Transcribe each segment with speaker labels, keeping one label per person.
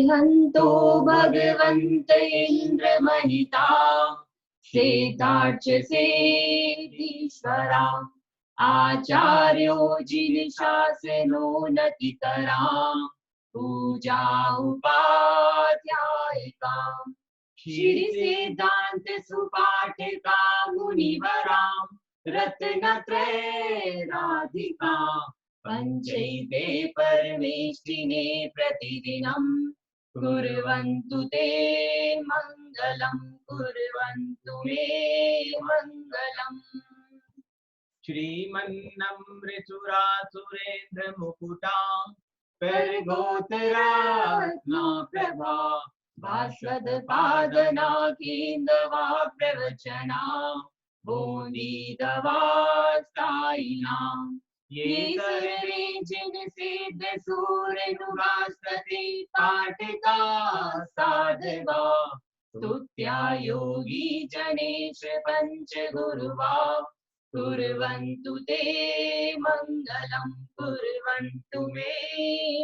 Speaker 1: हन्तो भगवन्त इन्द्रमहिता सेतार्चसेदीश्वरा आचार्यो जिनशासनो नतिकरा पूजा उपाध्यायिका श्री सिद्धांत सुपाठिका मुनिवरा रत्नत्रय राधिका पंचैते परमेष्टिने प्रतिदिनं कुर्वन्तु ते मङ्गलं कुर्वन्तु मे मङ्गलम्।
Speaker 2: श्रीमन्नमृसुरासुरेन्द्रमुकुटा परगोतरात्मा प्रभा
Speaker 1: भास्वदपादनाकेन्दवा प्रवचना बोधिदवा स्थायिनाम् ये सर्वे जिनसिद्ध सूरनुगास्तते पाठका साधवा स्तुत्या योगी जनेश पंच गुरुवा कुर्वन्तु ते मङ्गलं कुर्वन्तु मे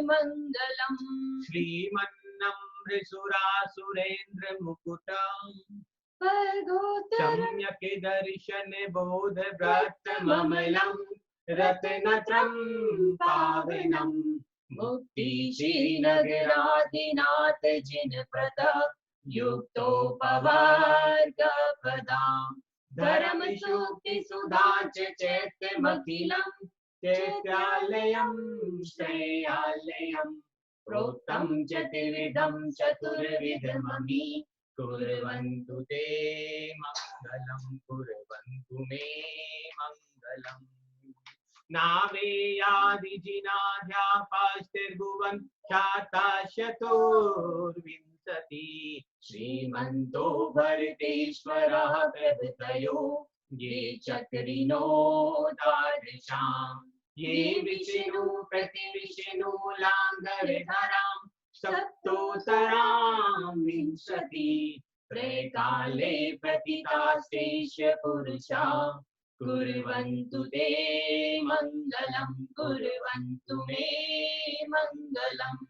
Speaker 1: मङ्गलम्।
Speaker 2: श्रीमन्नमृसुरासुरेन्द्रमुकुटा
Speaker 1: परगोत्तरं
Speaker 2: सम्यक् दर्शन बोध व्रत ममलं रत्नत्रं पावनं
Speaker 1: मुक्ति श्रीनगराधिनाथ जिनपद युक्तोपवर्गपदां धर्म सूक्ति सुधा चैत्यमखिलं
Speaker 2: चैत्यालयं श्रेयालयं
Speaker 1: प्रोक्तं चतुर्विधं चतुर्विधमपि
Speaker 2: कुर्वन्तु ते मङ्गलं कुर्वन्तु मे मङ्गलम्। नावेयादिजिनाध्यापाश्चिर्भुवन् ख्याताशतुर्विंशति
Speaker 1: श्रीमन्तो भरतेश्वरः प्रभृतयो ये चक्रिणो द्वादशाम्
Speaker 2: ये विष्णु प्रतिविष्णु लाङ्गरधरां सप्तोत्तरां विंशति
Speaker 1: त्रैकाले प्रतितास्तेष्य पुरुषा कुर्वन्तु ते मङ्गलं कुर्वन्तु मे मङ्गलम्।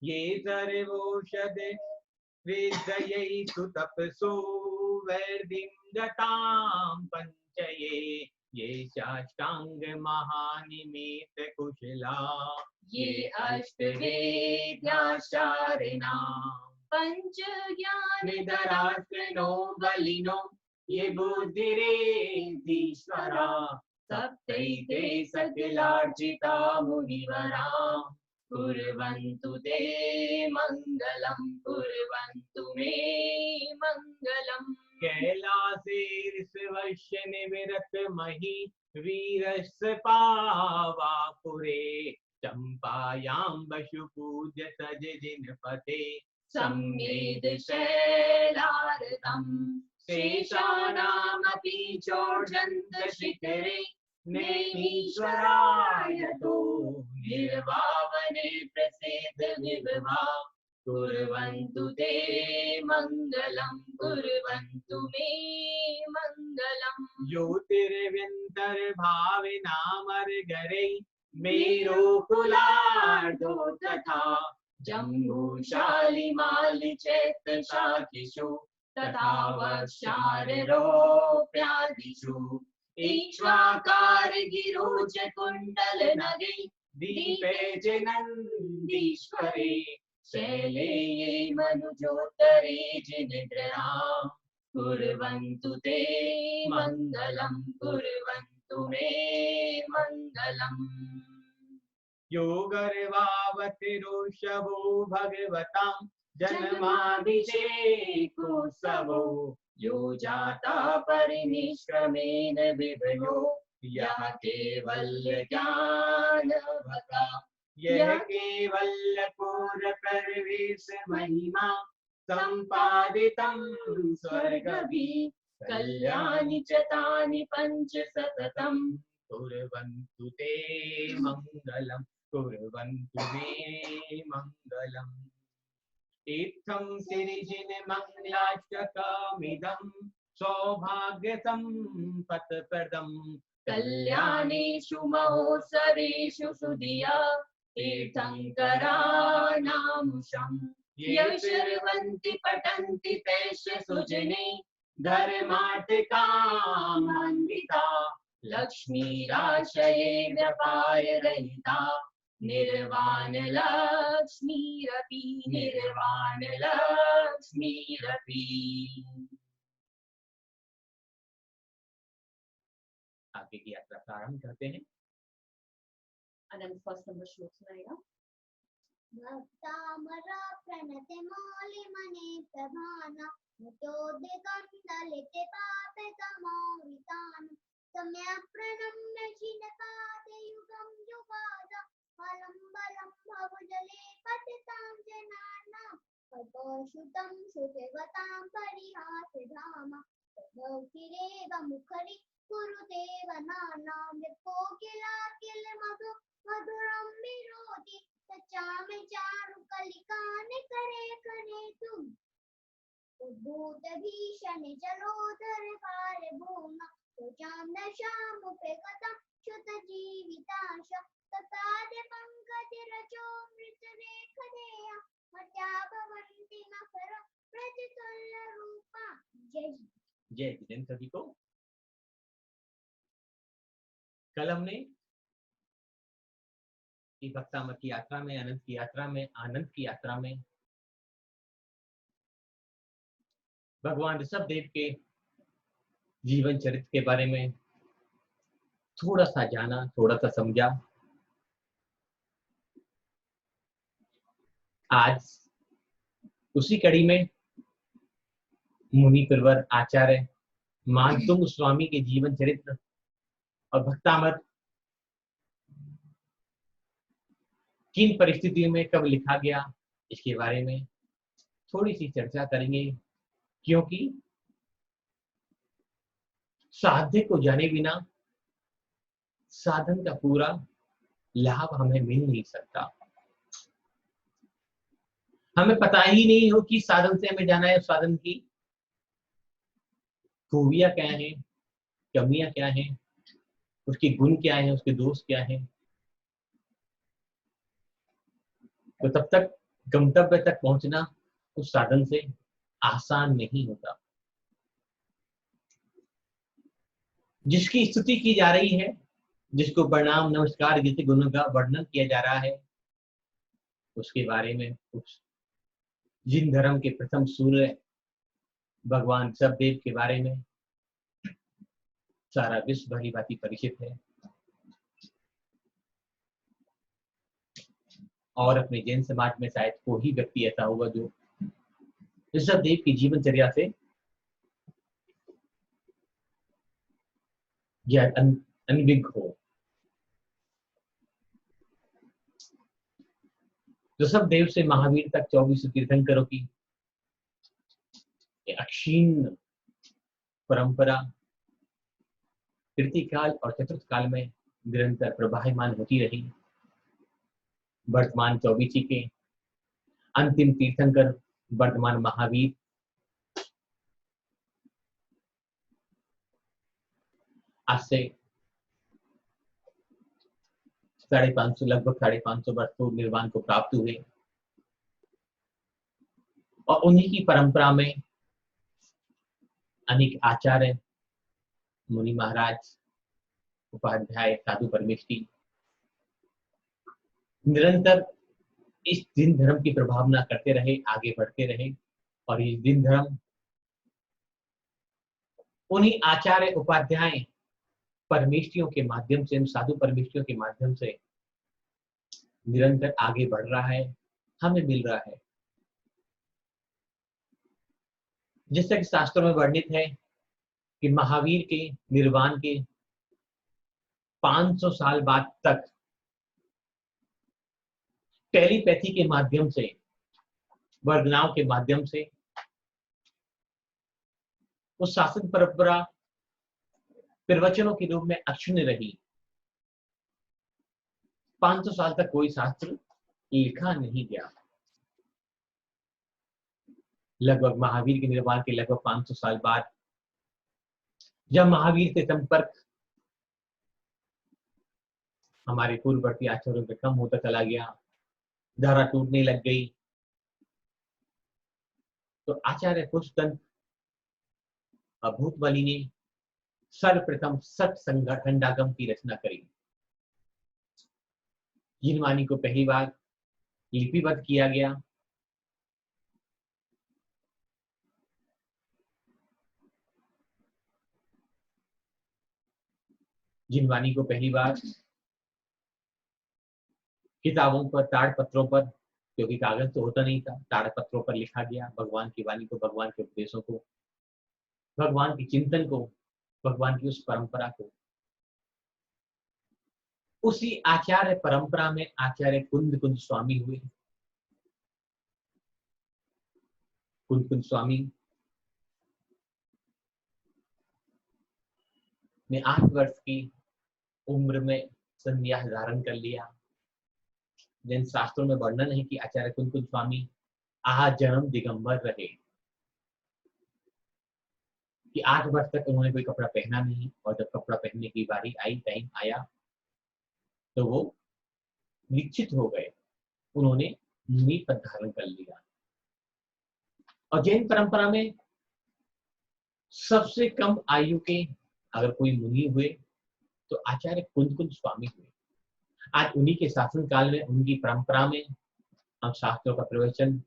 Speaker 2: ये सर्वौषधे वेदयैस्तु तपसो वर्धिं गतां पञ्चये ये साष्टांग महानिमित कुशला
Speaker 1: ये अष्टवेद्याचारिणा पंच ज्ञानधरास्त्रिनो बलिनो
Speaker 2: ये बुद्धिरेधीश्वरा
Speaker 1: सप्तैते सकलार्जिता मुनिवरा कुर्वन्तु ते मङ्गलं कुर्वन्तु मे मङ्गलम्।
Speaker 2: कैलासेर्वश्य निविरत मही वीरस्य पावापुरे चंपायां वशु पूज्य सज जिनपते
Speaker 1: सम्मेद शैलारतम् शेषानामपि चोर्जन्त शिखरे नैमीश्वराय तो निर्वावने प्रसिद्ध विभवा कुर्वन्तु ते मङ्गलं कुर्वन्तु मे मङ्गलम्।
Speaker 2: ज्योतिर्व्यन्तर्भाविनामर गरै मेरो कुलार्दो तथा
Speaker 1: जम्बूशालिमालि चैत्यशाखिषु तथा वक्षारोप्यादिषु इक्ष्वाकार गिरोच कुण्डल नगे
Speaker 2: दीपे जनन्दीश्वरे
Speaker 1: शैले ये मनुजोत्तरे जिनिद्रां कुर्वन्तु ते मङ्गलं कुर्वन्तु मे मङ्गलम्।
Speaker 2: योगर्वावतिरोषभो भगवतां जन्माभिषेकोत्सवो
Speaker 1: यो जाता परिनिष्क्रमेण विभयो यः केवल्य ज्ञानवता
Speaker 2: यह केवल पूर प्रवेश महिमा संपादितं स्वर्गभि
Speaker 1: कल्याणि च तानि पञ्च सततं
Speaker 2: कुर्वन्तु ते मङ्गलं कुर्वन्तु मे मङ्गलम्। इत्थं सिरिजिनमङ्गलाष्टकमिदं सौभाग्यसम्पत्प्रदम्
Speaker 1: कल्याणेषु महोत्सवेषु सुधिया तीर्थङ्करानामुषम् ये शर्वन्ति पठन्ति तेषु सुजने धर्मार्थकामान्विता लक्ष्मीराशये व्यपाररहिता निर्वाणलक्ष्मीरपि निर्वाणलक्ष्मीरपि।
Speaker 2: आगे की यात्रा प्रारंभ करते हैं।
Speaker 1: आनंद फर्स्ट नंबर श्लोक सुनाएगा।
Speaker 3: भक्तामरा प्रणते मौलि मने प्रधान मुतोदितं दलिते पापे तमोवितान सम्यक् प्रणम्य जिनपादे युगं युगाद फलं बलं भवजले पतितां जनानां कल्पशुतं श्रुतिवतां परिहासे धाम तदौकिरेव मुखरि कुरुते वनानां यत्कोकिला किल मधु मधुरं विरोधि सच्चा में चारु कलिकाने करे करे तुम उद्भूत भीषण जलोदर पार भूमा तो चांद शाम पे कथा शुत जीविताश ततादे पंकज रचो मृत रेख देया मत्या भवन्ति मकर प्रतितुल्य रूपा। जय
Speaker 2: जय दिन सभी को। कल हमने भक्तामर की यात्रा में, आनंद की यात्रा में, आनंद की यात्रा में भगवान ऋषभ देव के जीवन चरित्र के बारे में थोड़ा सा जाना, थोड़ा सा समझा। आज उसी कड़ी में मुनि प्रवर आचार्य मानतुंग स्वामी के जीवन चरित्र और भक्तामर किन परिस्थितियों में कब लिखा गया, इसके बारे में थोड़ी सी चर्चा करेंगे, क्योंकि साध्य को जाने बिना साधन का पूरा लाभ हमें मिल नहीं सकता। हमें पता ही नहीं हो कि साधन से हमें जाना है, साधन की खूबियां क्या हैं, कमियां क्या हैं, उसके गुण क्या हैं, उसके दोष क्या हैं, तो तब तक गंतव्य तक पहुंचना उस साधन से आसान नहीं होता। जिसकी स्तुति की जा रही है, जिसको प्रणाम नमस्कार जिस गुणों का वर्णन किया जा रहा है, उसके बारे में, उस जिन धर्म के प्रथम सूर्य भगवान ऋषभदेव के बारे में सारा विश्व भली भांति परिचित है। और अपने जैन समाज में शायद कोई व्यक्ति ऐसा होगा जो ऋषभदेव की जीवनचर्या से अनभिज्ञ हो। ऋषभदेव से महावीर तक 24 तीर्थंकरों की अक्षीण परंपरा तृतीय काल और चतुर्थ काल में निरंतर प्रवाहमान होती रही। वर्तमान 24 के अंतिम तीर्थंकर वर्तमान महावीर आज से 550 लगभग 550 वर्ष पूर्व निर्वाण को प्राप्त हुए और उन्हीं की परंपरा में अनेक आचार्य, मुनि महाराज, उपाध्याय, साधु परमेष्ठी निरंतर इस दिन धर्म की प्रभावना करते रहे, आगे बढ़ते रहे। और इस दिन धर्म उन्हीं आचार्य, उपाध्याय, परमेष्ठियों के माध्यम से, साधु परमेष्ठियों के माध्यम से निरंतर आगे बढ़ रहा है, हमें मिल रहा है। जैसा कि शास्त्रों में वर्णित है कि महावीर के निर्वाण के 500 साल बाद तक टेलीपैथी के माध्यम से, वर्गनाओं के माध्यम से उस शासन परंपरा प्रवचनों के रूप में अक्षुण्ण रही। 500 साल तक कोई शास्त्र लिखा नहीं गया। लगभग महावीर के निर्वाण के लगभग 500 साल बाद जब महावीर से संपर्क हमारे पूर्ववर्ती आचार्यों पे कम होता चला गया, धारा टूटने लग गई। तो आचार्य पुष्पदंत भूतबली ने सर्वप्रथम सठ खंडागम की रचना करी। जिनवाणी को पहली बार लिपिबद्ध किया गया। जिनवाणी को पहली बार किताबों पर, ताड़पत्रों पर, क्योंकि कागज तो होता नहीं था, ताड़पत्रों पर लिखा गया। भगवान की वाणी को, भगवान के उपदेशों को, भगवान के चिंतन को, भगवान की उस परंपरा को। उसी आचार्य परंपरा में आचार्य कुंद स्वामी हुए। कुंद स्वामी ने 8 वर्ष की उम्र में संन्यास धारण कर लिया। जैन शास्त्रों में वर्णन है कि आचार्य कुंद स्वामी आजन्म दिगंबर रहे, कि 8 वर्ष तक उन्होंने कोई कपड़ा पहना नहीं, और जब कपड़ा पहनने की बारी आई, टाइम आया, तो वो निश्चित हो गए, उन्होंने मुनि पद धारण कर लिया। और जैन परंपरा में सबसे कम आयु के अगर कोई मुनि हुए तो आचार्य कुंद स्वामी हुए। आज उन्हीं के शासन काल में, उनकी परंपरा में हम शास्त्रों का प्रवचन,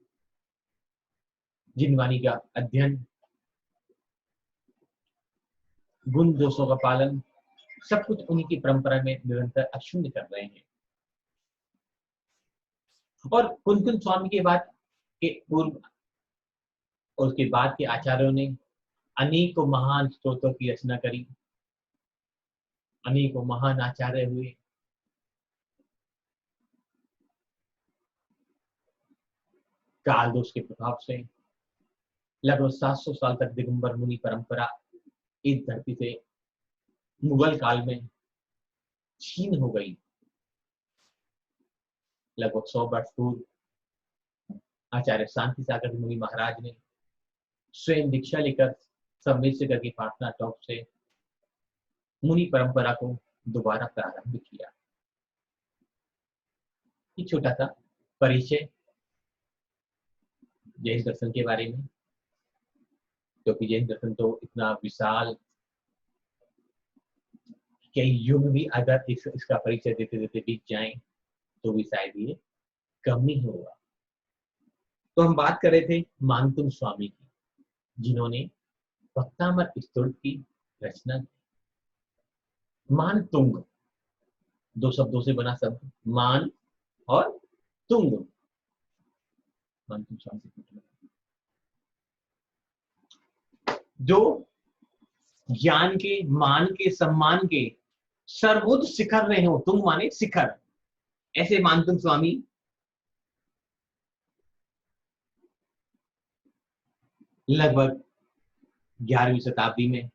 Speaker 2: जिनवाणी का अध्ययन, गुण दोषों का पालन, सब कुछ उन्हीं की परंपरा में निरंतर अक्षुण्ण कर रहे हैं। और कुंद स्वामी के बाद के पूर्व और उसके बाद के आचार्यों ने अनेकों महान स्तोत्रों की रचना करी, अनेकों महान आचार्य हुए। काल दोष के प्रभाव से लगभग 700 साल तक दिगंबर मुनि परंपरा इस धरती से मुगल काल में छीन हो गई। लगभग 100 वर्ष पूर्व आचार्य शांति सागर मुनि महाराज ने स्वयं दीक्षा लेकर सम्मिश्र करके प्रार्थना टॉप से मुनि परंपरा को दोबारा प्रारंभ किया। ये छोटा सा परिचय जैन दर्शन के बारे में, क्योंकि जैन दर्शन तो इतना विशाल, कई युग भी अगर इसका परिचय देते देते बीत जाएं तो भी शायद ये कम नहीं होगा। तो हम बात कर रहे थे मानतुंग स्वामी की, जिन्होंने भक्तामृत स्तोत्र की रचना की। मानतुंग 2 शब्दों से बना शब्द, मान और तुंग। मानतुंग स्वामी जो ज्ञान के, मान के, सम्मान के सर्वोच्च शिखर रहे हो। तुंग माने शिखर, ऐसे मानतुंग स्वामी लगभग 11वीं शताब्दी में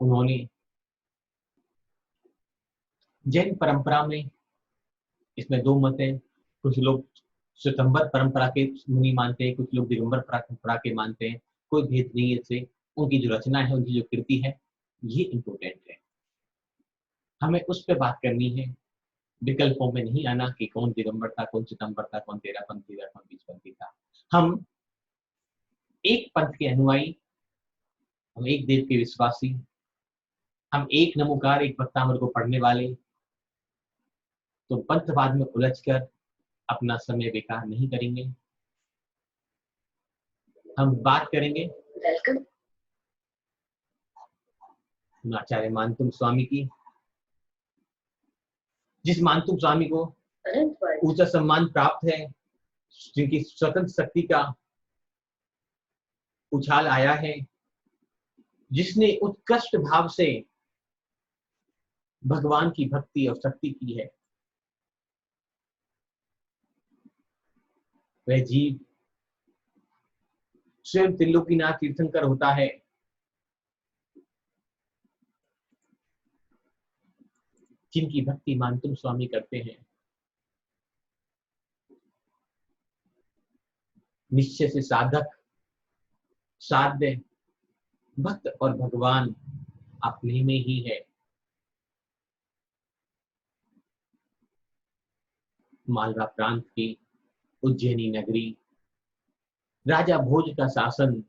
Speaker 2: उन्होंने जैन परंपरा में, इसमें 2 मत हैं, कुछ लोग श्वेतंबर परंपरा के मुनि मानते हैं, कुछ लोग दिगंबर परंपरा के मानते हैं। कोई भेद नहीं है इससे। उनकी जो रचना है, उनकी जो कृति है, ये इंपोर्टेंट है। हमें उस पर बात करनी है, विकल्पों में नहीं आना कि कौन दिगंबर था, कौन श्वेतंबर था, कौन 13पंथी था, कौन 20पंथी था। हम एक पंथ के अनुयायी, हम एक देव के विश्वासी, हम एक नमोकार, एक भक्तामृत को पढ़ने वाले, तो पंथवाद में उलझकर अपना समय बेकार नहीं करेंगे। हम बात करेंगे आचार्य मानतुंग स्वामी की, जिस मानतुंग स्वामी को ऊंचा सम्मान प्राप्त है, जिनकी स्वतंत्र शक्ति का उछाल आया है, जिसने उत्कृष्ट भाव से भगवान की भक्ति और शक्ति की है। वह जीव स्वयं त्रिलोकीनाथ तीर्थंकर होता है, जिनकी भक्ति मानतुंग स्वामी करते हैं। निश्चय से साधक, साध्य, भक्त और भगवान अपने में ही है। मालवा प्रांत की उज्जैनी नगरी, राजा भोज का शासन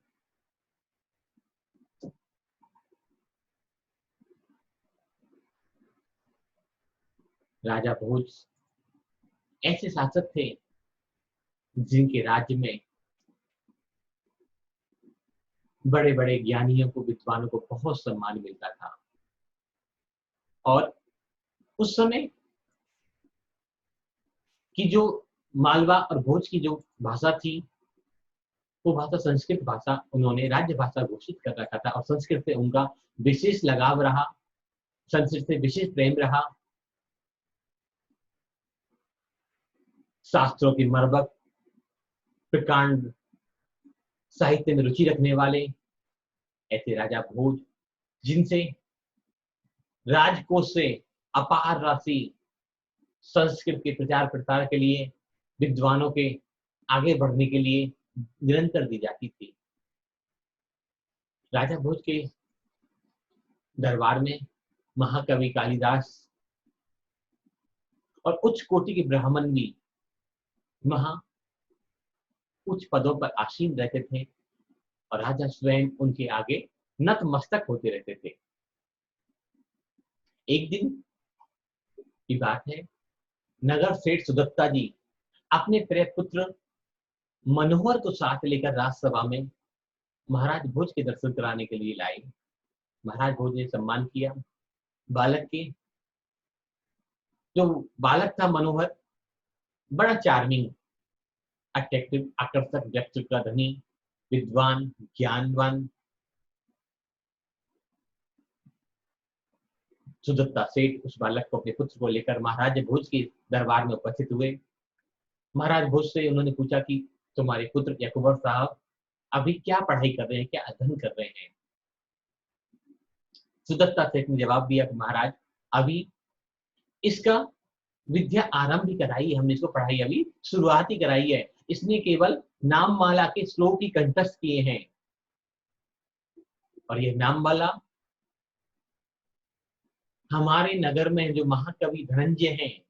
Speaker 2: राजा भोज ऐसे शासक थे जिनके राज्य में बड़े बड़े ज्ञानियों को, विद्वानों को बहुत सम्मान मिलता था। और उस समय की जो मालवा और भोज की जो भाषा थी, वो भाषा संस्कृत भाषा उन्होंने राज्य भाषा घोषित कर रखा था, और संस्कृत से उनका विशेष लगाव रहा, संस्कृत से विशेष प्रेम रहा। शास्त्रों की मर्मक, प्रकांड साहित्य में रुचि रखने वाले ऐसे राजा भोज, जिनसे राजकोष से अपार राशि संस्कृत के प्रचार प्रसार के लिए, विद्वानों के आगे बढ़ने के लिए निरंतर दी जाती थी। राजा भोज के दरबार में महाकवि कालिदास और उच्च कोटि के ब्राह्मण भी वहां उच्च पदों पर आसीन रहते थे, और राजा स्वयं उनके आगे नतमस्तक होते रहते थे। एक दिन की बात है, नगर सेठ सुदत्ता जी अपने प्रिय पुत्र मनोहर को साथ लेकर राजसभा में महाराज भोज के दर्शन कराने के लिए लाए। महाराज भोज ने सम्मान किया। बालक के जो बालक था मनोहर, बड़ा चार्मिंग, अट्रैक्टिव, आकर्षक व्यक्तित्व का धनी, विद्वान, ज्ञानवान। सुदत्ता सेठ उस बालक को, अपने पुत्र को लेकर महाराज भोज के दरबार में उपस्थित हुए। महाराज भोज से उन्होंने पूछा कि तुम्हारे पुत्र या कुंवर साहब अभी क्या पढ़ाई कर रहे हैं, क्या अध्ययन कर रहे हैं? सुदत्ता सेठ ने जवाब दिया कि महाराज, अभी इसका विद्या आरंभ ही कराई है, हमने इसको पढ़ाई अभी शुरुआत ही कराई है, इसने केवल नाम माला के श्लोक ही कंठस्थ किए हैं। और यह नाम माला हमारे नगर में जो महाकवि धनंजय हैं,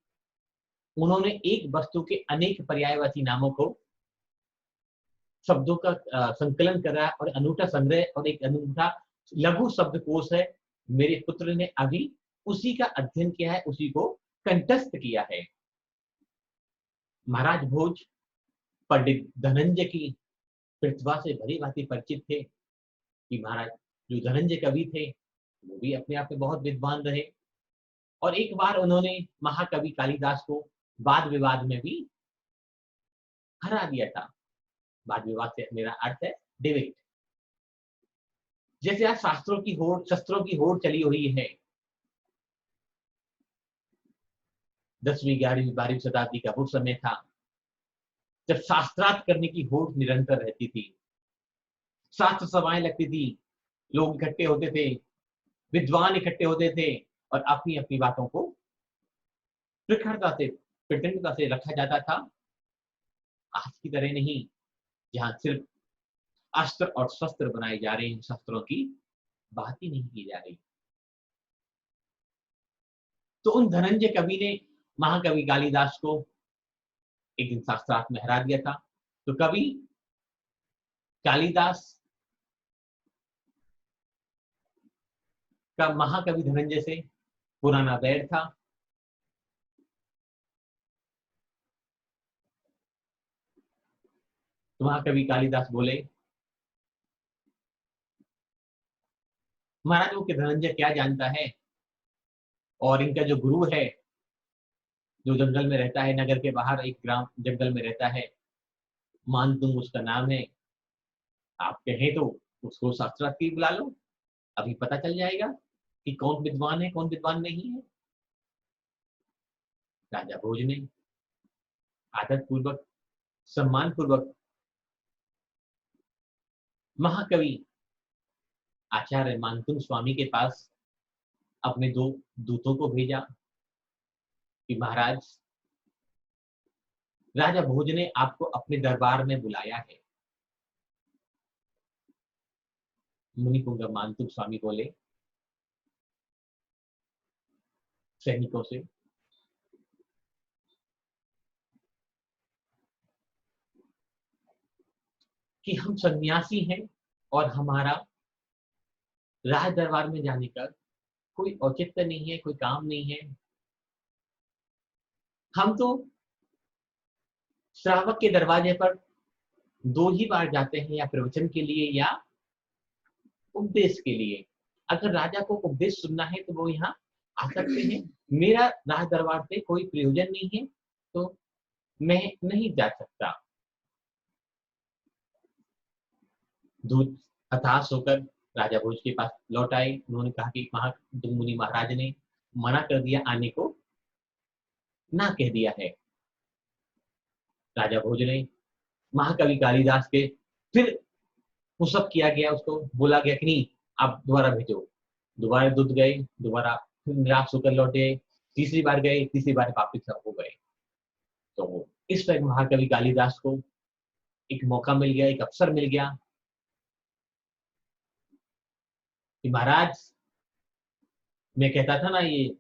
Speaker 2: उन्होंने एक वस्तु के अनेक पर्यायवाची नामों को, शब्दों का संकलन करा और अनूठा संग्रह और एक अनूठा लघु शब्दकोश है। मेरे पुत्र ने अभी उसी का अध्ययन किया है, उसी को कंठस्थ किया है। महाराज भोज पंडित धनंजय की प्रतिभा से भली भांति परिचित थे कि महाराज जो धनंजय कवि थे वो भी अपने आप में बहुत विद्वान रहे, और एक बार उन्होंने महाकवि कालिदास को वाद विवाद में भी हरा दिया था। वाद विवाद से मेरा अर्थ है डिबेट। जैसे आज शास्त्रों की होड़, शस्त्रों की होड़ चली हुई है, 10वीं 11वीं 12वीं शताब्दी का वो समय था जब शास्त्रार्थ करने की होड़ निरंतर रहती थी, शास्त्र सभाएं लगती थी, लोग इकट्ठे होते थे, विद्वान इकट्ठे होते थे, और अपनी अपनी बातों को प्रखरता से, प्रचंडता से रखा जाता था। आज की तरह नहीं, जहां सिर्फ अस्त्र और शस्त्र बनाए जा रहे हैं, शस्त्रों की बात ही नहीं की जा रही। तो उन धनंजय कवि ने महाकवि कालिदास को एक दिन शास्त्रार्थ में हरा दिया था। तो कवि कालिदास का महाकवि धनंजय से पुराना वैर था। तो महाकवि कालिदास बोले, महाराज वो कि धनंजय क्या जानता है, और इनका जो गुरु है जो जंगल में रहता है, नगर के बाहर एक ग्राम जंगल में रहता है, मानतुंग उसका नाम है, आप कहें तो उसको शास्त्रार्थ की बुला लो, अभी पता चल जाएगा कि कौन विद्वान है कौन विद्वान नहीं है। राजा भोज ने आदर पूर्वक, सम्मान पूर्वक महाकवि आचार्य मानतुंग स्वामी के पास अपने 2 दूतों को भेजा कि महाराज, राजा भोज ने आपको अपने दरबार में बुलाया है। मुनिपुंग मानतुंग स्वामी बोले सैनिकों से, कि हम सन्यासी हैं और हमारा राज दरबार में जाने का कोई औचित्य नहीं है, कोई काम नहीं है। हम तो श्रावक के दरवाजे पर 2 ही बार जाते हैं, या प्रवचन के लिए या उपदेश के लिए। अगर राजा को उपदेश सुनना है तो वो यहाँ आ सकते हैं। मेरा राज दरबार से कोई प्रयोजन नहीं है तो मैं नहीं जा सकता। दूत हताश होकर राजा भोज के पास लौट आए। उन्होंने कहा कि मुनि महाराज ने मना कर दिया, आने को ना कह दिया है। राजा भोज ने महाकवि कालिदास के फिर पुशअप किया गया, उसको बोला गया कि नहीं आप दोबारा भेजो। दोबारा दूत गए, दोबारा निराश होकर लौटे। तीसरी बार गए, तीसरी बार वापिस हो गए। तो इस पर महाकवि कालिदास को एक मौका मिल गया, एक अवसर मिल गया कि महाराज, मैं कहता था ना ये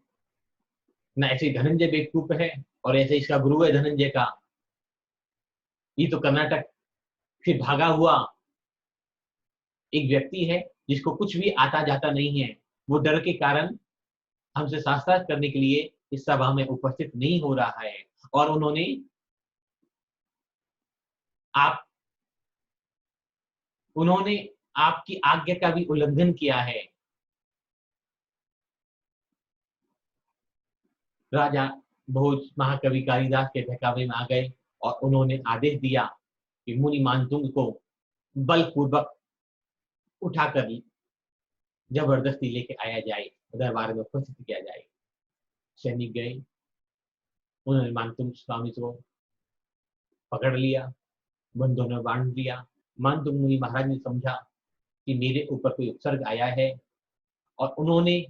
Speaker 2: ना ऐसे धनंजय बेवकूफ है और ऐसे इसका गुरु है धनंजय का, ये तो कर्नाटक से भागा हुआ एक व्यक्ति है जिसको कुछ भी आता जाता नहीं है। वो डर के कारण हमसे शास्त्रार्थ करने के लिए इस सभा में उपस्थित नहीं हो रहा है और उन्होंने आपकी आज्ञा का भी उल्लंघन किया है। राजा भोज महाकवि कालिदास के बहकावे में आ गए और उन्होंने आदेश दिया कि मुनि मानतुंग को बलपूर्वक उठाकर जबरदस्ती लेके आया जाए, दरबार में उपस्थित किया जाए। सैनिक गए, उन्होंने मानतुंग स्वामी को पकड़ लिया, बंधों में बांध दिया। मानतुंग मुनि महाराज ने समझा कि मेरे ऊपर कोई उपसर्ग आया है और उन्होंने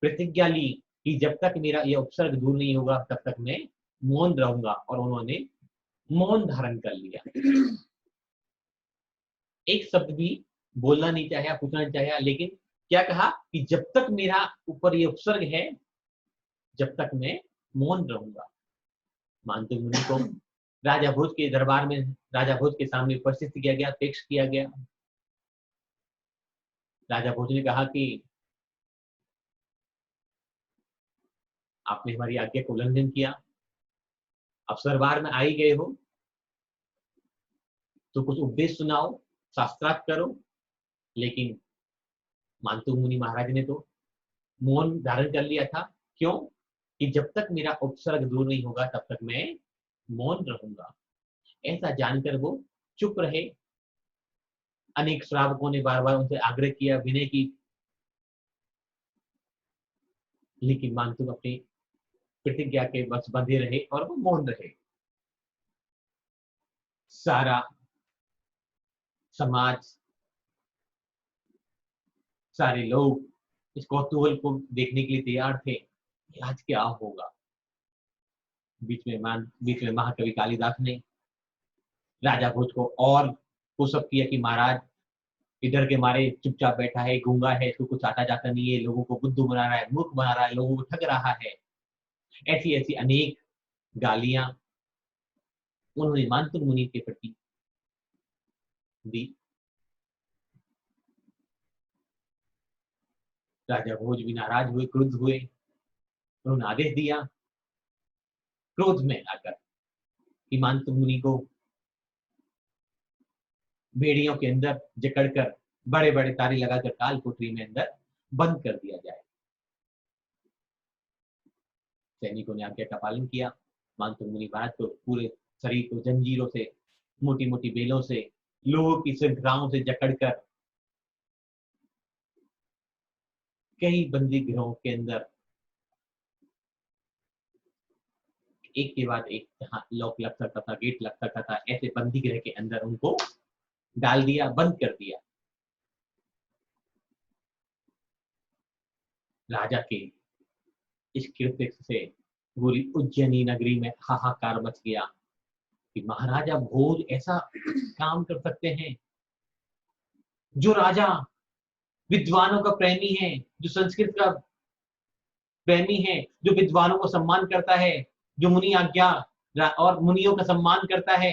Speaker 2: प्रतिज्ञा ली कि जब तक मेरा यह उपसर्ग दूर नहीं होगा तब तक मैं मौन रहूंगा, और उन्होंने मौन धारण कर लिया। एक शब्द भी बोलना नहीं चाहे, पूछना नहीं चाहे, लेकिन क्या कहा कि जब तक मेरा ऊपर ये उपसर्ग है जब तक मैं मौन रहूंगा। मानतुंग मुनि को राजा भोज के दरबार में, राजा भोज के सामने उपस्थित किया गया, पेश किया गया। राजा भोज ने कहा कि आपने हमारी आज्ञा का उल्लंघन किया, अब दरबार में आ ही गए हो तो कुछ उपदेश सुनाओ, शास्त्रार्थ करो। लेकिन मानतुंग मुनि महाराज ने तो मौन धारण कर लिया था। क्यों? कि जब तक मेरा उपसर्ग दूर नहीं होगा तब तक मैं मौन रहूंगा। ऐसा जानकर वो चुप रहे। अनेक श्रावकों ने बार बार उनसे आग्रह किया, विनय की, लेकिन मानतुंग अपनी प्रतिज्ञा के बस बंधे रहे और वो मौन रहे। सारा समाज, सारे लोग इस कौतूहल को देखने के लिए तैयार थे कि आज क्या होगा। बीच में महाकवि कालिदास ने राजा भोज को और पुशअप किया कि महाराज इधर के मारे चुपचाप बैठा है, गूंगा है, इसको कुछ आता जाता नहीं है, लोगों को बुद्धू बना रहा है, मूर्ख बना रहा है, लोगों को ठग रहा है। ऐसी ऐसी अनेक गालियां उन्होंने मानतुंग मुनि के प्रति दी। राजा भोज भी नाराज हुए, क्रुद्ध हुए। उन्होंने आदेश दिया क्रोध में आकर कि मानतुंग मुनि को भेड़ियों के अंदर जकड़कर बड़े बड़े तारे लगाकर काल कोठरी में अंदर बंद कर दिया जाए। सैनिकों ने आज्ञा का पालन किया। मानतुंग मुनि महाराज को पूरे शरीर को जंजीरों से, मोटी मोटी बेलों से, लोहों की श्रृंखलाओं से जकड़कर कई बंदी गृहों के अंदर एक के बाद एक, जहां लॉक लग सकता था, गेट लग सकता था, ऐसे बंदी गृह के अंदर उनको डाल दिया, बंद कर दिया। राजा के इस कृत्य से पूरी उज्जैनी नगरी में हाहाकार मच गया कि महाराजा भोज ऐसा काम कर सकते हैं। जो राजा विद्वानों का प्रेमी है, जो संस्कृत का प्रेमी है, जो विद्वानों को सम्मान करता है, जो मुनि आज्ञा और मुनियों का सम्मान करता है,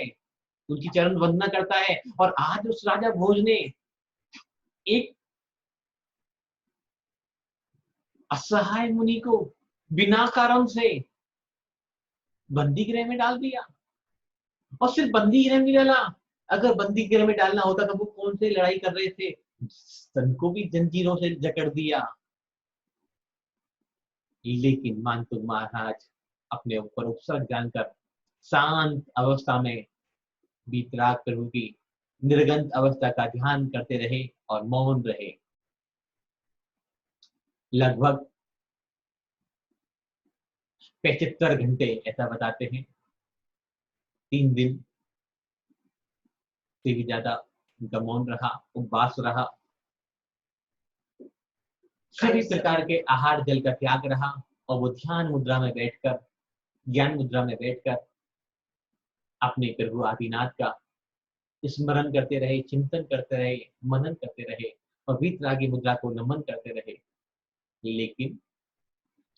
Speaker 2: उनकी चरण वंदना करता है। और आज उस राजा भोज ने एक असहाय मुनि को बिना कारण से बंदी गृह में डाल दिया। और सिर्फ बंदी गृह में डाला, अगर बंदी गृह में डालना होता तो वो कौन से लड़ाई कर रहे थे, सन को भी जंजीरों से जकड़ दिया। लेकिन मानतु महाराज अपने ऊपर उपसर्ग जानकर शांत अवस्था में वीतराग प्रभु की निर्गंत अवस्था का ध्यान करते रहे और मौन रहे। लगभग 75 घंटे ऐसा बताते हैं, 3 दिन से भी ज्यादा उनका मौन रहा, उपवास रहा, सभी प्रकार के आहार जल का त्याग रहा। और वो ध्यान मुद्रा में बैठकर, ज्ञान मुद्रा में बैठकर अपने प्रभु आदिनाथ का स्मरण करते रहे, चिंतन करते रहे, मनन करते रहे और वीतरागी मुद्रा को नमन करते रहे। लेकिन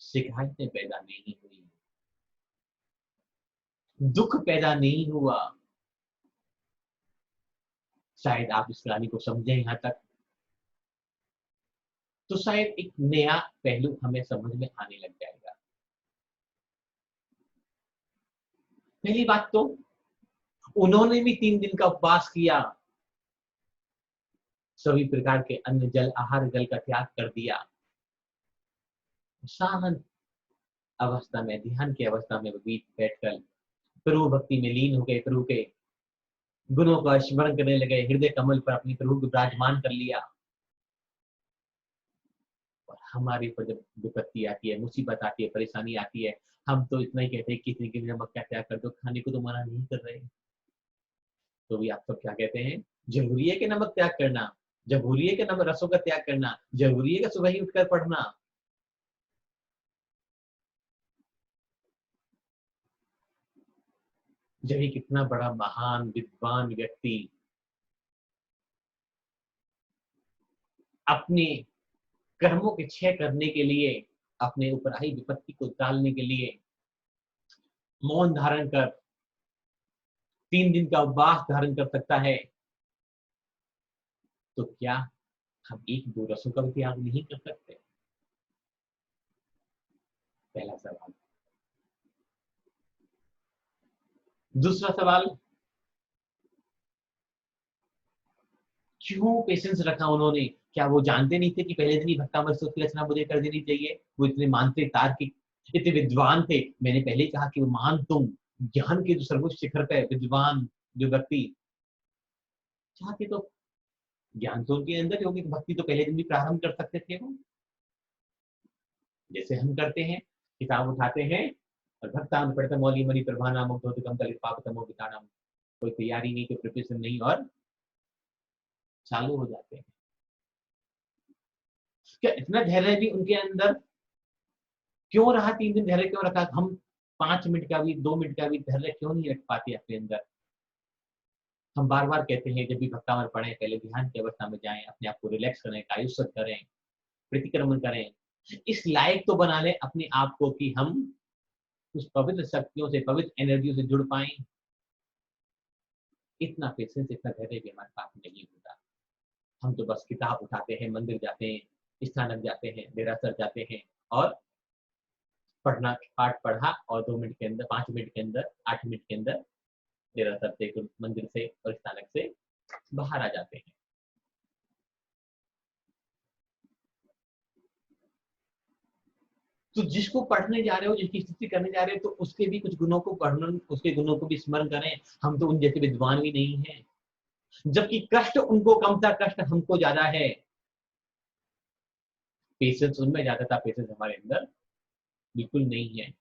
Speaker 2: शिकायतें पैदा नहीं हुई, दुख पैदा नहीं हुआ। शायद आप इस कहानी को समझे यहां तक तो शायद एक नया पहलू हमें समझ में आने लग जाएगा। पहली बात तो उन्होंने भी 3 दिन का उपवास किया, सभी प्रकार के अन्न जल आहार जल का त्याग कर दिया, शांत अवस्था में, ध्यान की अवस्था में बीच बैठकर प्रभु भक्ति में लीन हो गए, प्रभु के गुणों का स्मरण करने लगे, हृदय कमल पर अपनी प्रभु को विराजमान कर लिया। और हमारे ऊपर जब विपत्ति आती है, मुसीबत आती है, परेशानी आती है, हम तो इतना ही कहते हैं किसी के नमक का त्याग कर दो, खाने को तो मना नहीं कर रहे। तो भी आप सब क्या कहते हैं, जरूरी है कि नमक त्याग करना, जरूरी है कि नमक रसों का त्याग करना, जरूरी है कि सुबह ही उठकर पढ़ना। जब एक कितना बड़ा महान विद्वान व्यक्ति अपने कर्मों के क्षय करने के लिए, अपने ऊपर आई विपत्ति को टालने के लिए मौन धारण कर 3 दिन का उपवास धारण कर सकता है, तो क्या हम 1-2 रसों का भी त्याग नहीं कर सकते? पहला सवाल। दूसरा सवाल, क्यों पेशेंस रखा उन्होंने? क्या वो जानते नहीं थे कि पहले दिन ही भक्तामृत स्तोत्र की रचना मुझे कर देनी चाहिए? वो इतने मानसिक तार्किक, इतने विद्वान थे। मैंने पहले ही कहा कि वो महान तुम ज्ञान के जो सर्वोच्च शिखर पे विद्वान जो व्यक्ति चाहते तो ज्ञान तो उनके अंदर होगी, भक्ति तो पहले दिन भी प्रारंभ कर सकते थे वो। जैसे हम करते हैं, किताब उठाते हैं और भक्तान पढ़ते मौली मणि प्रभानाम उद्धोतकम दलित पापतमो वितानम, कोई तैयारी नहीं, कोई प्रिपरेशन नहीं, और चालू हो जाते हैं। क्या इतना धैर्य भी उनके अंदर क्यों रहा? 3 दिन धैर्य क्यों रखा? हम 5 मिनट का भी, 2 मिनट का भी धैर्य क्यों नहीं रख पाते अपने अंदर? हम बार बार कहते हैं जब भी भक्तामृत पढ़ें पहले ध्यान की अवस्था में जाएं, अपने आप को रिलैक्स करें, कायुस्थ करें, प्रतिक्रमण करें, इस लायक तो बना लें अपने आप को कि हम उस पवित्र शक्तियों से, पवित्र एनर्जी से जुड़ पाएं। इतना पेशेंस, इतना धैर्य भी हमारे पास नहीं होता। हम तो बस किताब उठाते हैं, मंदिर जाते हैं, स्थानक जाते हैं, देरासर जाते हैं और पढ़ना, पाठ पढ़ा और 2 मिनट के अंदर, 5 मिनट के अंदर, 8 मिनट के अंदर देरासर से, मंदिर से और स्थानक से बाहर आ जाते हैं। तो जिसको पढ़ने जा रहे हो, जिसकी स्तुति करने जा रहे हो, तो उसके भी कुछ गुणों को वर्णन, उसके गुणों को भी स्मरण करें। हम तो उन जैसे विद्वान भी नहीं हैं, जबकि कष्ट उनको कम था, कष्ट हमको ज्यादा है। पेशेंस उनमें ज्यादा था, पेशेंस हमारे अंदर बिल्कुल नहीं है।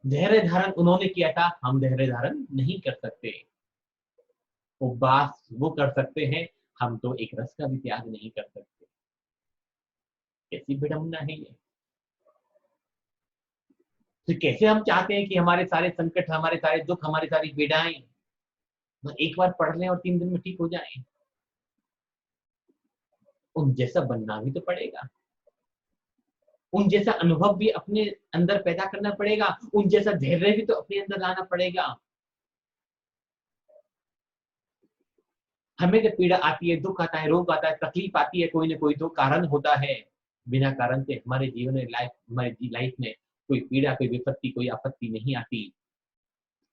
Speaker 2: धैर्य धारण उन्होंने किया था, हम धैर्य धारण नहीं कर सकते। उपवास वो कर सकते हैं, हम तो एक रस का भी त्याग नहीं कर सकते। कैसी विडंबना है ये। तो कैसे हम चाहते हैं कि हमारे सारे संकट, हमारे सारे दुख, हमारी सारी पीड़ाएं एक बार पढ़ लें और 3 दिन में ठीक हो जाएं। उन जैसा बनना भी तो पड़ेगा, उन जैसा अनुभव भी अपने अंदर पैदा करना पड़ेगा, उन जैसा धैर्य भी तो अपने अंदर लाना पड़ेगा। हमें जब पीड़ा आती है, दुख आता है, रोग आता है, तकलीफ आती है, कोई ना कोई तो कारण होता है। बिना कारण से हमारे जीवन में हमारी लाइफ में कोई पीड़ा, कोई विपत्ति, कोई आपत्ति नहीं आती।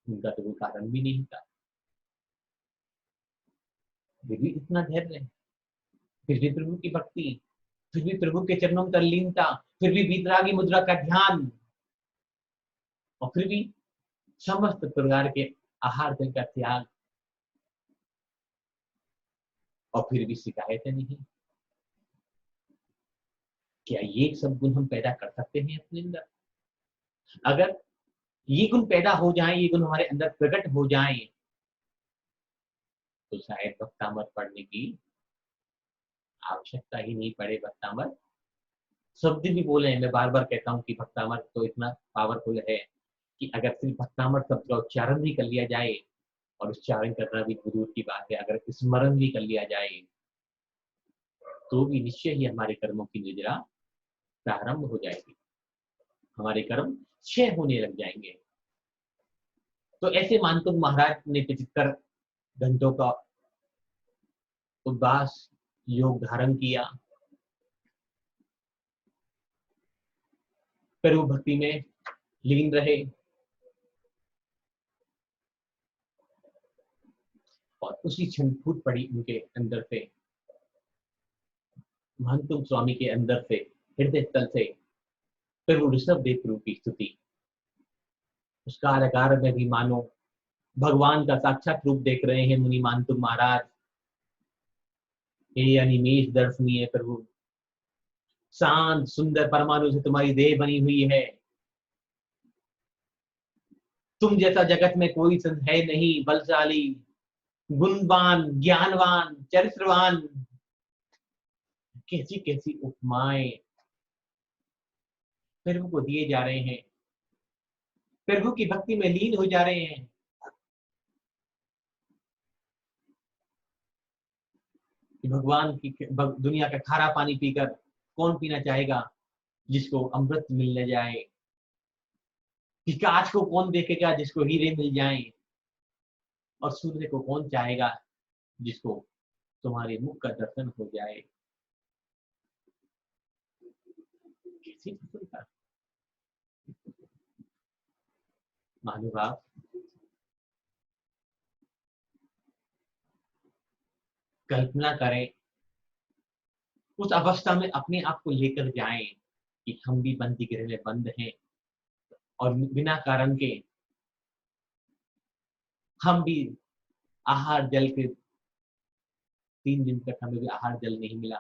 Speaker 2: उनका तो कोई कारण भी नहीं था, फिर भी इतना धैर्य, फिर भी प्रभु की भक्ति, फिर भी प्रभु के चरणों में तल्लीनता, फिर भी वीतरागी मुद्रा का ध्यान, और फिर भी समस्त प्रकार के आहार जल का त्याग, और फिर भी शिकायतें नहीं। क्या ये सब गुण हम पैदा कर सकते हैं अपने अंदर? अगर ये गुण पैदा हो जाएं, ये गुण हमारे अंदर प्रकट हो जाएं, तो शायद भक्तामृत पढ़ने की आवश्यकता ही नहीं पड़े। भक्तामृत शब्द भी बोले, मैं बार बार कहता हूँ कि भक्तामृत तो इतना पावरफुल है कि अगर सिर्फ भक्तामृत शब्द का उच्चारण भी कर लिया जाए, और उच्चारण करना भी दूर की बात है, अगर स्मरण भी कर लिया जाए, तो भी निश्चय ही हमारे कर्मों की निद्रा प्रारंभ हो जाएगी, हमारे कर्म क्षय होने लग जाएंगे। तो ऐसे मानतुंग महाराज ने 75 घंटों का उपवास योग धारण किया, फिर वो भक्ति में लीन रहे, और उसी क्षण फूट पड़ी उनके अंदर से, महंतुंग स्वामी के अंदर से, हृदय तल से, फिर वो ऋषभ देव प्रभु की स्तुति। उस कारागार में भी मानो भगवान का साक्षात रूप देख रहे हैं मुनि मानतुंग महाराज। हे अनिमेष दर्शनीय प्रभु, शांत सुंदर परमाणु से तुम्हारी देह बनी हुई है, तुम जैसा जगत में कोई संत है नहीं, बलशाली, गुणवान, ज्ञानवान, चरित्रवान। कैसी कैसी उपमाएं प्रभु को दिए जा रहे हैं, प्रभु की भक्ति में लीन हो जा रहे हैं। कि भगवान की दुनिया का खारा पानी पीकर कौन पीना चाहेगा जिसको अमृत मिलने जाए, कि कांच को कौन देखेगा जिसको हीरे मिल जाएं, और सूर्य को कौन चाहेगा जिसको तुम्हारे मुख का दर्शन हो जाए। कैसी प्रसन्नता महानुभाव। कल्पना करें, उस अवस्था में अपने आप को लेकर जाएं कि हम भी बंदी गृह में बंद हैं, और बिना कारण के हम भी आहार जल के 3 दिन तक हमें भी आहार जल नहीं मिला,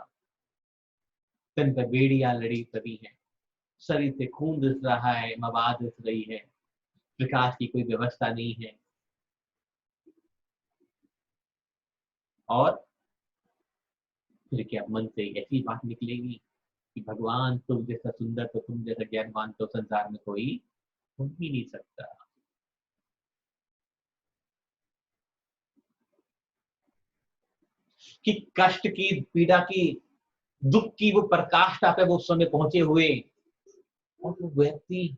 Speaker 2: तन पर बेड़ियां लड़ी पड़ी है, शरीर से खून रिस रहा है, मवाद रिस रही है, प्रकाश की कोई व्यवस्था नहीं है, और फिर क्या मन से ऐसी बात निकलेगी कि भगवान तुम जैसा सुंदर, तो तुम जैसा ज्ञानवान तो संसार में कोई हो ही नहीं सकता। कि कष्ट की, पीड़ा की, दुख की वो प्रकाष्ठा पे वो उस समय पहुंचे हुए, और वो व्यक्ति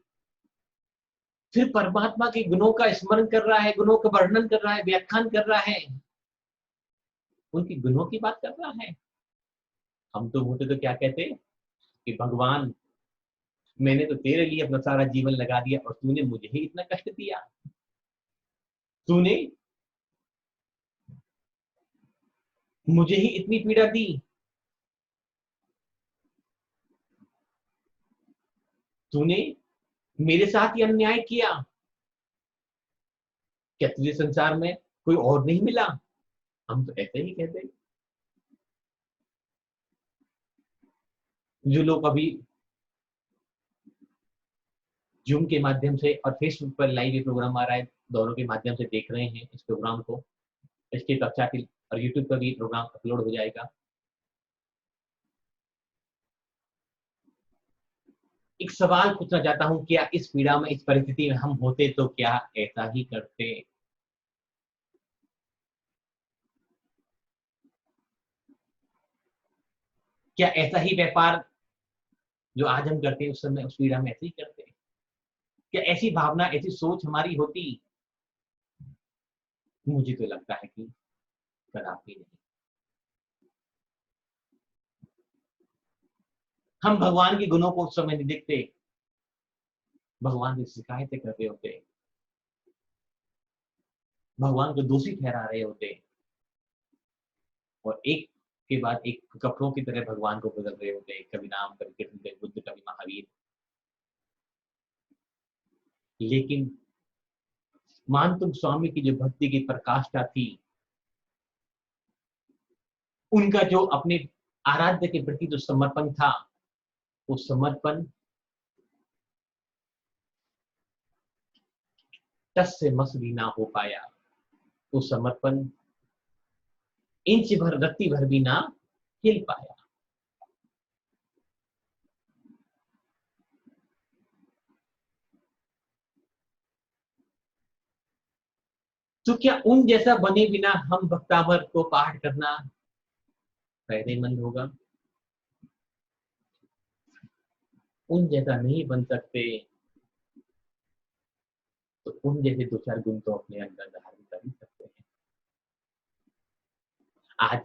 Speaker 2: फिर परमात्मा के गुणों का स्मरण कर रहा है, गुणों का वर्णन कर रहा है, व्याख्यान कर रहा है, उनकी गुणों की बात कर रहा है। हम तो होते तो क्या कहते कि भगवान मैंने तो तेरे लिए अपना सारा जीवन लगा दिया, और तूने मुझे ही इतना कष्ट दिया, तूने मुझे ही इतनी पीड़ा दी, तूने मेरे साथ ही अन्याय किया, क्या तुझे संसार में कोई और नहीं मिला? हम तो ऐसे ही कहते। जो लोग अभी जूम के माध्यम से और फेसबुक पर लाइव प्रोग्राम आ रहा है, दोनों के माध्यम से देख रहे हैं इस प्रोग्राम को, इसकी कक्षा की, और यूट्यूब पर भी प्रोग्राम अपलोड हो जाएगा। एक सवाल पूछना चाहता हूं, क्या इस पीड़ा में, इस परिस्थिति में हम होते तो क्या ऐसा ही करते? क्या ऐसा ही व्यापार जो आज हम करते हैं उस समय उस पीड़ा में ऐसे ही करते? क्या ऐसी भावना, ऐसी सोच हमारी होती? मुझे तो लगता है कि कदापि नहीं। हम भगवान के गुणों को उस समय नहीं देखते, भगवान की शिकायतें कर रहे होते, भगवान को दोषी ठहरा रहे होते, और एक के बाद एक कपड़ों की तरह भगवान को बदल रहे होते, कभी राम, कभी कृष्ण, कभी बुद्ध, कभी महावीर। लेकिन मानतुम स्वामी की जो भक्ति की प्रकाष्ठा थी, उनका जो अपने आराध्य के प्रति जो समर्पण था, वो समर्पण टस से मस भी ना हो पाया। वो समर्पण इंच भर, रत्ती भर भी ना हिल पाया। तो क्या उन जैसा बने बिना हम भक्तामृत को पाठ करना फायदेमंद होगा? उन जैसा नहीं बन सकते, तो उन जैसे दो चार गुण तो अपने अंदर धारण कर ही सकते हैं। आज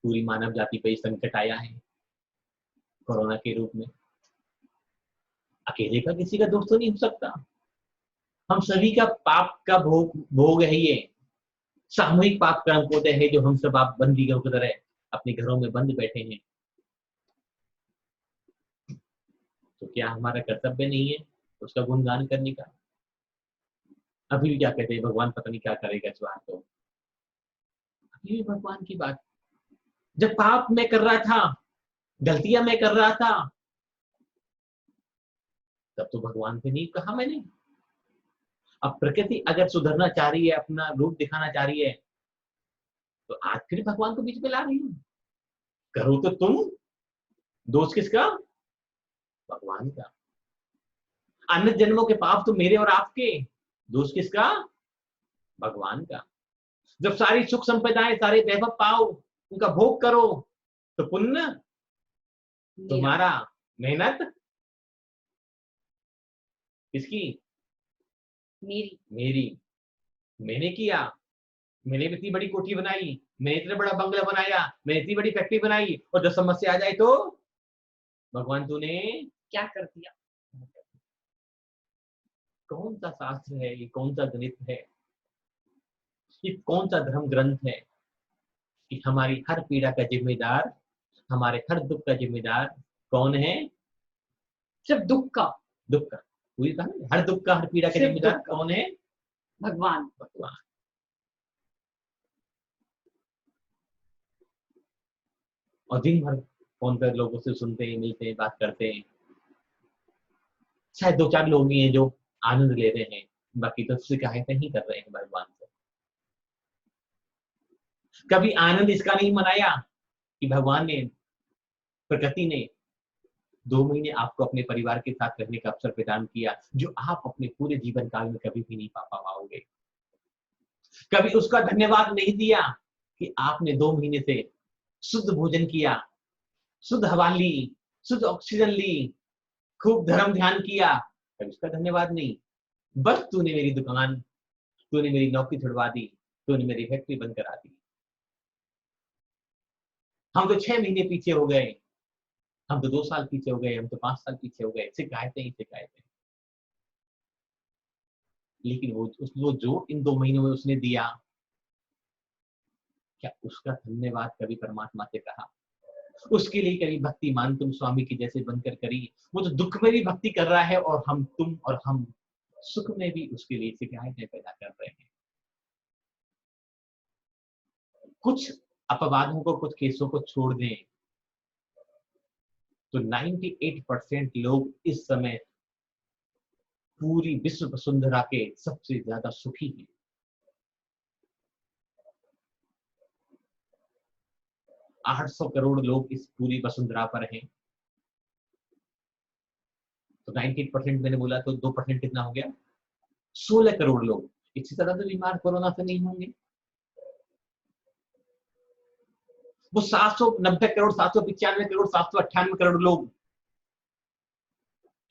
Speaker 2: पूरी मानव जाति पर संकट आया है कोरोना के रूप में। अकेले का किसी का दोष तो नहीं हो सकता, हम सभी का पाप का भोग है ये, सामूहिक पाप कर्म होते हैं जो हम सब आप बंदियों की तरह अपने घरों में बंद बैठे हैं। तो क्या हमारा कर्तव्य नहीं है उसका गुणगान करने का? अभी भी क्या कहते हैं, भगवान पता नहीं क्या करेगा इस बार। तो अभी भी भगवान की बात, जब पाप मैं कर रहा था, गलतियां मैं कर रहा था, तब तो भगवान से नहीं कहा मैंने। अब प्रकृति अगर सुधरना चाह रही है, अपना रूप दिखाना चाह रही है, तो आज फिर भगवान को बीच में ला रही हूं। करो तो तुम, दोष किसका? भगवान का। अन्य जन्मों के पाप तो मेरे और आपके, दोष किसका? भगवान का। जब सारी सुख संपदाएं, सारे वैभव पाओ, उनका भोग करो, तो पुण्य तुम्हारा, मेहनत किसकी?
Speaker 1: मेरी।
Speaker 2: मेरी। मैंने किया, मैंने इतनी बड़ी कोठी बनाई, मैंने इतना बड़ा बंगला बनाया, मैंने इतनी बड़ी फैक्ट्री बनाई, और जब समस्या आ जाए तो भगवान तूने
Speaker 1: क्या कर दिया?
Speaker 2: कौन सा शास्त्र है ये, कौन सा गणित है, ये कौन सा धर्म ग्रंथ है कि हमारी हर पीड़ा का जिम्मेदार, हमारे हर दुख का जिम्मेदार कौन है?
Speaker 1: सिर्फ दुख का।
Speaker 2: दुख का, पूरी कहा ना, हर दुख का, हर पीड़ा का
Speaker 1: सिर्फ
Speaker 2: जिम्मेदार
Speaker 1: दुख का।
Speaker 2: कौन है?
Speaker 1: भगवान।
Speaker 2: भगवान। और दिन भर फोन पर लोगों से सुनते हैं, मिलते हैं, बात करते हैं, शायद दो चार लोग ही हैं जो आनंद ले रहे हैं, बाकी तो शिकायतें ही कर रहे हैं भगवान से। कभी आनंद इसका नहीं मनाया कि भगवान ने, प्रकृति ने 2 महीने आपको अपने परिवार के साथ रहने का अवसर प्रदान किया, जो आप अपने पूरे जीवन काल में कभी भी नहीं पा पाओगे। कभी उसका धन्यवाद नहीं दिया कि आपने 2 महीने से शुद्ध भोजन किया, शुद्ध हवा ली, शुद्ध ऑक्सीजन ली, खूब धर्म ध्यान किया, कभी उसका धन्यवाद नहीं। बस तूने मेरी दुकान, तूने मेरी नौकरी छुड़वा दी, तूने मेरी फैक्ट्री बंद करा दी। हम तो 6 महीने पीछे हो गए, हम तो 2 साल पीछे हो गए, हम तो 5 साल पीछे हो गए, शिकायतें ही शिकायतें। लेकिन वो जो इन 2 महीनों में उसने दिया, क्या उसका धन्यवाद कभी परमात्मा से कहा? उसके लिए कभी भक्ति मानतुम स्वामी की जैसे बनकर करी? वो तो दुख में भी भक्ति कर रहा है, और हम, तुम और हम सुख में भी उसके लिए शिकायतें पैदा कर रहे हैं। कुछ अपवादों को, कुछ केसों को छोड़ दें तो 98% लोग इस समय पूरी विश्व वसुंधरा के सबसे ज्यादा सुखी हैं। $800 करोड़ लोग इस पूरी वसुंधरा पर हैं, तो 98% मैंने बोला तो 2% कितना हो गया? 16 करोड़ लोग इससे ज्यादा तो बीमार कोरोना से नहीं होंगे। वो 790 करोड़, 795 करोड़, 798 करोड़ लोग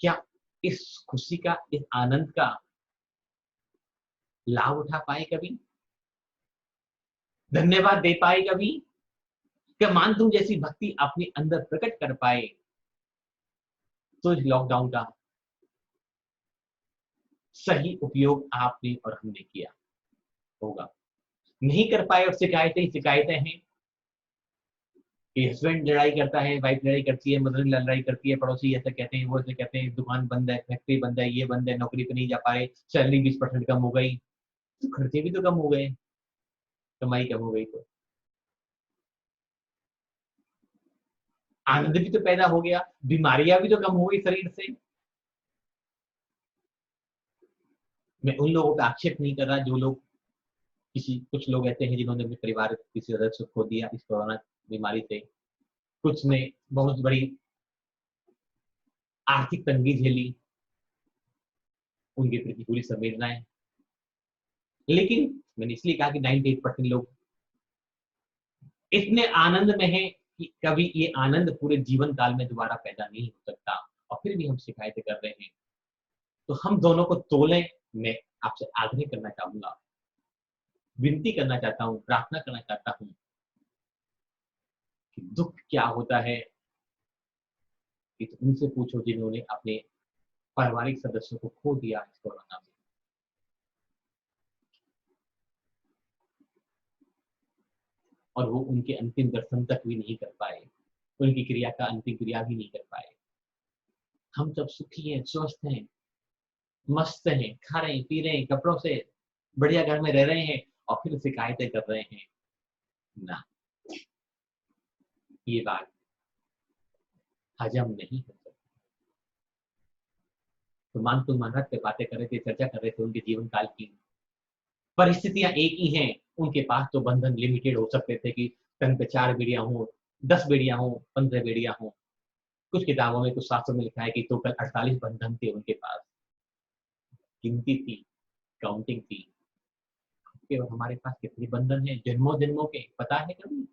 Speaker 2: क्या इस खुशी का, इस आनंद का लाभ उठा पाए कभी? धन्यवाद दे पाए कभी? क्या मान तुम जैसी भक्ति अपने अंदर प्रकट कर पाए तो इस लॉकडाउन का सही उपयोग आपने और हमने किया होगा। नहीं कर पाए और शिकायतें हैं कि हस्बैंड लड़ाई करता है, वाइफ लड़ाई करती है, मदर लड़ाई करती है, पड़ोसी ऐसा कहते हैं, वो ऐसे कहते हैं, दुकान बंद है, फैक्ट्री बंद है, ये बंद है, नौकरी पे नहीं जा पा रहे, सैलरी 20% कम हो गई, तो खर्चे भी तो कम हो गए, कमाई कम हो गई, तो आनंद भी तो पैदा हो गया, बीमारियां भी तो कम हो गई शरीर से। मैं उन लोगों पे आक्षेप नहीं कर रहा जो लोग कुछ लोग ऐसे हैं जिन्होंने अपने परिवार के किसी सदस्य को खो दिया इस कोरोना बीमारी से, कुछ ने बहुत बड़ी आर्थिक तंगी झेली, उनके प्रति पूरी संवेदनाएं। लेकिन मैंने इसलिए कहा कि 98% लोग इतने आनंद में हैं कि कभी ये आनंद पूरे जीवन काल में दोबारा पैदा नहीं हो सकता, और फिर भी हम शिकायतें कर रहे हैं। तो हम दोनों को तोलें। मैं आपसे आग्रह करना चाहूंगा, विनती करना चाहता हूं, प्रार्थना करना चाहता हूं कि दुख क्या होता है कि तो उनसे पूछो जिन्होंने अपने पारिवारिक सदस्यों को खो दिया इस कोरोना में। और वो उनके अंतिम दर्शन तक भी नहीं कर पाए, उनकी क्रिया का अंतिम क्रिया भी नहीं कर पाए। हम सब सुखी हैं, स्वस्थ हैं, मस्त हैं, खा रहे हैं, पी रहे हैं, कपड़ों से बढ़िया घर में रह रहे हैं, और फिर शिकायतें कर रहे हैं ना। ये बात हजम नहीं हो सकती। तो मानतू महाराज पे बातें कर रहे थे, चर्चा कर रहे थे उनके जीवन काल की। परिस्थितियां एक ही हैं, उनके पास तो बंधन लिमिटेड हो सकते थे कि तन पे 4 बेड़ियां हो, 10 बेड़ियां हो, 15 बेड़ियां हो। कुछ किताबों में, कुछ शास्त्रों में लिखा है कि टोटल 48 बंधन थे उनके पास, गिनती थी, काउंटिंग थी। केवल हमारे पास कितने बंधन हैं जन्मों जन्मों के, पता है कभी?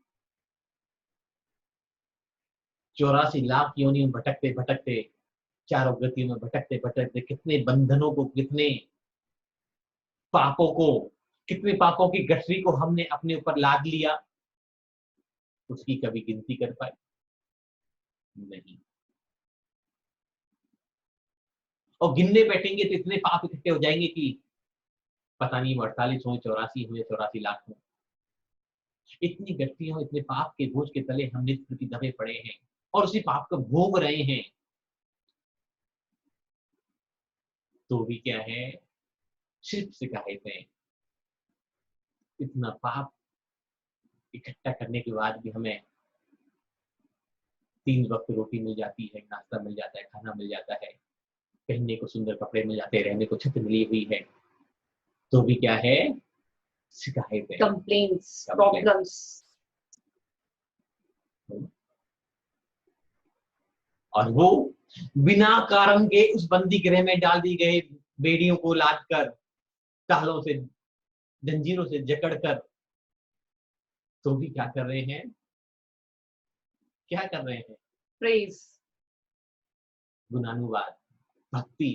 Speaker 2: 84 लाख योनियों में भटकते भटकते, चारों गतियों में भटकते भटकते, कितने बंधनों को, कितने पापों को, कितने पापों की गठरी को हमने अपने ऊपर लाद लिया, उसकी कभी गिनती कर पाई? नहीं। और गिनने बैठेंगे तो इतने पाप इकट्ठे हो जाएंगे कि पता नहीं 48 हो, 84 हो, 84 लाख हो। इतनी गठरियों, इतने पाप के बोझ के तले हम नित्य प्रति दबे पड़े हैं और उसी पाप को भोग रहे हैं। तो भी क्या है, सिर्फ शिकायतें। इतना पाप इकट्ठा करने के बाद भी हमें 3 वक्त रोटी मिल जाती है, नाश्ता मिल जाता है, खाना मिल जाता है, पहनने को सुंदर कपड़े मिल जाते हैं, रहने को छत मिली हुई है, तो भी क्या है, शिकायतें,
Speaker 1: कंप्लेंट्स, प्रॉब्लम्स।
Speaker 2: और वो बिना कारण के उस बंदी गृह में डाल दी गई बेड़ियों को लाद कर, तालों से, जंजीरों से जकड़ कर, तो भी क्या कर रहे हैं, क्या कर रहे हैं?
Speaker 1: प्रेज,
Speaker 2: गुणानुवाद, भक्ति।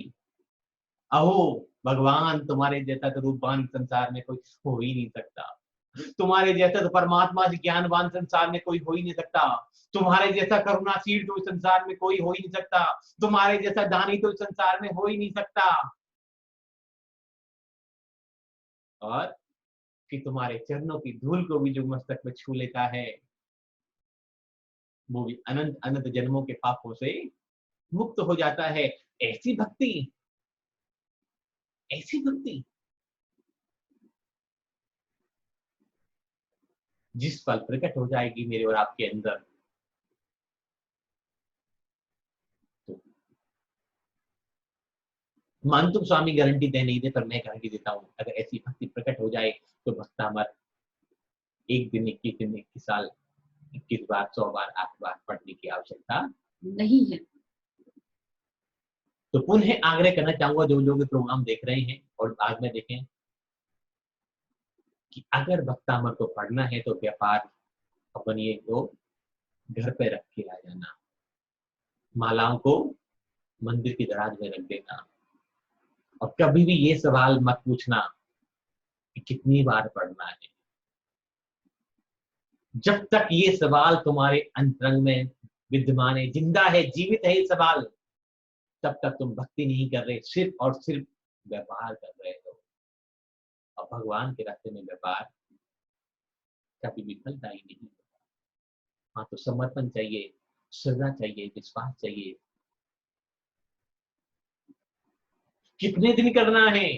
Speaker 2: अहो भगवान, तुम्हारे जैसा तो रूपवान संसार में कोई हो ही नहीं सकता, तुम्हारे जैसा तो परमात्मा ज्ञानवान संसार में कोई हो ही नहीं सकता, तुम्हारे जैसा करुणाशील तो इस संसार में कोई हो ही नहीं सकता, तुम्हारे जैसा दानी तो इस संसार में हो ही नहीं सकता। और कि तुम्हारे चरणों की धूल को भी जो मस्तक में छू लेता है, वो भी अनंत अनंत जन्मों के पापों से मुक्त हो जाता है। ऐसी भक्ति, ऐसी भक्ति जिस पल प्रकट हो जाएगी मेरे और आपके अंदर, तो मानतुम स्वामी गारंटी दे नहीं दे, पर मैं गारंटी देता हूं, अगर ऐसी भक्ति प्रकट हो जाए तो भक्तामर एक दिन, 21 दिन, 21 साल, 21 बार, 100 बार, 8 बार पढ़ने की आवश्यकता
Speaker 1: नहीं है।
Speaker 2: तो पुनः आग्रह करना चाहूंगा जो लोग प्रोग्राम देख रहे हैं और बाद में देखें कि अगर भक्तामर को पढ़ना है तो व्यापार अपन ये को घर पे रख के आ जाना, मालाओं को मंदिर की दराज में रख देना, और कभी भी ये सवाल मत पूछना कि कितनी बार पढ़ना है। जब तक ये सवाल तुम्हारे अंतरंग में विद्यमान है, जिंदा है, जीवित है ये सवाल, तब तक तुम भक्ति नहीं कर रहे, सिर्फ और सिर्फ व्यापार कर रहे हो। और भगवान के रास्ते में व्यापार कभी विफलता ही नहीं होता। हाँ, तो समर्पण चाहिए, श्रद्धा चाहिए, विश्वास चाहिए। कितने दिन करना है,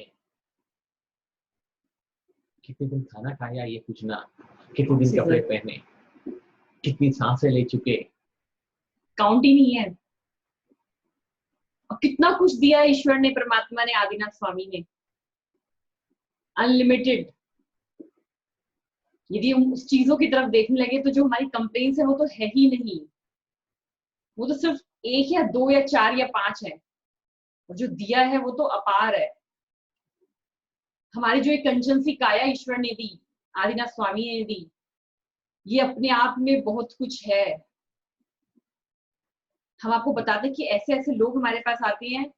Speaker 2: कितने दिन खाना खाया ये पूछना, कितने दिन कपड़े पहने, कितनी सांसें ले चुके,
Speaker 1: काउंट ही नहीं है। और कितना कुछ दिया है ईश्वर ने, परमात्मा ने, आदिनाथ स्वामी ने, अनलिमिटेड। यदि हम उस चीजों की तरफ देखने लगे तो जो हमारी कंप्लेंट्स है वो तो है ही नहीं, वो तो सिर्फ 1 या 2 या 4 या 5 है, और जो दिया है वो तो अपार है। हमारी जो एक कंचन सी काया ईश्वर ने दी, आदिनाथ स्वामी ने दी, ये अपने आप में बहुत कुछ है। हम आपको बताते हैं कि ऐसे ऐसे लोग हमारे पास आते हैं,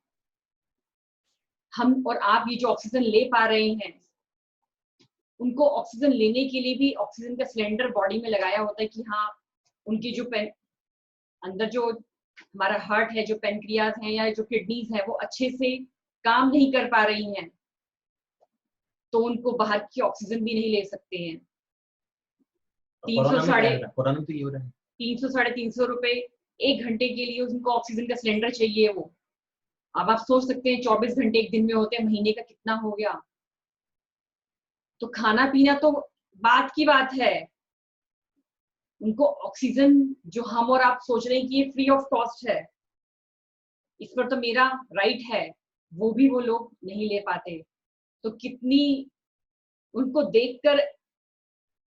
Speaker 1: हम और आप ये जो ऑक्सीजन ले पा रहे हैं, उनको ऑक्सीजन लेने के लिए भी ऑक्सीजन का सिलेंडर बॉडी में लगाया होता है कि हाँ, उनकी जो अंदर जो हमारा हार्ट है, जो पेनक्रियाज है या जो किडनीज है, वो अच्छे से काम नहीं कर पा रही हैं, तो उनको बाहर की ऑक्सीजन भी नहीं ले सकते हैं। 300 साढ़े 300 रुपए 1 घंटे के लिए उनको ऑक्सीजन का सिलेंडर चाहिए। वो अब आप सोच सकते हैं 24 घंटे एक दिन में होते हैं, महीने का कितना हो गया। तो खाना पीना तो बात की बात है, उनको ऑक्सीजन जो हम और आप सोच रहे हैं कि ये फ्री ऑफ कॉस्ट है, इस पर तो मेरा राइट है, वो भी वो लोग नहीं ले पाते। तो कितनी उनको देखकर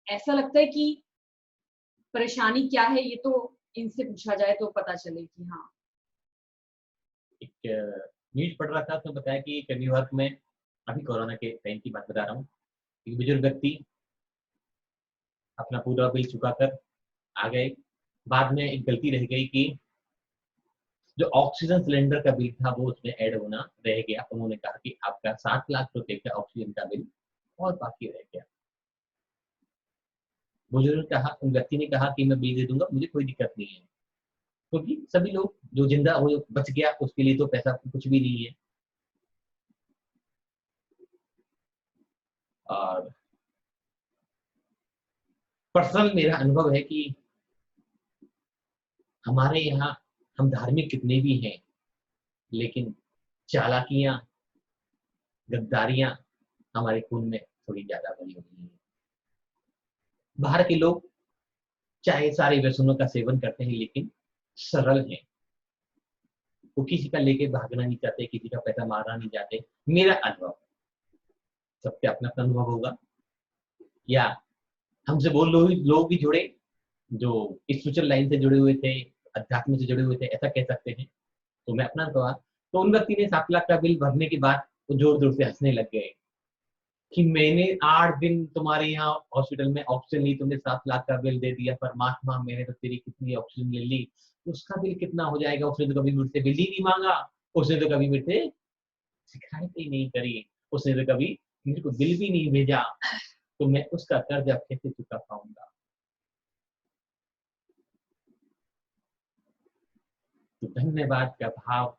Speaker 1: ऐसा लगता है कि परेशानी क्या है, ये तो इनसे पूछा जाए तो पता चले कि हाँ।
Speaker 2: एक न्यूज पढ़ रहा था, तो बताया कि न्यूयॉर्क में, अभी कोरोना के टाइम की बात बता रहा हूँ, एक बुजुर्ग व्यक्ति अपना पूरा बिल चुका कर आ गए। बाद में एक गलती रह गई कि जो ऑक्सीजन सिलेंडर का बिल था वो उसमें ऐड होना रह गया। उन्होंने कहा कि आपका 7 लाख रुपए का ऑक्सीजन का बिल और बाकी रह गया। बुजुर्ग कहा, उन व्यक्ति ने कहा कि मैं बिल दे दूंगा, मुझे कोई दिक्कत नहीं है, क्योंकि सभी लोग जो जिंदा हो बच गया उसके लिए तो पैसा कुछ भी नहीं है। और पर्सनल मेरा अनुभव है कि हमारे यहाँ हम धार्मिक कितने भी हैं, लेकिन चालाकियां, गद्दारियां हमारे खून में थोड़ी ज्यादा बनी हुई है। बाहर के लोग चाहे सारे व्यसनों का सेवन करते हैं, लेकिन सरल हैं। वो किसी का लेके भागना नहीं चाहते, किसी का पैसा मारना नहीं चाहते। मेरा अनुभव, सबके अपना अपना अनुभव होगा, या हमसे वो लोग भी जुड़े जो स्पिरिचुअल लाइन से जुड़े हुए थे, अध्यात्म से जुड़े हुए थे, ऐसा कह सकते हैं। तो मैं अपना अनुभव, तो उन व्यक्ति ने 7 लाख का बिल भरने के बाद वो जोर जोर से हंसने लग गए कि मैंने 8 दिन तुम्हारे यहाँ हॉस्पिटल में ऑक्सीजन ली, तुमने 7 लाख का बिल दे दिया। परमात्मा, मैंने तो तेरी कितनी ऑक्सीजन ले ली, उसका बिल कितना हो जाएगा? उसने तो कभी मुझसे बिल ही नहीं मांगा, उसने तो कभी मुझसे शिकायत ही नहीं करी, उसने तो कभी मेरे को बिल भी नहीं भेजा, तो मैं उसका कर्ज अब कैसे चुका पाऊंगा? तो धन्यवाद का भाव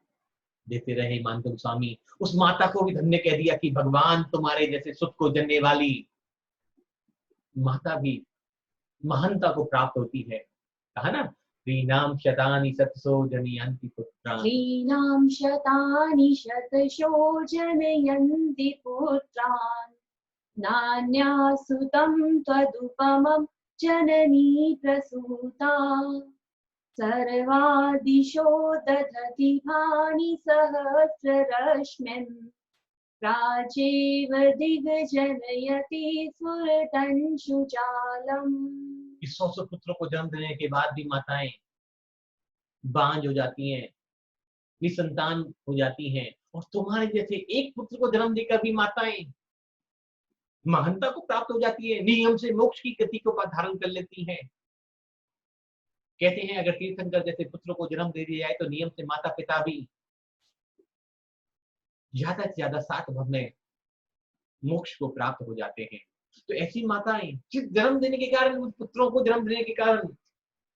Speaker 2: देते रहे मानव स्वामी। उस माता को भी धन्य कह दिया कि भगवान तुम्हारे जैसे सुख को जनने वाली माता भी महानता को प्राप्त होती है। कहा ना, ह्रीनाम शतानि शतशो जनयन्ति पुत्रान्,
Speaker 1: ह्रीनां शतानि शतशो जनयन्ति पुत्रान्, नान्यासुतं त्वदुपमं जननी प्रसूता, सर्वादिशो दधति भानि सहस्ररश्मिन्, प्राचेव दिग्जनयति स्फुरतंशुजालम्।
Speaker 2: 100 पुत्रों को जन्म देने के बाद भी माताएं बांझ हो जाती हैं, निसंतान हो जाती हैं, और तुम्हारे जैसे एक पुत्र को जन्म देकर भी माताएं महानता को प्राप्त हो जाती है, नियम से मोक्ष की गति को धारण कर लेती हैं। कहते हैं अगर तीर्थंकर जैसे पुत्र को जन्म दे दिया जाए तो नियम से माता पिता भी ज्यादा से ज्यादा 7 भव में मोक्ष को प्राप्त हो जाते हैं। तो ऐसी माताएं सिर्फ जन्म देने के कारण, उस पुत्रों को जन्म देने के कारण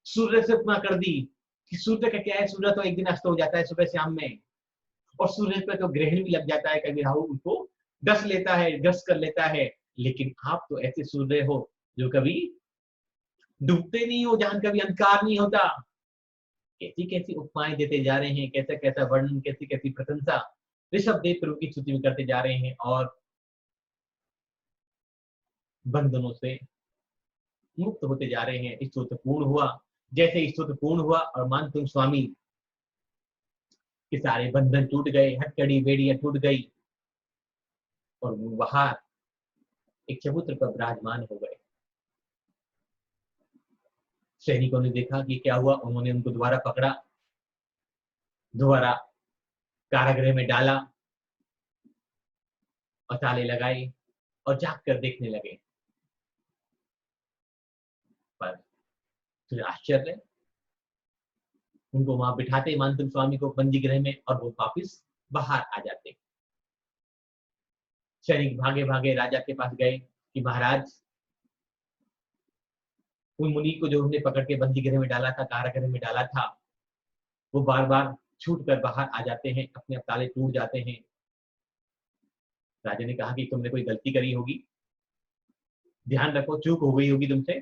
Speaker 2: सूर्य से उपमा कर दी कि सूर्य का क्या है, सूर्य तो एक दिन अस्त हो जाता है सुबह शाम में, और सूर्य पे तो ग्रहण भी लग जाता है, कभी राहु उनको डस लेता है, ग्रस्त कर लेता है। लेकिन आप तो ऐसे सूर्य हो जो कभी डूबते नहीं हो, जहां कभी अंधकार नहीं होता। कैसी कैसी उपमाएं देते जा रहे हैं, कैसा कैसा वर्णन, कैसी कैसी प्रशंसा ऋषभ देव प्रभु की स्तुति में करते जा रहे हैं, और बंधनों से मुक्त होते जा रहे हैं। स्तोत्र पूर्ण हुआ। जैसे स्तोत्र पूर्ण हुआ और मानतुंग स्वामी के सारे बंधन टूट गए, हथकड़ी बेड़ियां टूट गई, और वो बाहर एक चबूतर पर विराजमान हो गए। सैनिकों ने देखा कि क्या हुआ, उन्होंने उनको दोबारा पकड़ा, दोबारा कारागृह में डाला और ताले लगाए और जाग कर देखने लगे। पर फिर आश्चर्य, उनको वहां बिठाते मानतुंग स्वामी को बंदी गृह में, और वो वापिस बाहर आ जाते। सैनिक भागे भागे राजा के पास गए कि महाराज, उन मुनि को जो हमने पकड़ के बंदी गृह में डाला था, कारागृह में डाला था, वो बार बार छूट कर बाहर आ जाते हैं, अपने ताले टूट जाते हैं। राजा ने कहा कि तुमने कोई गलती करी होगी, ध्यान रखो, चूक हो गई होगी तुमसे।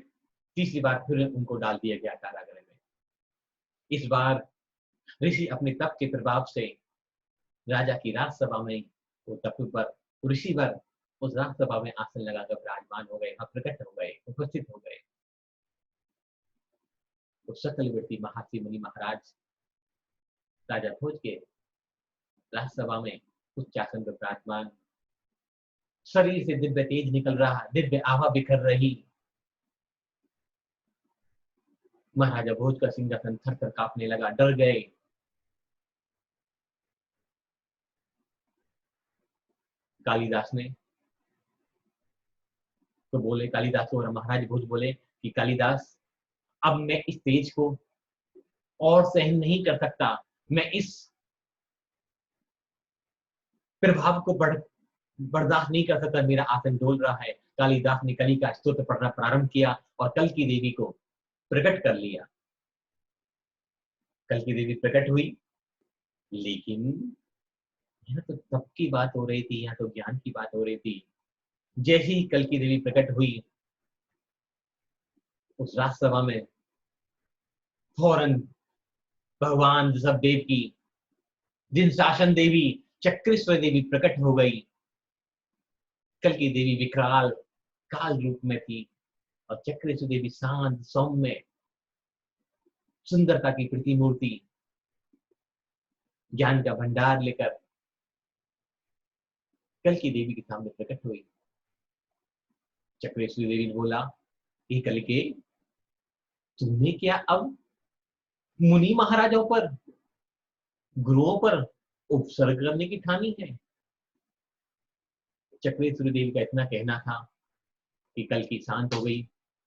Speaker 2: तीसरी बार फिर उनको डाल दिया गया कारागृह में। इस बार ऋषि अपने तप के प्रभाव से राजा की राजसभा में वो तप पर ऋषिवर उस राजसभा में आसन लगाकर विराजमान हो गए, प्रकट हो गए, उपस्थित हो गए। तो सकलवर्ती महर्षि मुनि महाराज राजा भोज के राजसभा में उच्चासन पर विराजमान, शरीर से दिव्य तेज निकल रहा, दिव्य आभा बिखर रही। महाराजा भोज का सिंहासन थर थर कांपने लगा, डर गए। कालिदास ने तो बोले, कालिदास को महाराज भोज बोले कि कालिदास, अब मैं इस तेज को और सहन नहीं कर सकता, मैं इस प्रभाव को बर्दाश्त नहीं कर सकता, मेरा आसन डोल रहा है। कालिदास ने कली का स्तोत्र पढ़ना प्रारंभ किया और कल की देवी को प्रकट कर लिया। कल की देवी प्रकट हुई, लेकिन यहाँ तो तप की बात हो रही थी, यहाँ तो ज्ञान की बात हो रही थी। जैसे ही कल की देवी प्रकट हुई, उस राजसभा में फौरन भगवान ऋषभ देव की जिन शासन देवी चक्रेश्वर देवी प्रकट हो गई। कल की देवी विकराल काल रूप में थी और चक्रेश्वर देवी शांत सौम्य सुंदरता की प्रतिमूर्ति, ज्ञान का भंडार लेकर कल की देवी के सामने प्रकट हुई। चक्रेश्वरी देवी ने बोला, हे कल के, तुमने क्या अब मुनि महाराजों पर, गुरुओं पर उपसर्ग करने की ठानी है? चक्रेश्वरी देवी का इतना कहना था कि कल की शांत हो गई,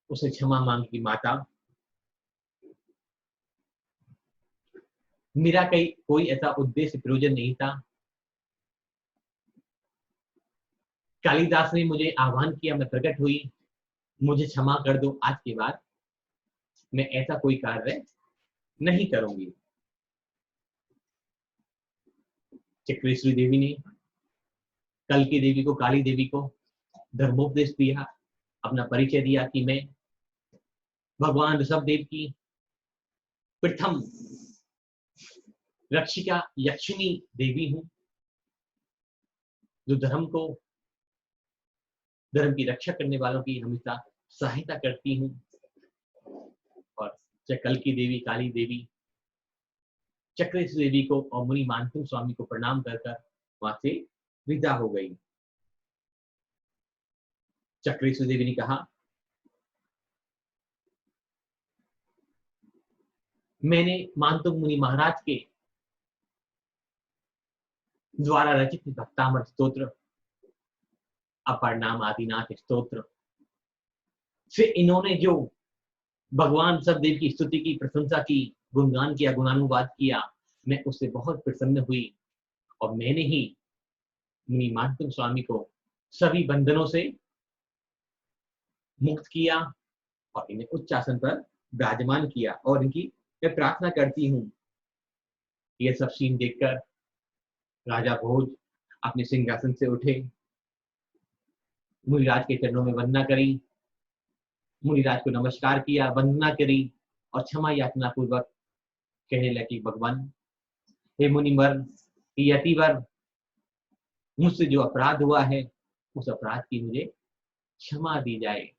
Speaker 2: उसे क्षमा मांग की, माता मेरा कोई ऐसा उद्देश्य प्रयोजन नहीं था। कालिदास ने मुझे आह्वान किया, मैं प्रकट हुई, मुझे क्षमा कर दो, आज के बाद मैं ऐसा कोई कार्य नहीं करूंगी। चक्रेश्वरी देवी ने कल की देवी को, काली देवी को धर्मोपदेश दिया, अपना परिचय दिया कि मैं भगवान ऋषभ देव की प्रथम रक्षिका यक्षिणी देवी हूं, जो धर्म की रक्षा करने वालों की हमेशा सहायता करती हूं। और कल की देवी, काली देवी चक्रेश्वरी देवी को और मुनि मानसिंह स्वामी को प्रणाम कर वहां से विदा हो गई। चक्रेश्वरी देवी ने कहा, मैंने मानतुंग मुनि महाराज के द्वारा रचित भक्तामर स्तोत्र, अपर नाम आदिनाथ स्तोत्र से इन्होंने जो भगवान सददेव की स्तुति की, प्रशंसा की, गुणगान किया, गुणानुवाद किया, मैं उससे बहुत प्रसन्न हुई और मैंने ही मुनि मानतुंग स्वामी को सभी बंधनों से मुक्त किया और इन्हें उच्च आसन पर विराजमान किया। और इनकी मैं प्रार्थना करती हूँ, यह सब सीन देखकर राजा भोज अपने सिंहासन से उठे, मुनिराज के चरणों में वंदना करी, मुनिराज को नमस्कार किया, वंदना करी और क्षमा याचना पूर्वक कहने लगी, भगवान, हे मुनिवर, हे यतिवर, मुझसे जो अपराध हुआ है उस अपराध की मुझे क्षमा दी जाए।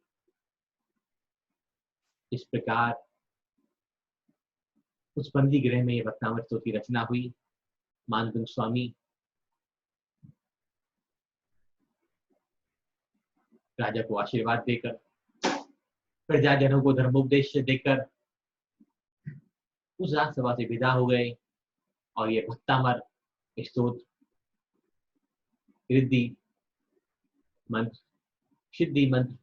Speaker 2: इस प्रकार उस बंदी गृह में ये भक्तामृत स्तोत्र की रचना हुई। मानतुंग स्वामी राजा को आशीर्वाद देकर, प्रजाजनों को धर्मोपदेश देकर उस राजसभा से विदा हो गए और ये भक्तामर स्तोत्र, रिद्धि मंत्र, सिद्धि मंत्र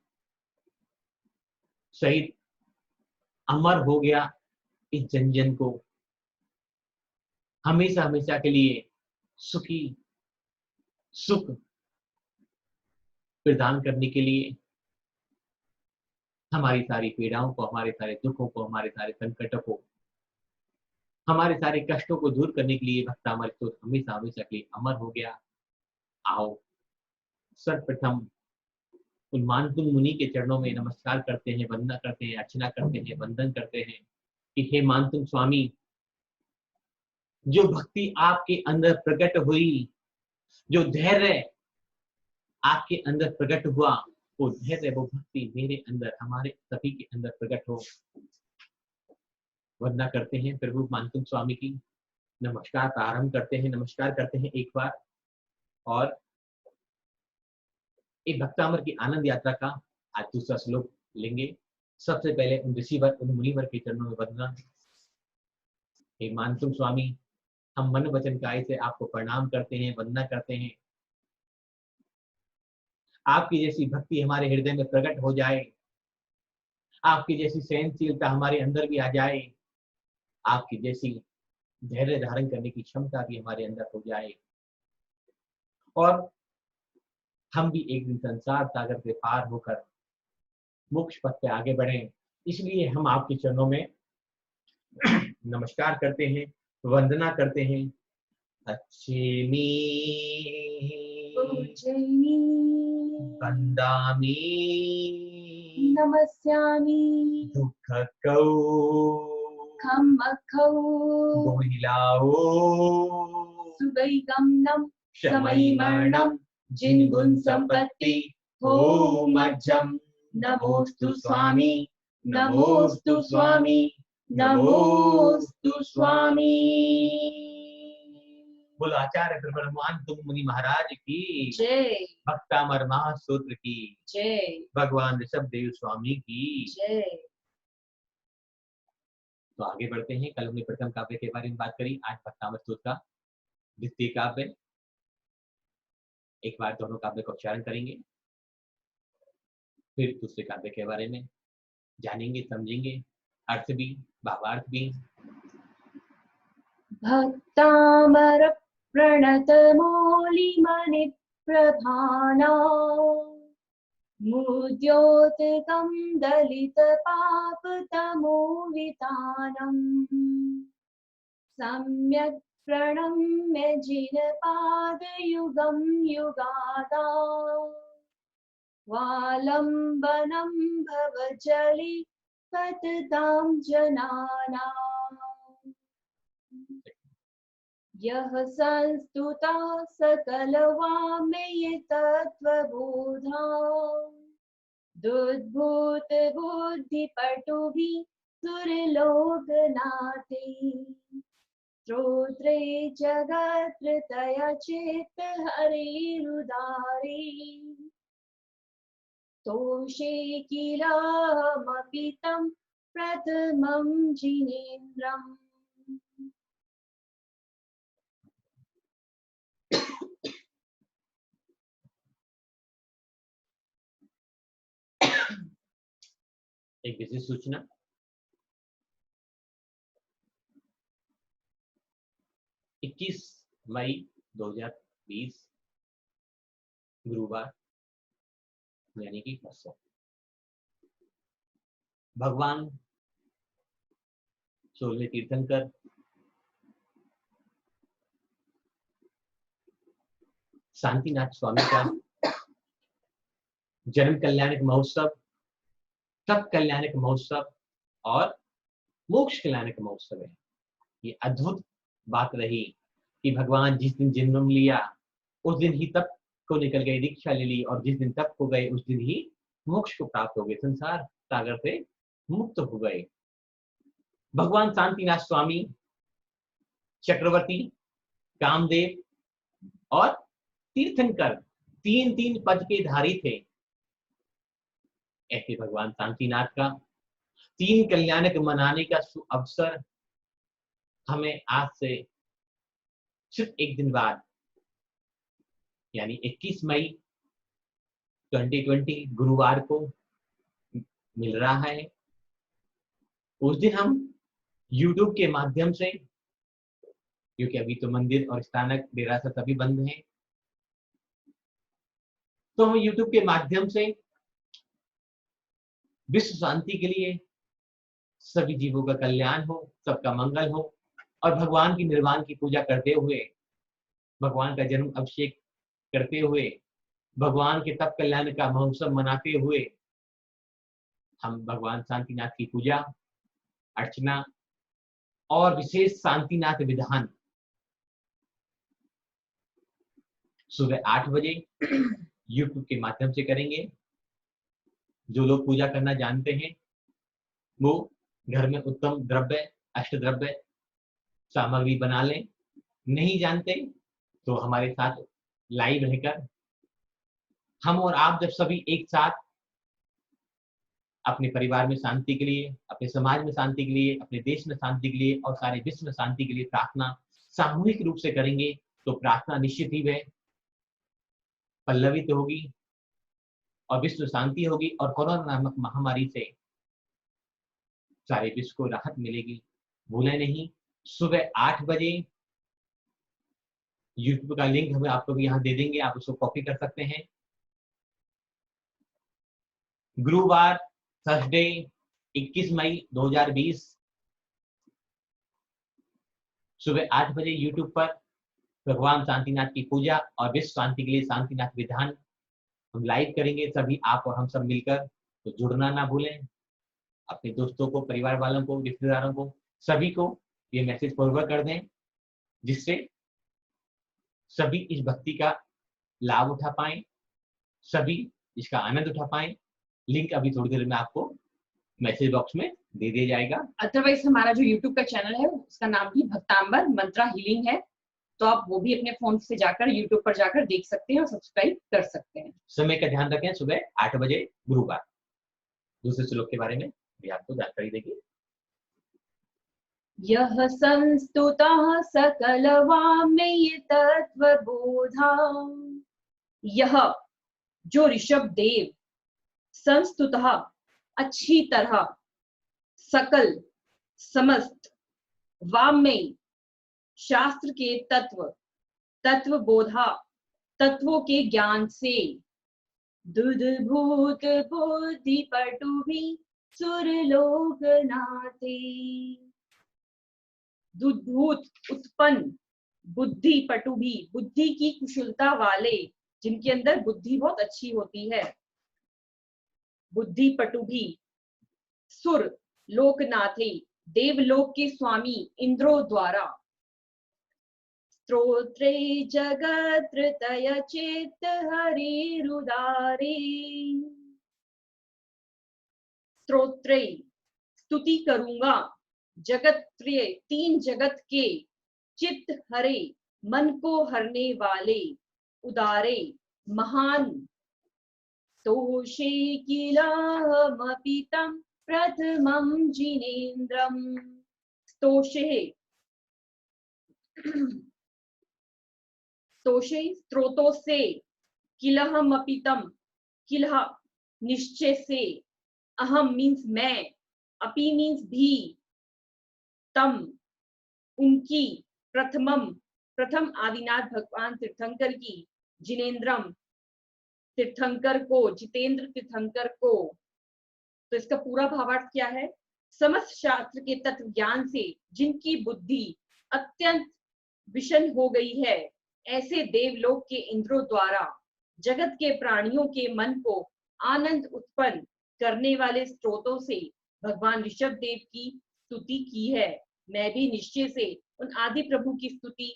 Speaker 2: सहित अमर हो गया। इस जन जन को हमेशा हमेशा के लिए सुखी सुख प्रदान करने के लिए, हमारी सारी पीड़ाओं को, हमारे सारे दुखों को, हमारे सारे संकटों को, हमारे सारे कष्टों को दूर करने के लिए भक्तामर स्तोत्र हमेशा हमेशा के लिए अमर हो गया। आओ सर्वप्रथम उन मानतुंग मुनि के चरणों में नमस्कार करते हैं, वंदना करते हैं, अर्चना करते हैं, वंदन करते हैं कि हे मानतुंग स्वामी, जो भक्ति आपके अंदर प्रकट हुई, जो धैर्य आपके अंदर प्रकट हुआ, वो धैर्य, वो भक्ति मेरे अंदर, हमारे सभी के अंदर प्रकट हो। वंदना करते हैं प्रभु मानतुंग स्वामी की, नमस्कार प्रारंभ करते हैं, नमस्कार करते हैं एक बार, और एक भक्तामर की आनंद यात्रा का आज दूसरा श्लोक लेंगे। सबसे पहले उन ऋषिवर, उन मुनिवर के चरणों में वंदना। हे मानतुंग स्वामी, हम मन वचन काया से आपको प्रणाम करते हैं, वंदना करते हैं। आपकी जैसी भक्ति हमारे हृदय में प्रकट हो जाए, आपकी जैसी सहनशीलता हमारे अंदर भी आ जाए, आपकी जैसी धैर्य धारण करने की क्षमता भी हमारे अंदर हो जाए, और हम भी एक दिन संसार सागर से पार होकर मोक्ष पथ पे आगे बढ़ें। इसलिए हम आपके चरणों में नमस्कार करते हैं, वंदना करते हैं। अच्छेमी
Speaker 1: पूजयामि
Speaker 2: वन्दामि
Speaker 1: नमस्यामि
Speaker 2: दुःखकौ
Speaker 1: खम्मखौ
Speaker 2: गोहिलाओ
Speaker 1: सुगैगमनं
Speaker 2: शमैमरणं जिनगुण संपत्ति हो मज्जम। नमोस्तु स्वामी, नमोस्तु स्वामी, नमोस्तु स्वामी। बोलो आचार्य ब्रह्मान तुम मुनि महाराज की
Speaker 1: जय,
Speaker 2: भक्तामर महासूत्र की
Speaker 1: जय,
Speaker 2: भगवान ऋषभ देव स्वामी की
Speaker 1: जय।
Speaker 2: तो आगे बढ़ते हैं। कल हमने प्रथम काव्य के बारे में बात करी, आज भक्तामर सूत्र का द्वितीय काव्य। एक बार दोनों काव्य का उच्चारण करेंगे, फिर दूसरे काव्य के बारे में जानेंगे, समझेंगे, अर्थ भी, भावार्थ भी।
Speaker 1: भक्तामर प्रणत मौलिमणि प्रधाना मुद्योतकं दलित पाप तमोवितानम् सम्यक् प्रणम्य जिनपादयुगं युगादा वालम्बनं भवजलि पततां जनानाम् यः संस्तुतः सकलवाङ्मय तत्त्वबोधा दुद्भूत बुद्धिपटुभिः सुरलोकनाथे श्रोत्रे जगत्त्रतया चित्त हरिरुदारे तोषे किलामपि तं प्रथमं जिनेन्द्रम्।
Speaker 2: एक विशेष सूचना, 21 मई 2020 गुरुवार यानी कि परसों भगवान 16वें तीर्थंकर शांतिनाथ स्वामी का जन्म कल्याणक महोत्सव, तप कल्याणक महोत्सव और मोक्ष कल्याणक महोत्सव है। ये अद्भुत बात रही कि भगवान जिस दिन जन्म लिया उस दिन ही तप को निकल गए, दीक्षा ले ली, और जिस दिन तप को गए उस दिन ही मोक्ष को प्राप्त हो गए, संसार सागर से मुक्त हो गए। भगवान शांतिनाथ स्वामी चक्रवर्ती, कामदेव और तीर्थंकर तीन तीन पद के धारी थे। ऐसे भगवान शांतिनाथ का तीन कल्याणक मनाने का अवसर हमें आज से सिर्फ एक दिन बाद यानी 21 मई 2020 गुरुवार को मिल रहा है। उस दिन हम YouTube के माध्यम से, क्योंकि अभी तो मंदिर और स्थानक देरासर सभी बंद हैं, तो हम YouTube के माध्यम से विश्व शांति के लिए, सभी जीवों का कल्याण हो, सबका मंगल हो, और भगवान की निर्वाण की पूजा करते हुए, भगवान का जन्म अभिषेक करते हुए, भगवान के तप कल्याण का महोत्सव मनाते हुए हम भगवान शांतिनाथ की पूजा अर्चना और विशेष शांतिनाथ विधान सुबह 8 बजे YouTube के माध्यम से करेंगे। जो लोग पूजा करना जानते हैं वो घर में उत्तम द्रव्य, अष्टद्रव्य सामग्री बना लें। नहीं जानते तो हमारे साथ लाइव रहकर हम और आप जब सभी एक साथ अपने परिवार में शांति के लिए, अपने समाज में शांति के लिए, अपने देश में शांति के लिए और सारे विश्व में शांति के लिए प्रार्थना सामूहिक रूप से करेंगे तो प्रार्थना निश्चित ही वह पल्लवित होगी और विश्व शांति होगी और कोरोना नामक महामारी से सारे विश्व को राहत मिलेगी। भूलें नहीं, सुबह 8 बजे YouTube का लिंक हम आपको भी यहाँ दे देंगे, आप उसको कॉपी कर सकते हैं। गुरुवार थर्सडे 21 मई 2020 सुबह 8 बजे YouTube पर भगवान शांतिनाथ की पूजा और विश्व शांति के लिए शांतिनाथ विधान हम लाइव करेंगे, सभी आप और हम सब मिलकर। तो जुड़ना ना भूलें, अपने दोस्तों को, परिवार वालों को, रिश्तेदारों को, सभी को ये मैसेज फॉरवर्ड कर दें, जिससे सभी इस भक्ति का लाभ उठा पाएं, सभी इसका आनंद उठा पाएं। लिंक अभी थोड़ी देर में आपको मैसेज बॉक्स में दे दिया जाएगा।
Speaker 1: अदरवाइज हमारा जो YouTube का चैनल है उसका नाम भी भक्तांबर मंत्रा हीलिंग है, तो आप वो भी अपने फोन से जाकर YouTube पर जाकर देख सकते हैं और सब्सक्राइब कर सकते हैं।
Speaker 2: समय का ध्यान रखें, सुबह 8 बजे गुरुवार। दूसरे श्लोक के बारे में भी आपको जानकारी देगी।
Speaker 1: यह संस्तुतः सकलवामेय तत्वबोधा, यह जो ऋषभ देव संस्तुतः अच्छी तरह, सकल समस्त, वामेय शास्त्र के तत्व, तत्वबोधा तत्वों के ज्ञान से, दुधभूत बुद्धि पटुभि सुरलोक नाथे, दुधभूत उत्पन्न, बुद्धि पटुभि बुद्धि की कुशलता वाले, जिनके अंदर बुद्धि बहुत अच्छी होती है, बुद्धि पटुभि, सुर लोकनाथे देवलोक के स्वामी इंद्रों द्वारा, स्तोत्रे जगत्रय चेत हरिरुदारे, स्तोत्रे स्तुति करूंगा, जगत्रय तीन जगत के, चित्त हरे मन को हरने वाले, उदारे महान, तोषे किलामपि तं प्रथमं जिनेन्द्रम, स्तोषे स्तोषे स्त्रोतों से, किलहमपि तं किलह निश्चय से, अहम मीन्स मैं, अपि मीन्स भी, तम उनकी, प्रथमम प्रथम आदिनाथ भगवान तीर्थंकर की, जिनेन्द्रम तीर्थंकर को, जितेंद्र तीर्थंकर को, तो इसका पूरा भावार्थ क्या है? समस्त शास्त्र के तत्व ज्ञान से जिनकी बुद्धि अत्यंत विषण हो गई है, ऐसे देवलोक के इंद्रों द्वारा जगत के प्राणियों के मन को आनंद उत्पन्न करने वाले स्रोतों से भगवान ऋषभ देव की स्तुति की है। मैं भी निश्चय से उन आदि प्रभु की स्तुति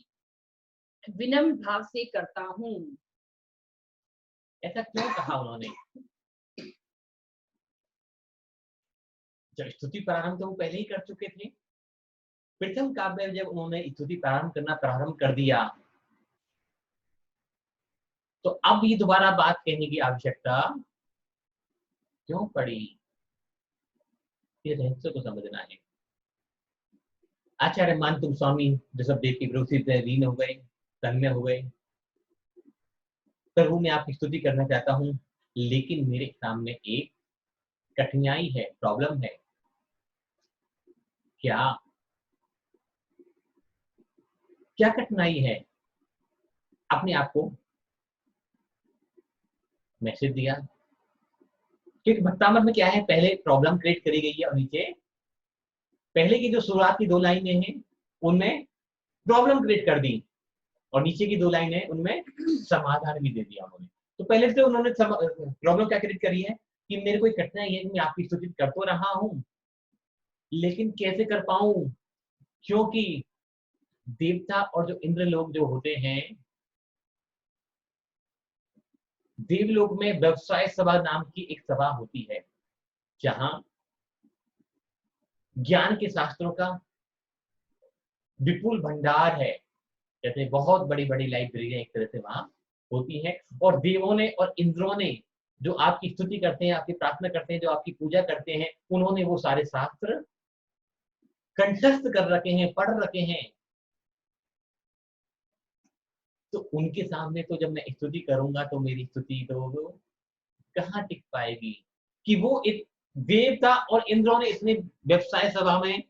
Speaker 1: विनम्र भाव से करता हूँ।
Speaker 2: ऐसा क्यों कहा उन्होंने? जब स्तुति प्रारंभ तो वो पहले ही कर चुके थे। प्रथम काव्य में जब उन्होंने स्तुति प्रारंभ कर दिया, तो अब ये दोबारा बात कहने की आवश्यकता क्यों पड़ी? ये रहस्य को समझना है। आचार्य मानतुम स्वामी ऋषभ देव की विरोधी लीन हो गए, तन्मय हो गए। प्रभु मैं आपकी स्तुति करना चाहता हूं, लेकिन मेरे सामने एक कठिनाई है, प्रॉब्लम है। क्या क्या कठिनाई है? अपने आप को मैसेज दिया, क्योंकि भक्तामृत में क्या है, पहले प्रॉब्लम क्रिएट करी गई है और नीचे पहले की जो शुरुआत की 2 लाइनें हैं उनमें प्रॉब्लम क्रिएट कर दी और नीचे की 2 लाइनें उनमें समाधान भी दे दिया उन्होंने। तो पहले से उन्होंने प्रॉब्लम क्या क्रिएट करी है कि मेरे कोई कठिनाई है, मैं आपकी स्तुति कर तो रहा हूं, लेकिन कैसे कर पाऊं? क्योंकि देवता और जो इंद्र लोग जो होते हैं, देवलोक में व्यवसाय सभा नाम की एक सभा होती है, जहां ज्ञान के शास्त्रों का विपुल भंडार है। जैसे बहुत बड़ी बड़ी लाइब्रेरियां एक तरह से वहां होती हैं, और देवों ने और इंद्रों ने जो आपकी स्तुति करते हैं, आपकी प्रार्थना करते हैं, जो आपकी पूजा करते हैं, उन्होंने वो सारे शास्त्र कंठस्थ कर रखे हैं, पढ़ रखे हैं। तो उनके सामने तो जब मैं स्तुति करूंगा तो मेरी स्तुति तो कहाँ टिक पाएगी? कि वो एक देवता और इंद्रों ने इतने व्यवसाय सभा में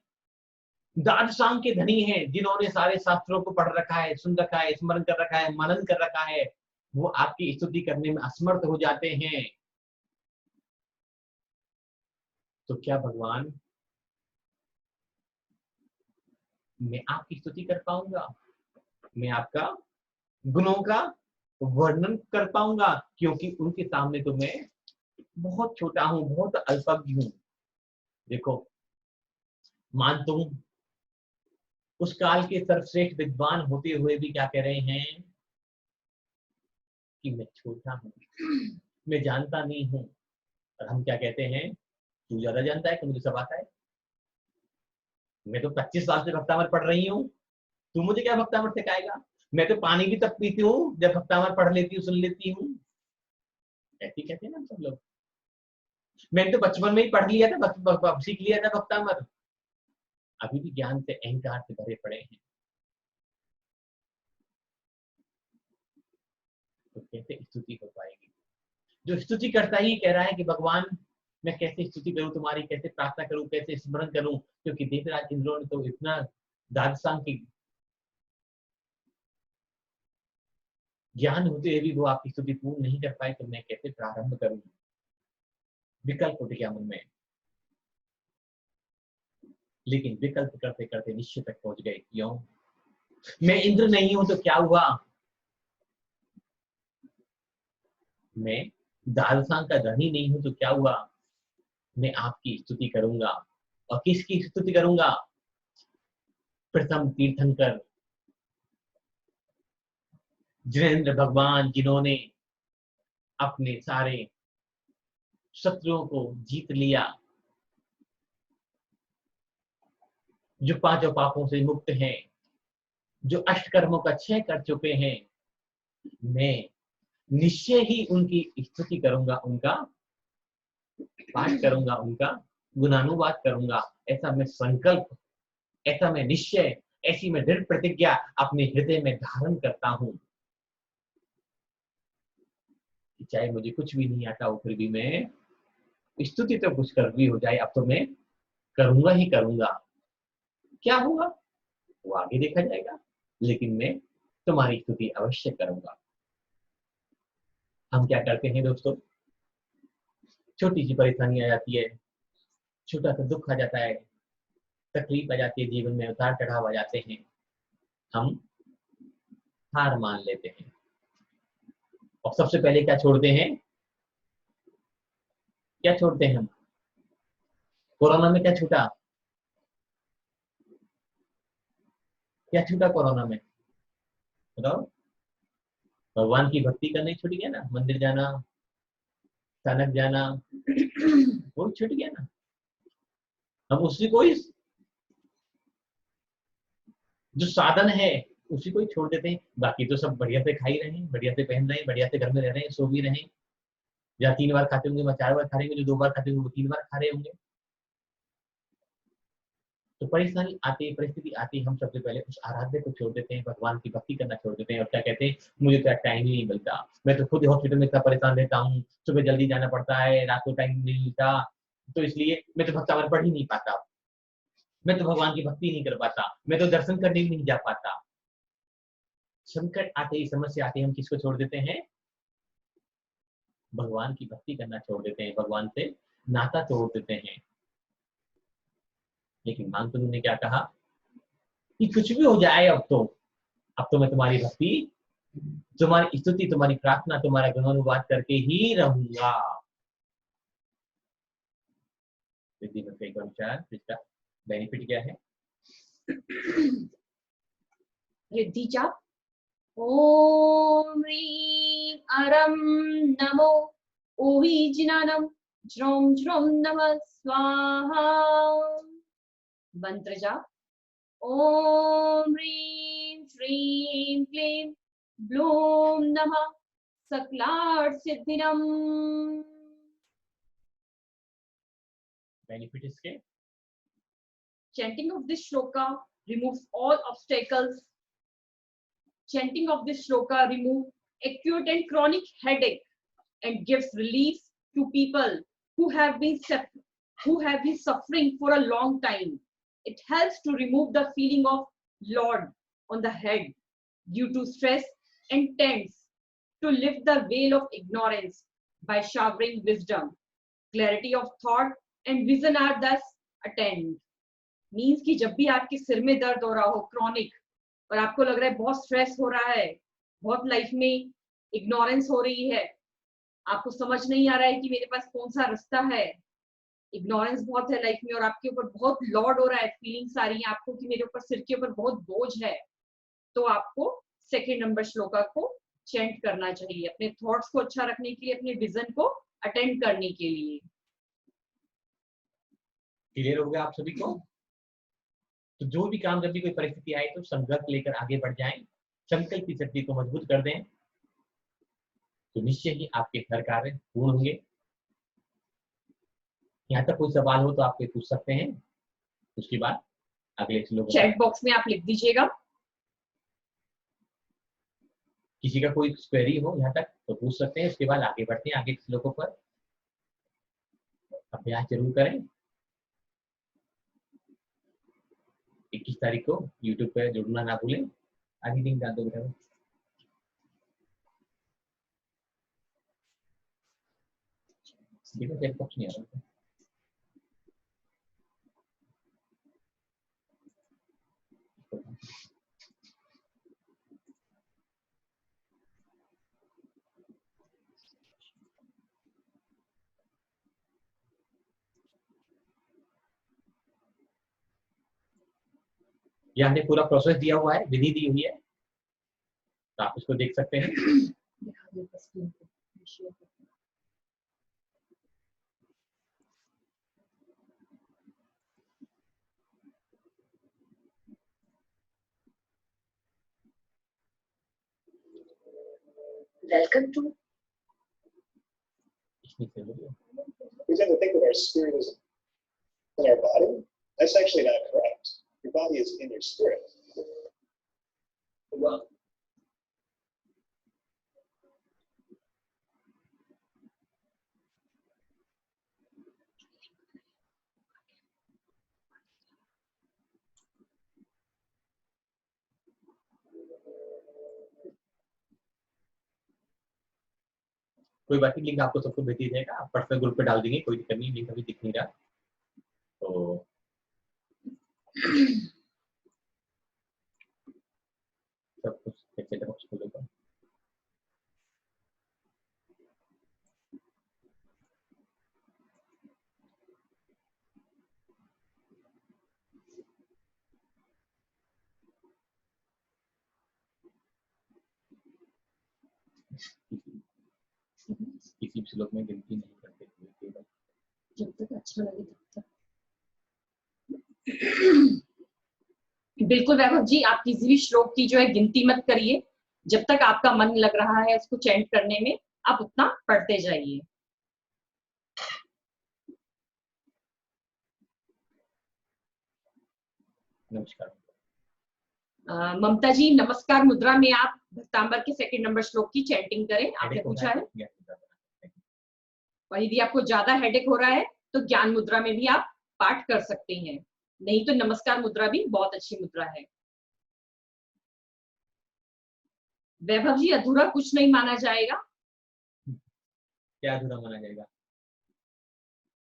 Speaker 2: दादशांग के धनी हैं, जिन्होंने सारे शास्त्रों को पढ़ रखा है, सुन रखा है, स्मरण कर रखा है, मनन कर रखा है, वो आपकी स्तुति करने में असमर्थ हो जाते हैं। तो क्या भगवान मैं आपकी स्तुति कर पाऊंगा? मैं आपका गुणों का वर्णन कर पाऊंगा? क्योंकि उनके सामने तो मैं बहुत छोटा हूं, बहुत अल्पज्ञ हूं। देखो, मान तुम उस काल के सर्वश्रेष्ठ विद्वान होते हुए भी क्या कह रहे हैं कि मैं छोटा हूं, मैं जानता नहीं हूं। और हम क्या कहते हैं, तू ज्यादा जानता है कि मुझे सब आता है। मैं तो 25 साल से भक्तामृत पढ़ रही हूँ, तू मुझे क्या भक्तामृत सिखाएगा? मैं तो पानी भी तब पीती हूँ जब भक्तामृत पढ़ लेती हूँ, सुन लेती हूँ। ऐसे कहते हैं ना सब लोग। मैंने तो बचपन में ही पढ़ लिया था, सीख लिया था भक्तामृत। अभी भी ज्ञान से, अहंकार से भरे पड़े हैं। तो कैसे स्तुति हो पाएगी? जो स्तुति करता ही कह रहा है कि भगवान मैं कैसे स्तुति करूं तुम्हारी, कैसे प्रार्थना करूं, कैसे स्मरण करूं, क्योंकि देवराज इंद्रों ने तो इतना दादशांग की ज्ञान होते हुए भी वो आपकी स्तुति पूर्ण नहीं कर पाए, तो मैं कैसे प्रारंभ करूं? विकल्प उठ गया मन में। लेकिन विकल्प करते करते निश्चय तक पहुंच गए। क्यों? मैं इंद्र नहीं हूं तो क्या हुआ? मैं दादशांग का धनी नहीं हूं तो क्या हुआ? मैं आपकी स्तुति करूंगा। और किसकी स्तुति करूंगा? प्रथम तीर्थंकर जिनेंद्र भगवान, जिन्होंने अपने सारे शत्रुओं को जीत लिया, जो 5 पापों से मुक्त हैं, जो अष्टकर्मों का क्षय कर चुके हैं। मैं निश्चय ही उनकी स्तुति करूंगा, उनका पाठ करूंगा, उनका गुणानुवाद करूंगा। ऐसा मैं संकल्प, ऐसा मैं निश्चय, ऐसी मैं दृढ़ प्रतिज्ञा अपने हृदय में धारण करता हूं। चाहे मुझे कुछ भी नहीं आता हो, फिर भी मैं स्तुति तो कुछ कर भी हो जाए, अब तो मैं करूंगा ही करूंगा। क्या होगा वो आगे देखा जाएगा, लेकिन मैं तुम्हारी स्तुति अवश्य करूंगा। हम क्या करते हैं दोस्तों, छोटी सी परेशानी आ जाती है, छोटा सा दुख आ जाता है, तकलीफ आ जाती है, जीवन में उतार चढ़ाव आ जाते हैं, हम हार मान लेते हैं। और सबसे पहले क्या छोड़ते हैं? क्या छोड़ते हैं हम? कोरोना में क्या छूटा? क्या छूटा कोरोना में? बताओ। भगवान की भक्ति करनी छूट गया ना, मंदिर जाना, सनक जाना, वो छूट गया ना। हम उसी को ही, जो साधन है उसी को ही छोड़ देते हैं। बाकी तो सब बढ़िया से खा ही रहे हैं, बढ़िया से पहन रहे हैं, बढ़िया से घर में रह रहे हैं, सो भी रहे हैं। या 3 बार खाते होंगे, 4 बार खा रहे होंगे, जो 2 बार खाते होंगे वो 3 बार खा रहे होंगे। तो परेशानी आती, परिस्थिति आती, हम सबसे पहले उस आराध्य को छोड़ देते हैं, भगवान की भक्ति करना छोड़ देते हैं। और क्या कहते हैं? मुझे तो टाइम ही नहीं मिलता, मैं तो खुद हॉस्पिटल में इतना परेशान रहता हूँ, सुबह जल्दी जाना पड़ता है, रात को टाइम नहीं मिलता, तो इसलिए मैं तो भक्तावर पढ़ ही नहीं पाता, मैं तो भगवान की भक्ति नहीं कर पाता, मैं तो दर्शन करने भी नहीं जा पाता। संकट आते ही, समस्या आते ही हम किसको छोड़ देते हैं? भगवान की भक्ति करना छोड़ देते हैं, भगवान से नाता तोड़ देते हैं। लेकिन मानसून ने क्या कहा कि कुछ भी हो जाए, अब तो मैं तुम्हारी भक्ति, तुम्हारी स्तुति, तुम्हारी प्रार्थना, तुम्हारा गुणानुवाद करके ही रहूंगा। रिद्धि भक्ति का विचार, इसका बेनिफिट क्या है?
Speaker 1: रिद्धि जाप। ओम ह्रीं अरं नमो ओहिजिनानं ज्रों ज्रों नमः स्वाहा। मंत्र जाप। ओम ह्रीं श्रीं क्लीं ब्लूं नमः सकलाट सिद्धिनम।
Speaker 2: बेनिफिट इसके?
Speaker 1: Chanting of this shloka removes all obstacles. Chanting of this shloka removes acute and chronic headache and gives relief to people who have been suffering for a long time. It helps to remove the feeling of Lord on the head due to stress and tends to lift the veil of ignorance by showering wisdom. Clarity of thought and vision are thus attained. Means कि जब भी आपके सिर में दर्द हो रहा हो क्रॉनिक, और आपको लग रहा है बहुत स्ट्रेस हो रहा है, बहुत लाइफ में इग्नोरेंस हो रही है, आपको समझ नहीं आ रहा है कि मेरे पास कौन सा रास्ता है, इग्नोरेंस बहुत है लाइफ में, और आपके ऊपर बहुत लॉर्ड हो रहा है, फीलिंग्स आ रही है आपको कि मेरे ऊपर, सिर के ऊपर बहुत बोझ है, तो आपको सेकेंड नंबर श्लोका को चेंट करना चाहिए अपने थॉट्स को अच्छा रखने के लिए, अपने विजन को अटेंड करने के लिए।
Speaker 2: क्लियर हो गया आप सभी को? तो जो भी काम, जब भी कोई परिस्थिति आए तो संकल्प लेकर आगे बढ़ जाएं, संकल्प की शक्ति को मजबूत कर दें, तो निश्चय ही आपके हर कार्य पूर्ण होंगे। यहाँ तक कोई सवाल हो तो आप पूछ सकते हैं, उसके बाद अगले श्लोक
Speaker 1: चैट बॉक्स में आप लिख दीजिएगा।
Speaker 2: किसी का कोई क्वेरी हो यहाँ तक तो पूछ सकते हैं, उसके बाद आगे बढ़ते हैं आगे के श्लोकों पर। अभ्यास जरूर करें। 21 तारीख को YouTube पे जुड़ना ना भूलें। आगे लिंक डाल दो बेटा। देखो चैट बॉक्स नहीं आ रहा। यहाँ पे पूरा प्रोसेस दिया हुआ है, विधि दी हुई है, तो आप इसको देख सकते हैं।
Speaker 1: Welcome to.
Speaker 4: We tend to think of our spirit as in our body. That's actually not correct. Your body is in your spirit.
Speaker 2: Well, कोई बात नहीं, लिंक आपको सबको भेज दिया जाएगा, आप पर्सनल ग्रुप पे डाल देंगे, कोई दिक्कत नहीं, लिंक अभी दिख नहीं रहा। तो सब कुछ कैसे खोलेगा। किसी भी श्लोक में गिनती नहीं करते हुए केवल
Speaker 1: जब तक अच्छा लगे तब तक। बिल्कुल वैभव जी, आप किसी भी श्लोक की जो है गिनती मत करिए, जब तक आपका मन लग रहा है उसको चैंट करने में आप उतना पढ़ते जाइए।
Speaker 2: नमस्कार।
Speaker 1: ममता जी, नमस्कार मुद्रा में आप भक्तांबर के सेकंड नंबर श्लोक की चैंटिंग करें, आपने पूछा है। और यदि आपको ज्यादा हेडेक हो रहा है तो ज्ञान मुद्रा में भी आप पाठ कर सकते हैं, नहीं तो नमस्कार मुद्रा भी बहुत अच्छी मुद्रा है। वैभव जी, अधूरा कुछ नहीं माना जाएगा।
Speaker 2: क्या अधूरा माना जाएगा?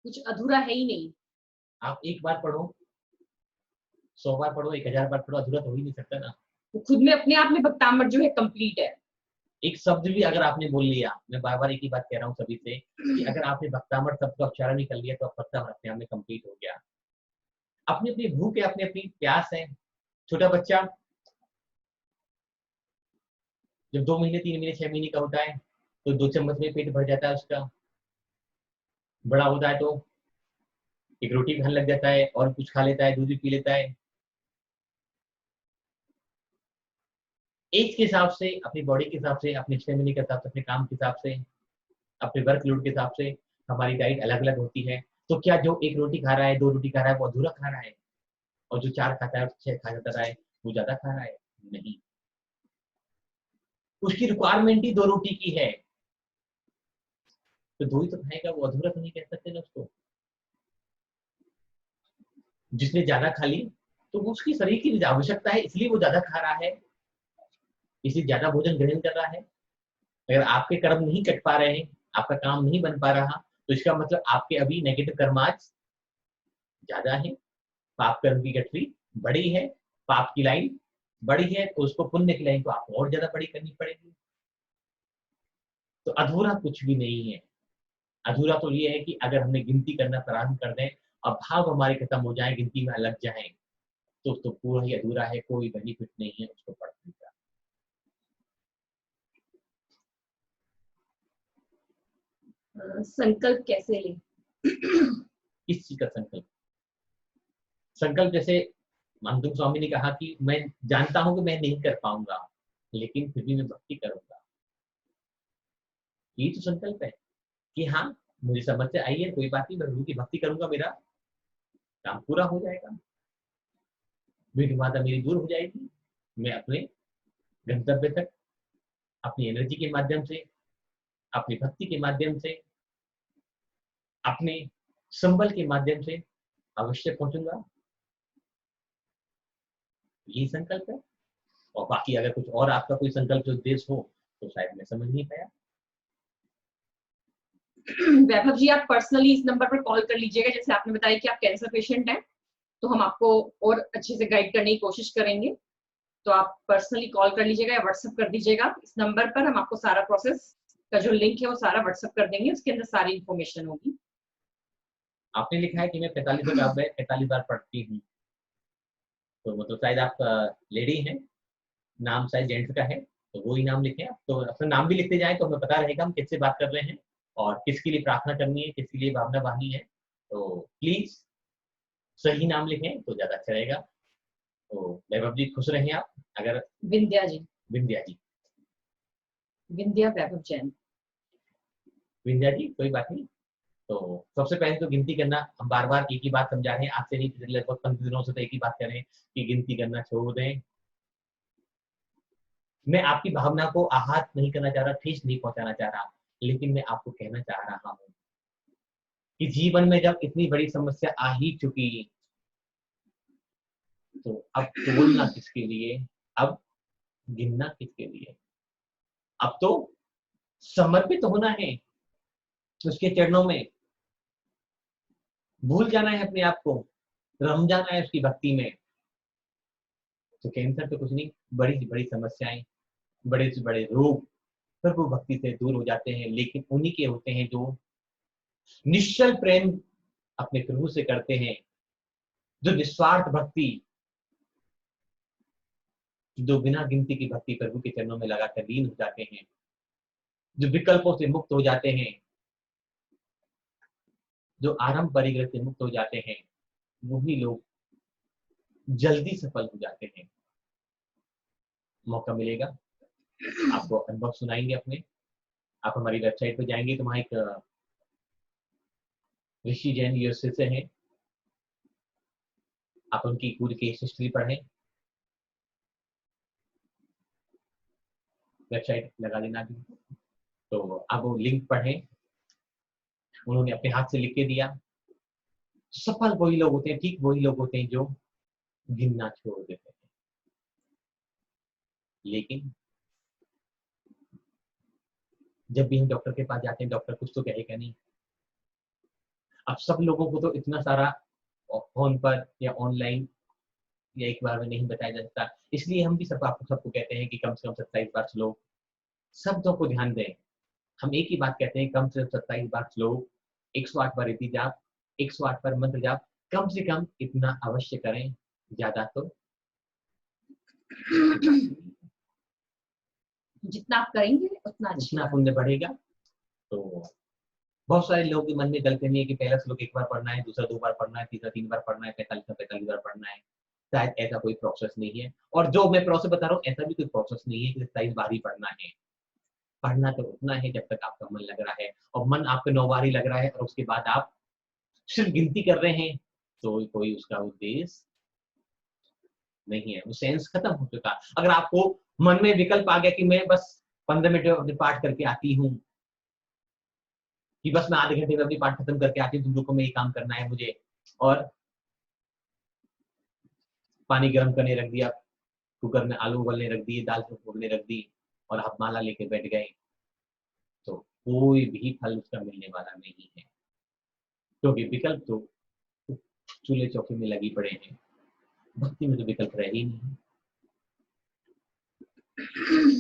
Speaker 1: कुछ अधूरा है ही नहीं।
Speaker 2: आप एक बार पढ़ो, 100 बार पढ़ो, 1000 बार पढ़ो, अधूरा तो हो ही नहीं सकता ना।
Speaker 1: तो खुद में अपने आप में भक्तांबर जो है कंप्लीट है।
Speaker 2: एक शब्द भी अगर आपने बोल लिया, मैं बार बार एक ही बात कह रहा हूँ सभी से कि अगर आपने भक्तामर शब्द का उच्चारण कर लिया तो भक्तामर अपने आप में कंप्लीट हो गया। अपनी अपनी भूख है, अपनी अपनी प्यास है। छोटा बच्चा जब 2 महीने 3 महीने 6 महीने का होता है तो 2 चम्मच में पेट भर जाता है उसका। बड़ा होता है तो एक रोटी खाने लग जाता है और कुछ खा लेता है, दूध भी पी लेता है। एज के हिसाब से, अपनी बॉडी के हिसाब से, अपने स्टेमिना के हिसाब से, अपने काम के हिसाब से, अपने वर्कलोड के हिसाब से हमारी डाइट अलग अलग होती है। तो क्या जो 1 रोटी खा रहा है, 2 रोटी खा रहा है वो अधूरा खा रहा है, और जो 4 खाता है 6 खा जाता है वो ज्यादा खा रहा है? नहीं, उसकी रिक्वायरमेंट ही 2 रोटी की है, तो 2 ही तो खाएगा, वो अधूरा तो नहीं कह सकते ना उसको। जिसने ज्यादा खा ली तो वो उसकी शरीर की आवश्यकता है, इसलिए वो ज्यादा खा रहा है, इसलिए ज्यादा भोजन ग्रहण कर रहा है। अगर आपके कर्म नहीं कट पा रहे हैं, आपका काम नहीं बन पा रहा, तो इसका मतलब आपके अभी नेगेटिव कर्माज ज्यादा है, पाप कर्म की गठरी बड़ी है, पाप की लाइन बड़ी है, तो उसको पुण्य की लाइन को आपको और ज्यादा बड़ी करनी पड़ेगी। तो अधूरा कुछ भी नहीं है। अधूरा तो ये है कि अगर हमने गिनती करना प्रारंभ कर दें और भाव हमारे खत्म हो जाए, गिनती में अलग जाए, तो पूरा ही अधूरा है, कोई बेनिफिट नहीं है उसको पढ़ने का।
Speaker 1: संकल्प कैसे ले?
Speaker 2: किस चीज का संकल्प? संकल्प जैसे मानदुम स्वामी ने कहा कि मैं जानता हूं कि मैं नहीं कर पाऊंगा, लेकिन फिर भी मैं भक्ति करूंगा। ये तो संकल्प है कि हाँ, मुझे समझ से आई है, कोई बात नहीं, मैं गुरु की भक्ति करूंगा, मेरा काम पूरा हो जाएगा, मेरी बाधा मेरी दूर हो जाएगी, मैं अपने गंतव्य तक अपनी एनर्जी के माध्यम से, अपनी भक्ति के माध्यम से, अपने संबल के माध्यम से अवश्य पहुंचूंगा। यही संकल्प है। और बाकी अगर कुछ और आपका कोई संकल्प उद्देश्य हो तो शायद मैं समझ नहीं पाया।
Speaker 1: वैभव जी, आप पर्सनली इस नंबर पर कॉल कर लीजिएगा, जैसे आपने बताया कि आप कैंसर पेशेंट हैं, तो हम आपको और अच्छे से गाइड करने की कोशिश करेंगे। तो आप पर्सनली कॉल कर लीजिएगा या व्हाट्सएप कर दीजिएगा इस नंबर पर, हम आपको सारा प्रोसेस का जो लिंक है वो सारा व्हाट्सएप कर देंगे, उसके अंदर सारी इंफॉर्मेशन होगी।
Speaker 2: आपने लिखा है कि मैं 45 बार पढ़ती हूँ, तो मतलब शायद आप लेडी हैं, नाम शायद जेंट्स का है, तो वो ही नाम लिखें आप। तो अपना नाम भी लिखते जाएं तो हमें पता रहेगा हम किससे बात कर रहे हैं और किसके लिए प्रार्थना करनी है, किसके लिए भावना बहानी है। तो प्लीज सही नाम लिखें तो ज्यादा अच्छा रहेगा। तो वैभव जी खुश रहें आप। अगर
Speaker 1: विंध्या जी,
Speaker 2: विंध्या जी,
Speaker 1: विंध्या वैभव जैन।
Speaker 2: विंध्या जी कोई बात नहीं। तो सबसे पहले तो गिनती करना, हम बार बार एक ही बात समझा रहे हैं, आज से नहीं, पिछले लगभग 15 दिनों से तो एक ही बात करें कि गिनती करना छोड़ दें। मैं आपकी भावना को आहत नहीं करना चाह रहा, ठेस नहीं पहुंचाना चाह रहा, लेकिन मैं आपको कहना चाह रहा हूं कि जीवन में जब इतनी बड़ी समस्या आ ही चुकी, तो अब तोड़ना किसके लिए, अब गिनना किसके लिए? अब तो समर्पित होना है उसके चरणों में। भूल जाना है अपने आप को, रम जाना है उसकी भक्ति में। तो कैंसर तो कुछ नहीं, बड़ी से बड़ी समस्याएं, बड़े से बड़े रोग प्रभु भक्ति से दूर हो जाते हैं। लेकिन उन्हीं के होते हैं जो निश्चल प्रेम अपने प्रभु से करते हैं, जो निस्वार्थ भक्ति, जो बिना गिनती की भक्ति प्रभु के चरणों में लगाकर लीन हो जाते हैं, जो विकल्पों से मुक्त हो जाते हैं, जो आरंभ परिग्रह से मुक्त हो जाते हैं, वही लोग जल्दी सफल हो जाते हैं। मौका मिलेगा आपको अनुभव सुनाएंगे अपने। आप हमारी वेबसाइट पर जाएंगे तो वहां एक ऋषि जैन यूएसए से हैं, आप उनकी पूरी केस हिस्ट्री पढ़ें, वेबसाइट लगा देना भी। तो आप वो लिंक पढ़ें, उन्होंने अपने हाथ से लिख के दिया। सफल वही लोग होते हैं, ठीक वही लोग होते हैं जो गिनना छोड़ देते हैं। लेकिन जब भी हम डॉक्टर के पास जाते हैं, डॉक्टर कुछ तो कहेगा नहीं। अब सब लोगों को तो इतना सारा फोन पर या ऑनलाइन या एक बार में नहीं बताया जा सकता, इसलिए हम भी सबको कहते हैं कि कम से कम 27 बार श्लोक। शब्दों को ध्यान दें, हम एक ही बात कहते हैं, कम से कम 27 बार श्लोक, 108 बार रीति जाप, 108 बार मंत्र जाप, कम से कम इतना अवश्य करें, ज्यादा तो
Speaker 1: जितना आप करेंगे उतना
Speaker 2: उतना पुण्य बढ़ेगा। तो बहुत सारे लोगों के मन में गलती नहीं है कि पहला श्लोक 1 बार पढ़ना है, दूसरा 2 बार पढ़ना है, तीसरा 3 बार पढ़ना है, 45 बार पढ़ना है। शायद ऐसा कोई प्रोसेस नहीं है। और जो मैं प्रोसेस बता रहा हूँ, ऐसा भी कोई प्रोसेस नहीं है कि 27 बार ही पढ़ना है। पढ़ना तो उतना है जब तक आपका मन लग रहा है, और मन आपका 9 बार ही लग रहा है और उसके बाद आप सिर्फ गिनती कर रहे हैं, तो कोई उसका उद्देश्य नहीं है, वो सेंस खत्म हो चुका। अगर आपको मन में विकल्प आ गया कि मैं बस 15 मिनट में अपने पाठ करके आती हूँ, कि बस मैं आधे घंटे में अपनी पाठ खत्म करके आती हूँ, तुम लोग को मैं ये काम करना है मुझे, और पानी गर्म करने रख दिया, कुकर में आलू उबलने रख दिए, दाल उबलने रख दी, और आप माला लेके बैठ गए, तो कोई भी फल उसका मिलने वाला नहीं है, क्योंकि विकल्प तो चूल्हे चौके में लगी पड़े हैं। भक्ति में तो विकल्प रह ही नहीं।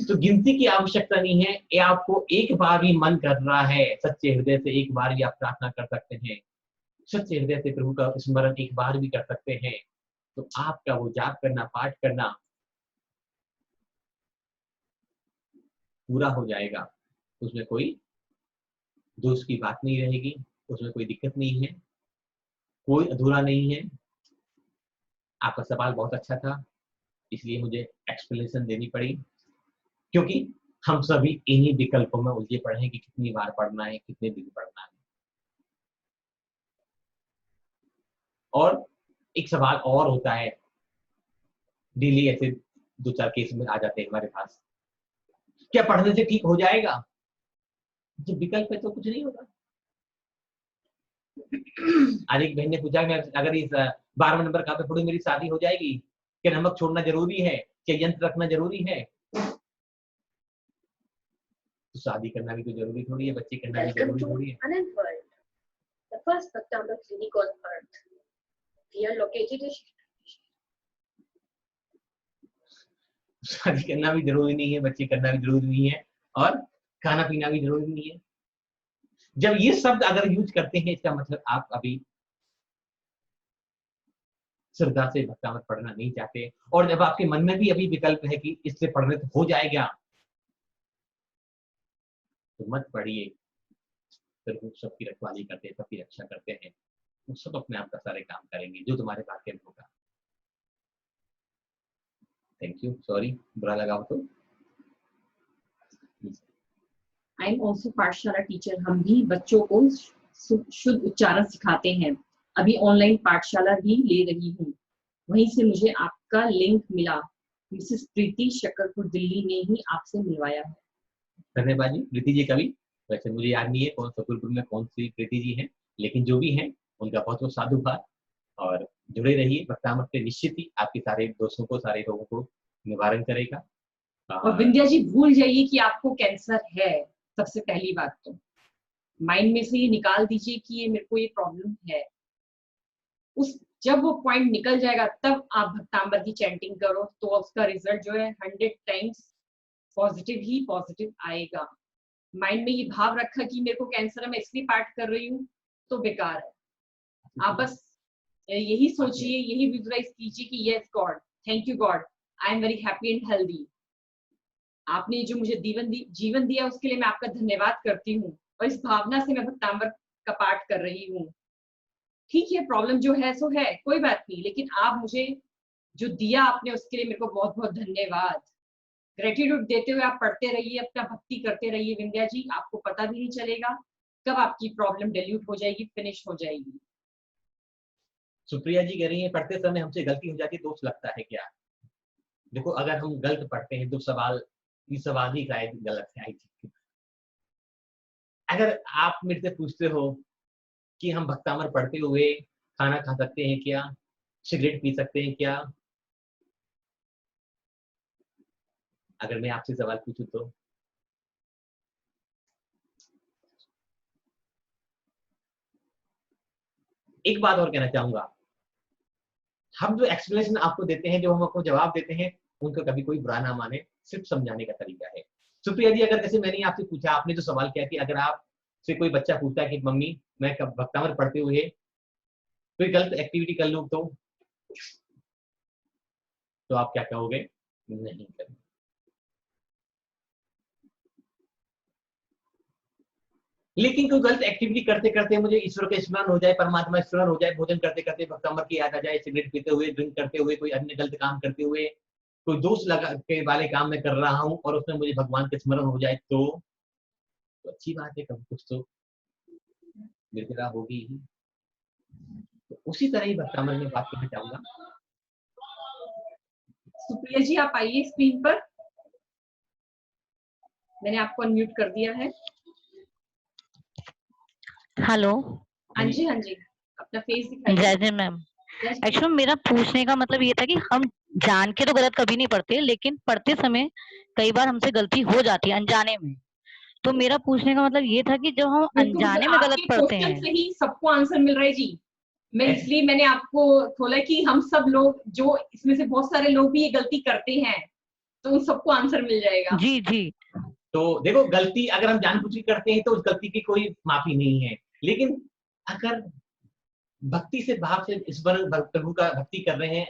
Speaker 2: तो गिनती की आवश्यकता नहीं है, ये आपको एक बार भी मन कर रहा है, सच्चे हृदय से एक बार भी आप प्रार्थना कर सकते हैं, सच्चे हृदय से प्रभु का स्मरण एक बार भी कर सकते हैं, तो आपका वो जाप करना, पाठ करना पूरा हो जाएगा। उसमें कोई दोष की बात नहीं रहेगी, उसमें कोई दिक्कत नहीं है, कोई अधूरा नहीं है। आपका सवाल बहुत अच्छा था, इसलिए मुझे एक्सप्लेनेशन देनी पड़ी, क्योंकि हम सभी इन्हीं विकल्पों में उलझे पड़े हैं कि कितनी बार पढ़ना है, कितने दिन पढ़ना है। और एक सवाल और होता है, डेली ऐसे 2-4 केस में आ जाते हैं हमारे पास, क्या पढ़ने से ठीक हो जाएगा? जब विकल्प है तो कुछ नहीं होगा। आज एक बहन ने पूछा, मैं अगर इस 12वें नंबर कहाँ पे पढ़ूं, मेरी शादी हो जाएगी? क्या नमक छोड़ना जरूरी है? क्या यंत्र रखना जरूरी है? तो शादी करना भी तो जरूरी थोड़ी है, बच्चे करना भी जरूरी थोड़ी है।
Speaker 5: The first Bhaktamrit clinic on earth. We are located in
Speaker 2: शादी करना भी जरूरी नहीं है, बच्चे करना भी जरूरी नहीं है, और खाना पीना भी जरूरी नहीं है। जब ये शब्द अगर यूज करते हैं, इसका मतलब आप अभी श्रद्धा से भक्तामृत पढ़ना नहीं चाहते, और जब आपके मन में भी अभी विकल्प है कि इससे पढ़ने तो हो जाएगा, तो मत पढ़िए। फिर वो सबकी रखवाली करते हैं, सबकी रक्षा करते हैं, वो सब अपने आप का सारे काम करेंगे जो तुम्हारे भाग्य में होगा। थैंक यू, सॉरी बुरा लगा हो तो।
Speaker 1: आई एम ऑल्सो पाठशाला टीचर। हम भी बच्चों को शुद्ध उच्चारण सिखाते हैं। अभी ऑनलाइन पाठशाला भी ले रही हूँ। वहीं से मुझे आपका लिंक मिला। मिसेस प्रीति शकरपुर दिल्ली ने ही आपसे मिलवाया है।
Speaker 2: धन्यवाद जी। प्रीति जी का भी वैसे मुझे याद नहीं है कौन शकरपुर में कौन सी प्रीति जी हैं, लेकिन जो भी हैं उनका बहुत बहुत साधुवाद, और जुड़े रहिए। भक्तामृत से निश्चित ही आपके सारे दोस्तों को, सारे लोगों को निवारण करेगा।
Speaker 1: और विंध्या जी, भूल जाइए कि आपको कैंसर है। सबसे पहली बात तो माइंड में से ये निकाल दीजिए कि ये मेरे को ये प्रॉब्लम है। उस जब वो पॉइंट निकल जाएगा तब आप भक्तांबर की चैंटिंग करो, तो उसका रिजल्ट जो है 100 टाइम्स पॉजिटिव ही पॉजिटिव आएगा। माइंड में ये भाव रखा कि मेरे को कैंसर है, मैं इसलिए पाठ कर रही हूँ, तो बेकार है। आप बस यही सोचिए, यही विजुअलाइज कीजिए कि yes God, thank you God, I am very happy and healthy. आपने जो मुझे जीवन दिया उसके लिए मैं आपका धन्यवाद करती हूँ, और इस भावना से मैं भक्तांबर का पाठ कर रही हूँ। ठीक है, प्रॉब्लम जो है सो है, कोई बात नहीं, लेकिन आप मुझे जो दिया आपने उसके लिए मेरे को बहुत बहुत धन्यवाद। ग्रेटिट्यूड देते हुए आप पढ़ते रहिए, अपना भक्ति करते रहिए विंध्या जी, आपको पता भी नहीं चलेगा कब आपकी प्रॉब्लम डिल्यूट हो जाएगी, फिनिश हो जाएगी।
Speaker 2: सुप्रिया जी कह रही है पढ़ते समय हमसे गलती हो जाती है, दोष लगता है क्या? देखो, अगर हम गलत पढ़ते हैं तो सवाल ही शायद गलत है। आई थिंक अगर आप मेरे से पूछते हो कि हम भक्तामर पढ़ते हुए खाना खा सकते हैं क्या, सिगरेट पी सकते हैं क्या, अगर मैं आपसे सवाल पूछूं तो एक बात और कहना चाहूंगा, हम जो एक्सप्लेनेशन आपको देते हैं, जो हम आपको जवाब देते हैं, उनको कभी कोई बुरा ना माने, सिर्फ समझाने का तरीका है। सुप्रिया जी, अगर जैसे मैंने आपसे पूछा, आपने जो सवाल किया कि अगर आपसे कोई बच्चा पूछता है कि मम्मी मैं भक्तामर पढ़ते हुए कोई गलत एक्टिविटी कर लूं तो आप क्या कहोगे? नहीं करें। लेकिन कोई गलत एक्टिविटी करते करते मुझे ईश्वर का स्मरण हो जाए, परमात्मा स्मरण हो जाए, भोजन करते करते भक्तामर की याद आ जाए, सिगरेट पीते हुए, ड्रिंक करते हुए, कोई अन्य गलत काम करते हुए, कोई दोष लगा के वाले काम में कर रहा हूं और उसमें मुझे भगवान का स्मरण हो जाए तो अच्छी बात है, कभी कुछ तो गिरगिरा होगी ही। तो उसी तरह ही भक्तामर में बात करना चाहूंगा।
Speaker 1: सुप्रिया जी आप आइए स्क्रीन पर, मैंने आपको अनम्यूट कर दिया है।
Speaker 6: हेलो।
Speaker 1: हाँ जी, हाँ जी, अपना फेस दिखाइए।
Speaker 6: जय जय मैम। एक्चुअली मेरा पूछने का मतलब ये था कि हम जान के तो गलत कभी नहीं पढ़ते, लेकिन पढ़ते समय कई बार हमसे गलती हो जाती है अनजाने में। तो मेरा पूछने का मतलब ये था कि जब हम अनजाने में गलत पढ़ते हैं,
Speaker 1: से ही सबको आंसर मिल रहा है जी। मैं इसलिए मैंने आपको खोला कि हम सब लोग, जो इसमें से बहुत सारे लोग भी ये गलती करते हैं, तो उन सबको आंसर मिल जाएगा।
Speaker 6: जी जी।
Speaker 2: तो देखो, गलती अगर हम जानबूझ के करते हैं तो उस गलती की कोई माफी नहीं है, लेकिन अगर भक्ति से भाव से ईश्वर प्रभु का भक्ति कर रहे हैं,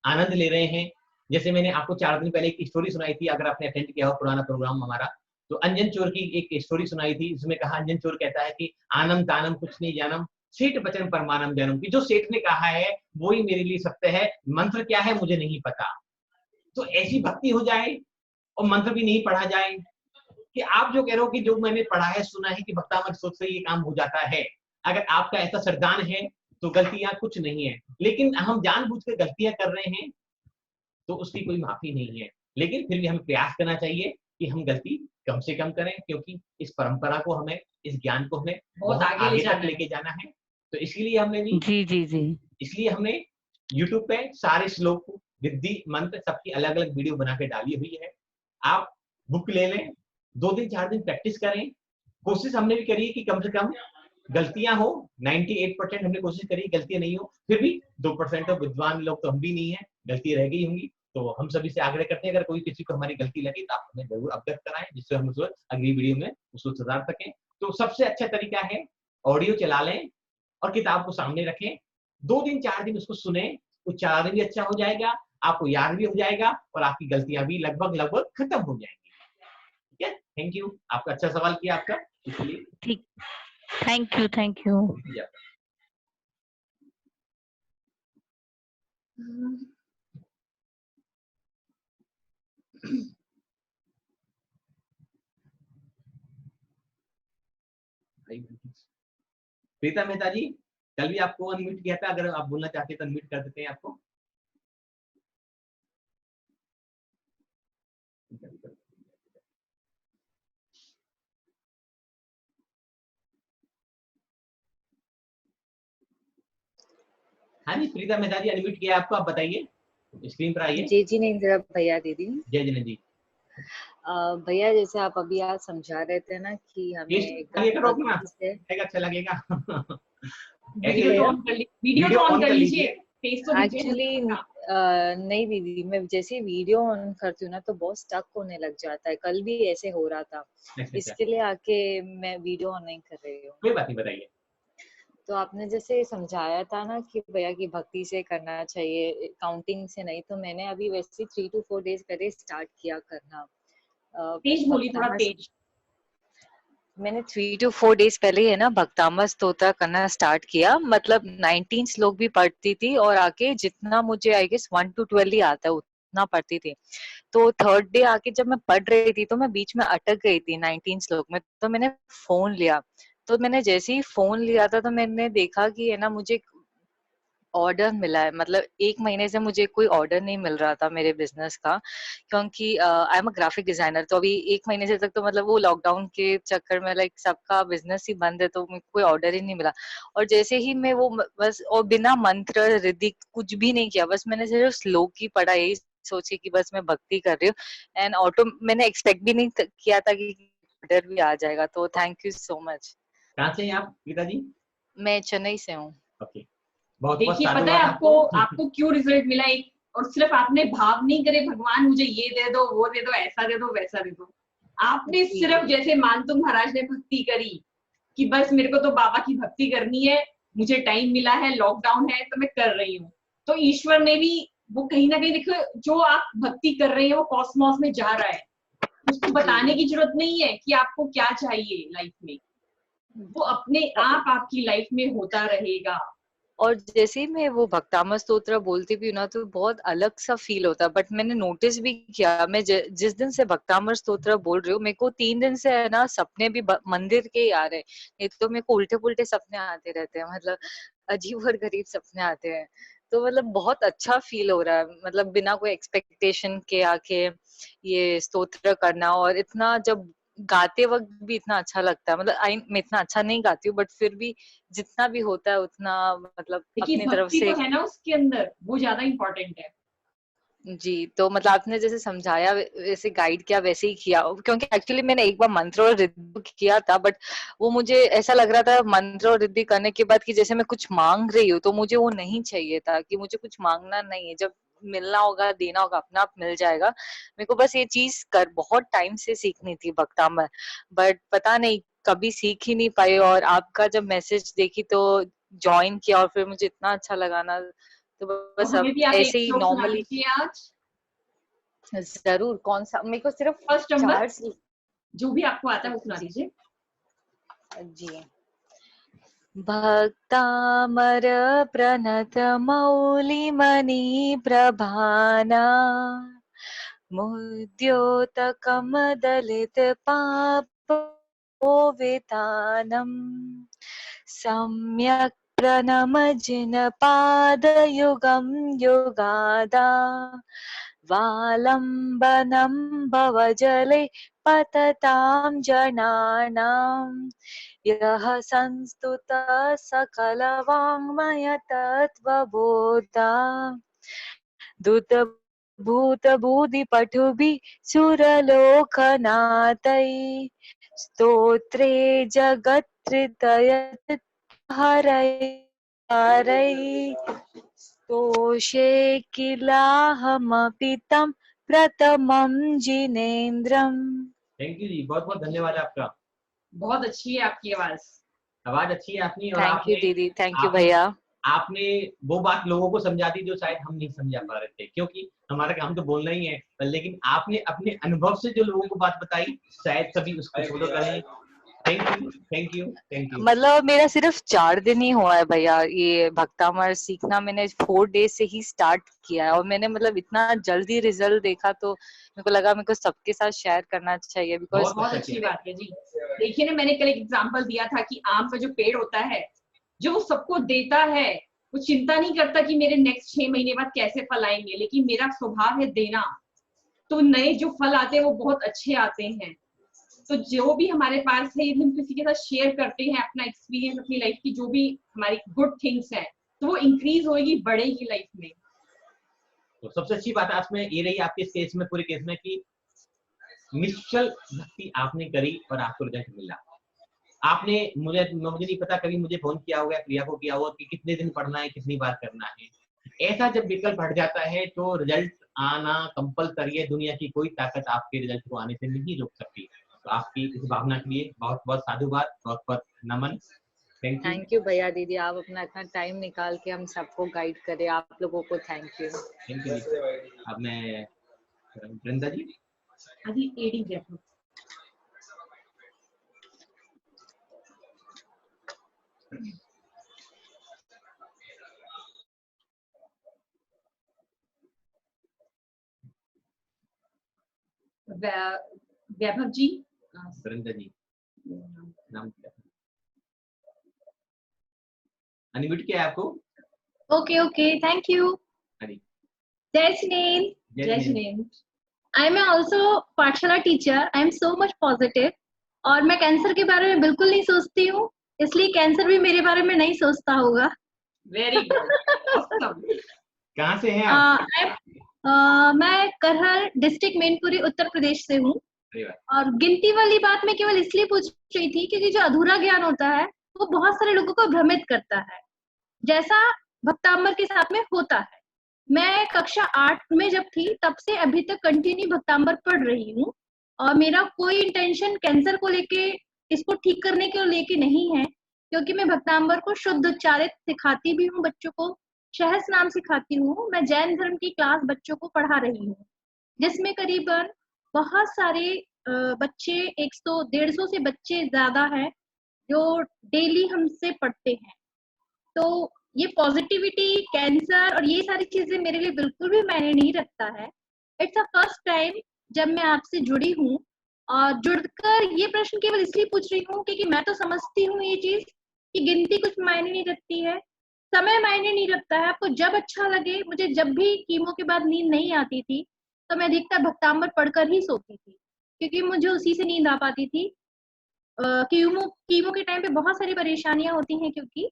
Speaker 2: आनंद ले रहे हैं, जैसे मैंने आपको 4 दिन पहले एक स्टोरी सुनाई थी, अगर आपने अटेंड किया हो पुराना प्रोग्राम हमारा, तो अंजन चोर की एक स्टोरी सुनाई थी, जिसमें कहा, अंजन चोर कहता है कि आनम तानम कुछ नहीं जानम, सेठ बचन परमानम जानम, कि जो सेठ ने कहा है वो ही मेरे लिए सत्य है, मंत्र क्या है मुझे नहीं पता। तो ऐसी भक्ति हो जाए और मंत्र भी नहीं पढ़ा जाए, कि आप जो कह रहे हो कि जो मैंने पढ़ा है सुना है कि भक्तामर सोच से ये काम हो जाता है, अगर आपका ऐसा श्रद्धान है तो गलतियां कुछ नहीं है, लेकिन हम जानबूझ के गलतियां कर रहे हैं तो उसकी कोई माफी नहीं है। लेकिन फिर भी हमें प्रयास करना चाहिए कि हम गलती कम से कम करें, क्योंकि इस परंपरा को हमें, इस ज्ञान को हमें बहुत आगे तक लेके जाना है। तो इसलिए हमने भी
Speaker 6: जी जी जी,
Speaker 2: इसलिए हमने YouTube पे सारे श्लोक, विधि, मंत्र सबकी अलग अलग वीडियो बना के डाली हुई है। आप बुक ले लें, 2 दिन 4 दिन प्रैक्टिस करें। कोशिश हमने भी करी है कि कम से कम गलतियां हो, 98% हमने कोशिश करी गलतियां नहीं हो, फिर भी 2% तो विद्वान लोग तो हम भी नहीं है, गलती रह गई होंगी। तो हम सभी से आग्रह करते हैं, अगर कोई किसी को हमारी गलती लगी तो आप हमें जरूर अवगत कराएं, जिससे हम उसको अगली वीडियो में उसको सुधार सकें। तो सबसे अच्छा तरीका है ऑडियो चला लें और किताब को सामने रखें, 2 दिन 4 दिन उसको सुने, उच्चारण भी अच्छा हो जाएगा, आपको याद भी हो जाएगा और आपकी गलतियां भी लगभग खत्म हो जाएंगी। ठीक है, थैंक यू, आपका अच्छा सवाल किया आपका, इसलिए
Speaker 6: ठीक, thank you thank you.
Speaker 2: Preeta Mehta ji, कल भी आपको अनम्यूट किया था, अगर आप बोलना चाहते हैं तो अनम्यूट कर देते हैं आपको। हाँ जी, प्रीता मेहता जी अनम्यूट किया आपको, आप बताइए, स्क्रीन पर आइए।
Speaker 7: जय जिनेंद्र भैया दीदी।
Speaker 2: जय जिनेंद्र जी।
Speaker 7: भैया जैसे आप अभी आज समझा रहे थे ना कि हमें
Speaker 2: अच्छा लगेगा
Speaker 1: वीडियो तो ऑन कर लीजिए, वीडियो तो ऑन कर लीजिए, फेस तो दिखे
Speaker 7: एक्चुअली
Speaker 1: ना।
Speaker 7: नहीं दीदी, मैं जैसे वीडियो ऑन करती हूँ ना तो बहुत स्टक होने लग जाता है। कल भी ऐसे हो रहा था,
Speaker 2: अच्छा,
Speaker 7: इसके लिए आके मैं वीडियो ऑन नहीं कर रही हूँ।
Speaker 2: कोई बात नहीं, बताइए।
Speaker 7: तो आपने जैसे समझाया था ना कि भैया की भक्ति से करना चाहिए, काउंटिंग से नहीं, तो मैंने अभी वैसे 3 to 4 डेज पहले स्टार्ट किया करना।
Speaker 1: तेज बोली, थोड़ा
Speaker 7: भक्तामस
Speaker 1: तेज।
Speaker 7: मैंने 3 to 4 डेज पहले है ना भक्तामस स्तोत्र करना स्टार्ट किया। मतलब 19 श्लोक भी पढ़ती थी और आके जितना मुझे आई गेस 1 to 12 ही आता है उतना पढ़ती थी। तो थर्ड डे आके जब मैं पढ़ रही थी तो मैं बीच में अटक गई थी 19 श्लोक में, तो मैंने फोन लिया। तो मैंने जैसे ही फोन लिया था तो मैंने देखा कि है ना मुझे ऑर्डर मिला है। मतलब 1 महीने से मुझे कोई ऑर्डर नहीं मिल रहा था मेरे बिजनेस का, क्योंकि I am a graphic designer. तो अभी 1 महीने से तक तो मतलब वो लॉकडाउन के चक्कर में लाइक सबका बिजनेस ही बंद है, तो मुझे कोई ऑर्डर ही नहीं मिला। और जैसे ही मैं वो बस, और बिना मंत्र रिद्धि कुछ भी नहीं किया, बस मैंने सिर्फ श्लोक ही पढ़ा, यही सोचे कि बस मैं भक्ति कर रही हूँ। एंड ऑटो मैंने एक्सपेक्ट भी नहीं किया था कि ऑर्डर भी आ जाएगा। तो थैंक यू सो मच।
Speaker 2: कहाँ से हैं आप पिताजी?
Speaker 7: मैं चेन्नई से हूँ।
Speaker 2: ओके, बहुत बहुत
Speaker 1: देखिए, पता है
Speaker 2: साधुवाद
Speaker 1: आपको आपको क्यों रिजल्ट मिला? एक और सिर्फ आपने भाव नहीं करे भगवान मुझे ये दे दो, वो दे दो, ऐसा दे दो, वैसा दे दो। आपने
Speaker 7: जी।
Speaker 1: सिर्फ जैसे मानतुंग महाराज ने भक्ति करी कि बस मेरे को तो बाबा की भक्ति करनी है, मुझे टाइम मिला है, लॉकडाउन है तो मैं कर रही हूँ। तो ईश्वर ने भी वो कहीं ना कहीं देखो, जो आप भक्ति कर रहे हैं वो कॉस्मोस में जा रहा है। उसको बताने की जरूरत नहीं है कि आपको क्या चाहिए लाइफ में, वो अपने आप आपकी लाइफ में होता रहेगा।
Speaker 7: और जैसे ही मैं वो भक्तामस स्तोत्र बोलती भी हूँ ना तो बहुत अलग सा फील होता है। बट मैंने नोटिस भी किया, मैं जिस दिन से भक्तामस स्तोत्र बोल रही हूँ, मेरे को 3 दिन से है ना सपने भी मंदिर के ही आ रहे हैं। नहीं तो मेरे को उल्टे पुल्टे सपने आते रहते हैं, मतलब अजीब और गरीब सपने आते हैं। तो मतलब बहुत अच्छा फील हो रहा है, मतलब बिना कोई एक्सपेक्टेशन के आके ये स्तोत्र करना। और इतना जब गाते वक्त भी इतना अच्छा लगता है। मतलब मैं इतना अच्छा नहीं गाती हूँ, बट फिर भी जितना भी होता है उतना मतलब
Speaker 1: देखिए,
Speaker 7: अपनी तरफ
Speaker 1: भक्ति
Speaker 7: से।
Speaker 1: तो है ना उसके अंदर, वो ज्यादा इंपॉर्टेंट है।
Speaker 7: जी, तो मतलब आपने जैसे समझाया वैसे गाइड किया वैसे ही किया, क्योंकि एक्चुअली मैंने एक बार मंत्र और रिद्धि किया था, बट वो मुझे ऐसा लग रहा था मंत्र और रिद्धि करने के बाद कि जैसे मैं कुछ मांग रही हूँ, तो मुझे वो नहीं चाहिए था कि मुझे कुछ मांगना नहीं है। जब मिलना होगा देना होगा अपना आप मिल जाएगा। मेरे को बस ये चीज कर बहुत टाइम से सीखनी थी भक्तामय, बट पता नहीं कभी सीख ही नहीं पाई। और आपका जब मैसेज देखी तो ज्वाइन किया और फिर मुझे इतना अच्छा लगा ना, तो
Speaker 1: तो
Speaker 7: बस
Speaker 1: हमें
Speaker 7: अब
Speaker 1: भी आप एक
Speaker 7: ऐसे ही
Speaker 1: श्लोक सुना
Speaker 7: नॉर्मली।
Speaker 1: दीजिए आज,
Speaker 7: जरूर। कौन सा? मेरे को सिर्फ
Speaker 1: फर्स्ट नंबर
Speaker 7: 4
Speaker 1: जो भी आपको आता है वो सुना
Speaker 7: जी
Speaker 1: दीजिए।
Speaker 7: जी। भक्तामर प्रणत मौलिमणि प्रभाना मुद्योतकम दलित पाप वेतानम सम्यक प्रणम जिन पादयुगम युगादा वालंबनम भवजले पततां जनानां यः संस्तुतः सकलवाङ्मय तत्त्वबोधा दूतभूतभूतिपटुभिः सुरलोकनाथैः स्तोत्रे जगत्हृदय हरैः स्तोषे किलाहमपि तं प्रथमं जिनेन्द्रम्।
Speaker 2: थैंक यू जी, बहुत बहुत धन्यवाद आपका।
Speaker 1: बहुत अच्छी है आपकी आवाज।
Speaker 2: आवाज अच्छी है अपनी, और
Speaker 7: थैंक यू
Speaker 2: आपने
Speaker 7: दीदी, थैंक यू
Speaker 2: आपने
Speaker 7: भैया।
Speaker 2: आपने वो बात लोगों को समझा दी जो शायद हम नहीं समझा पा रहे थे, क्योंकि हमारा काम तो बोलना ही है, लेकिन आपने अपने अनुभव से जो लोगों को बात बताई, शायद सभी उसको फॉलो करें। Thank you, thank you, thank you.
Speaker 7: मतलब मेरा सिर्फ 4 दिन ही हुआ है भैया ये भक्तामर सीखना। मैंने 4 डेज से ही स्टार्ट किया है और मैंने मतलब इतना जल्दी रिजल्ट देखा, तो मेरे को लगा मेरे को सबके साथ शेयर करना चाहिए, बिकॉज
Speaker 1: बहुत अच्छी बात है जी। देखिए ना, मैंने कल एक एग्जांपल दिया था कि आम का जो पेड़ होता है, जो वो सबको देता है, वो चिंता नहीं करता कि मेरे नेक्स्ट 6 महीने बाद कैसे फल आएंगे, लेकिन मेरा स्वभाव है देना, तो नए जो फल आते हैं वो बहुत अच्छे आते हैं। तो जो भी हमारे पास है, यदि हम किसी के साथ शेयर करते हैं अपना एक्सपीरियंस, अपनी लाइफ की जो भी हमारी गुड थिंग्स हैं, तो वो इंक्रीज होगी, बढ़ेगी लाइफ में।
Speaker 2: तो सबसे अच्छी बात आज में ये रही आपके इस केस में, पूरे केस में, कि निश्चल भक्ति आपने करी और आपको रिजल्ट मिला। आपने मुझे नहीं पता, कभी मुझे फोन किया होगा, प्रिया को किया होगा कि कितने दिन पढ़ना है, कितनी बार करना है। ऐसा जब विकल्प हट जाता है तो रिजल्ट आना कंपलसरी है। दुनिया की कोई ताकत आपके रिजल्ट को आने से नहीं रोक सकती। तो आपकी इस भावना के लिए बहुत बहुत साधुवाद, बहुत बहुत नमन।
Speaker 7: थैंक यू भैया दीदी, आप अपना इतना टाइम निकाल के हम सबको गाइड करें, आप लोगों को थैंक यू।
Speaker 2: Thank you. अब मैं वृंदा जी,
Speaker 1: अभी एडी जयपुर। वैभव जी,
Speaker 2: वृंदा जी नाम क्या? अनम्यूट किया है आपको?
Speaker 8: Okay, okay. Thank you.
Speaker 2: Hari
Speaker 8: Jai Shneen.
Speaker 1: जय श्री।
Speaker 8: I am also पाठशाला teacher. I am so much positive. और मैं कैंसर के बारे में बिल्कुल नहीं सोचती हूँ, इसलिए कैंसर भी मेरे बारे में नहीं सोचता होगा।
Speaker 1: Very good, awesome.
Speaker 2: कहाँ से हैं आप?
Speaker 8: मैं करहल डिस्ट्रिक्ट मैनपुरी उत्तर प्रदेश से हूँ।
Speaker 2: अरे वाह।
Speaker 8: और गिनती वाली बात मैं केवल इसलिए पूछ रही थी क्योंकि जो अधूरा ज्ञान होता है वो बहुत सारे लोगों को भ्रमित करता है, जैसा भक्तांबर के साथ में होता है। मैं कक्षा 8 में जब थी तब से अभी तक कंटिन्यू भक्तांबर पढ़ रही हूँ, और मेरा कोई इंटेंशन कैंसर को लेके, इसको ठीक करने के लेके नहीं है, क्योंकि मैं भक्तांबर को शुद्ध उच्चारित सिखाती भी हूँ, बच्चों को सहस नाम सिखाती हूँ। मैं जैन धर्म की क्लास बच्चों को पढ़ा रही हूँ, जिसमें करीबन बहुत सारे बच्चे 100-150 से बच्चे ज्यादा हैं जो डेली हमसे पढ़ते हैं। तो ये पॉजिटिविटी, कैंसर और ये सारी चीजें मेरे लिए बिल्कुल भी मायने नहीं रखता है। इट्स अ फर्स्ट टाइम जब मैं आपसे जुड़ी हूँ, और जुड़कर ये प्रश्न केवल इसलिए पूछ रही हूँ क्योंकि मैं तो समझती हूँ ये चीज कि गिनती कुछ मायने नहीं रखती है, समय मायने नहीं रखता है। आपको जब अच्छा लगे, मुझे जब भी कीमो के बाद नींद नहीं आती थी तो मैं अधिकतर भक्तांबर पढ़कर ही सोती थी, क्योंकि मुझे उसी से नींद आ पाती थी। कीमो के टाइम पे बहुत सारी परेशानियां होती हैं क्योंकि,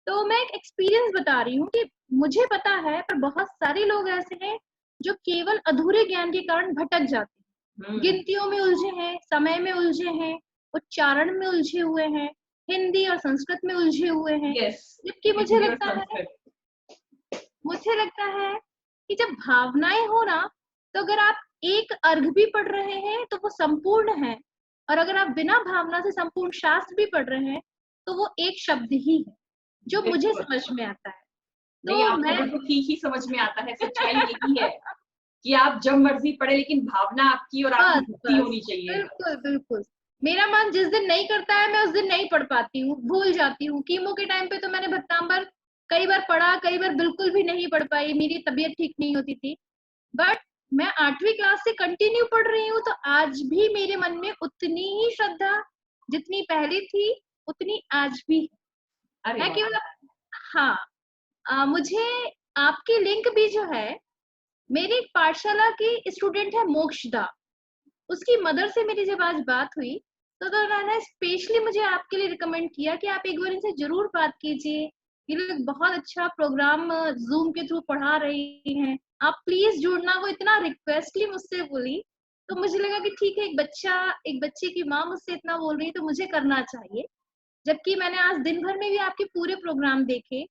Speaker 8: तो मैं एक एक्सपीरियंस बता रही हूँ कि मुझे पता है पर बहुत सारे लोग ऐसे हैं जो केवल अधूरे ज्ञान के कारण भटक जाते हैं, गिनतियों में उलझे हैं, समय में उलझे हैं, उच्चारण में उलझे हुए हैं, हिंदी और संस्कृत में उलझे हुए हैं। जबकि मुझे लगता है कि जब भावनाएं हो ना, तो अगर आप एक अर्घ भी पढ़ रहे हैं तो वो संपूर्ण है, और अगर आप बिना भावना से संपूर्ण शास्त्र भी पढ़ रहे हैं तो वो एक शब्द ही है, जो मुझे समझ में आता है।
Speaker 1: नहीं, आपको बिल्कुल ठीक ही समझ में आता है। सच्चाई यही है कि आप जब मर्जी पढ़े, लेकिन भावना आपकी और आपकी भक्ति होनी चाहिए।
Speaker 8: बिल्कुल बिल्कुल। मेरा मन जिस दिन नहीं करता है मैं उस दिन नहीं पढ़ पाती हूँ, भूल जाती हूँ। कीमो के टाइम पे तो मैंने भक्तांबर कई बार पढ़ा, कई बार बिल्कुल भी नहीं पढ़ पाई, मेरी तबीयत ठीक नहीं होती थी। बट मैं 8वीं क्लास से कंटिन्यू पढ़ रही हूँ, तो आज भी मेरे मन में उतनी ही श्रद्धा जितनी पहले थी उतनी आज भी है। मैं केवल मुझे आपकी लिंक भी जो है, मेरी पाठशाला की स्टूडेंट है मोक्षदा, उसकी मदर से मेरी जब आज बात हुई तो उन्होंने स्पेशली मुझे आपके लिए रिकमेंड किया कि आप एक बार इनसे जरूर बात कीजिए, ये लोग बहुत अच्छा प्रोग्राम जूम के थ्रू पढ़ा रही हैं, आप प्लीज जुड़ना। वो इतना रिक्वेस्टली मुझसे बोली, तो मुझे लगा कि ठीक है, एक बच्चे की माँ मुझसे इतना बोल रही है तो मुझे करना चाहिए। जबकि मैंने आज दिन भर में भी आपके पूरे प्रोग्राम देखे,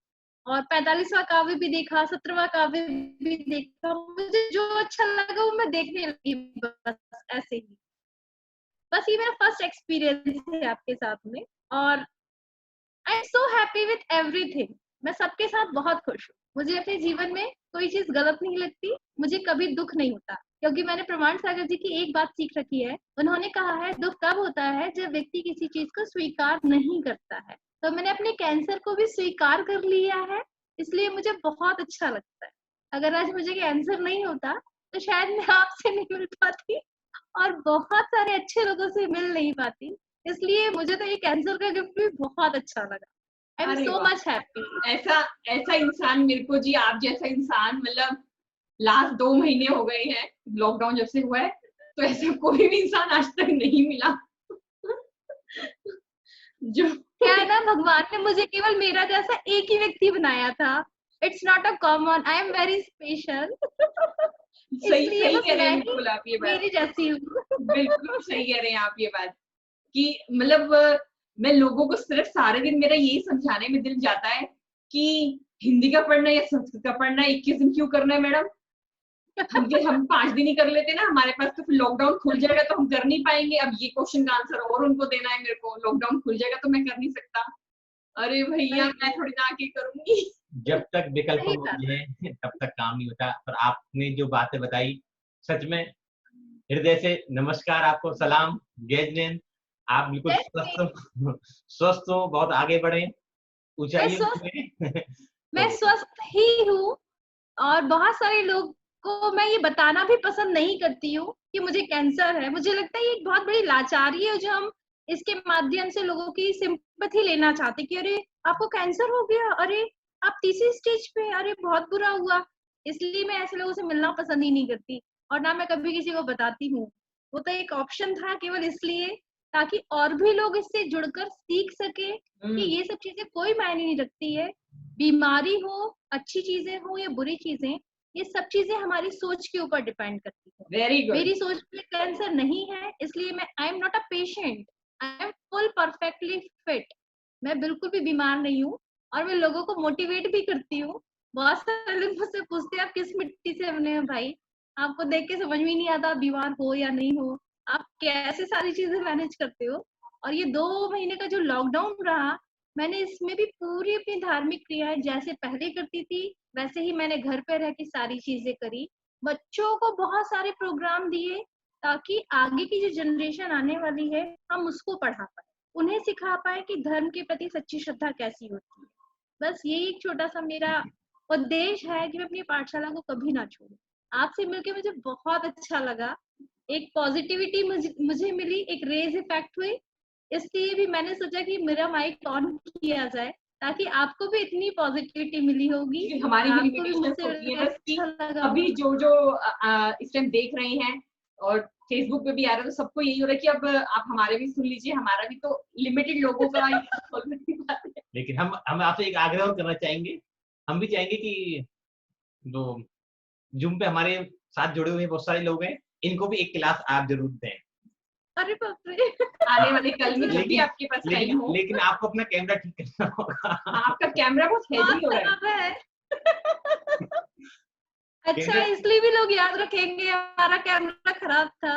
Speaker 8: और 45वां काव्य भी देखा, 17वां काव्य भी देखा, मुझे जो अच्छा लगा वो मैं देखने लगी, बस ऐसे ही। बस ये मेरा फर्स्ट एक्सपीरियंस है आपके साथ में, और I am so happy with everything. मैं सबके साथ बहुत खुश हूँ। मुझे अपने जीवन में कोई चीज गलत नहीं लगती, मुझे कभी दुख नहीं होता, क्योंकि मैंने प्रमाण सागर जी की एक बात सीख रखी है। उन्होंने कहा है दुख तब होता है जब व्यक्ति किसी चीज को स्वीकार नहीं करता है। तो मैंने अपने कैंसर को भी स्वीकार कर लिया है, इसलिए मुझे बहुत अच्छा लगता है। अगर आज मुझे कैंसर नहीं होता तो शायद मैं आपसे नहीं मिल पाती और बहुत सारे अच्छे लोगों से मिल नहीं पाती, इसलिए मुझे तो ये कैंसर का गिफ्ट भी बहुत अच्छा लगा। I am so much happy.
Speaker 1: ऐसा इंसान मेरे को जी, आप जैसा इंसान, मतलब लास्ट 2 महीने हो गए हैं लॉकडाउन जब से हुआ है, तो ऐसा कोई भी इंसान आज तक नहीं मिला जो
Speaker 8: क्या है ना, भगवान ने मुझे केवल मेरा जैसा एक ही व्यक्ति बनाया था। It's not a common, I am very special.
Speaker 1: सही कह रहे हैं बिल्कुल आप ये बात,
Speaker 8: मेरी जैसी हूँ।
Speaker 1: बिल्कुल सही कह रहे हैं आप ये बात कि मतलब मैं लोगों को सिर्फ सारे दिन मेरा यही समझाने में दिल जाता है कि हिंदी का पढ़ना या संस्कृत का पढ़ना 21 दिन क्यों करना है मैडम? हम 5 दिन ही कर लेते ना, हमारे पास तो फिर लॉकडाउन खुल जाएगा तो हम कर नहीं पाएंगे। अब ये क्वेश्चन का आंसर और उनको देना है मेरे को, लॉकडाउन खुल जाएगा तो मैं कर नहीं सकता। अरे भैया मैं थोड़ी ना आके करूंगी।
Speaker 2: जब तक विकल्प
Speaker 8: सही बात
Speaker 2: मौजूद है तब तक काम नहीं होता। पर आपने जो बातें बताई, सच में हृदय से नमस्कार, आपको सलाम, जय जिनेंद्र। आप बिल्कुल स्वस्थ हो, बहुत आगे बढ़े, ऊंचाइयों पे।
Speaker 8: मैं स्वस्थ ही हूँ, और बहुत सारे लोग को मैं ये बताना भी पसंद नहीं करती हूँ कि मुझे कैंसर है। मुझे लगता है ये एक बहुत बड़ी लाचारी है जो हम इसके माध्यम से लोगों की सिंपैथी लेना चाहते हैं कि अरे आपको कैंसर हो गया, अरे आप तीसरी स्टेज पे, अरे बहुत बुरा हुआ। इसलिए मैं ऐसे लोगों से मिलना पसंद ही नहीं करती, और ना मैं कभी किसी को बताती हूँ। वो तो एक ऑप्शन था केवल इसलिए ताकि और भी लोग इससे जुड़कर सीख सके कि ये सब चीजें कोई मायने नहीं रखती है। बीमारी हो, अच्छी चीजें हो या बुरी चीजें, ये सब चीजें हमारी सोच के ऊपर डिपेंड करती है।
Speaker 1: Very good.
Speaker 8: मेरी सोच में कैंसर नहीं है, इसलिए मैं I am not a patient, I am full perfectly fit. मैं बिल्कुल भी बीमार नहीं हूँ, और मैं लोगों को मोटिवेट भी करती हूँ। बहुत सारे लोग मुझसे पूछते हैं आप किस मिट्टी से बने हैं भाई, आपको देख के समझ में नहीं आता बीमार हो या नहीं हो, आप कैसे सारी चीजें मैनेज करते हो। और ये 2 महीने का जो लॉकडाउन रहा, मैंने इसमें भी पूरी अपनी धार्मिक क्रियाएं जैसे पहले करती थी वैसे ही मैंने घर पे रह के सारी चीजें करी। बच्चों को बहुत सारे प्रोग्राम दिए ताकि आगे की जो जनरेशन आने वाली है हम उसको पढ़ा पाए, उन्हें सिखा पाए कि धर्म के प्रति सच्ची श्रद्धा कैसी होती है। बस यही एक छोटा सा मेरा उद्देश्य है कि मैं अपनी पाठशाला को कभी ना छोड़ूं। आपसे मिलके मुझे बहुत अच्छा लगा, एक पॉजिटिविटी मुझे मिली, एक रेज इफेक्ट हुई। इसलिए भी मैंने सोचा कि मेरा माइक ऑन किया जाए ताकि आपको भी इतनी पॉजिटिविटी मिली होगी।
Speaker 1: हमारी भी
Speaker 8: आपको भी
Speaker 1: लिमिटेशंस
Speaker 8: मुझसे
Speaker 1: होती है बस कि
Speaker 8: अच्छा लगा
Speaker 1: अभी
Speaker 8: होगा।
Speaker 1: जो इस टाइम देख रहे हैं और फेसबुक पे भी आ रहा है, तो सबको यही हो रहा है कि अब आप हमारे भी सुन लीजिए, हमारा भी तो लिमिटेड लोगों का बात है।
Speaker 2: लेकिन हम आपसे एक आग्रह और करना चाहेंगे। हम भी चाहेंगे कि जो जूम पे हमारे साथ जुड़े हुए बहुत सारे लोग हैं, इनको भी एक क्लास आप जरूर दें।
Speaker 8: अरे बाप रे।
Speaker 1: आने वाले कल में जब भी आपके पास टाइम हो।
Speaker 2: लेकिन आपको अपना कैमरा ठीक करना होगा।
Speaker 1: आपका कैमरा बहुत हेवी हो रहा है।
Speaker 8: अच्छा, इसलिए भी लोग याद रखेंगे हमारा कैमरा खराब था।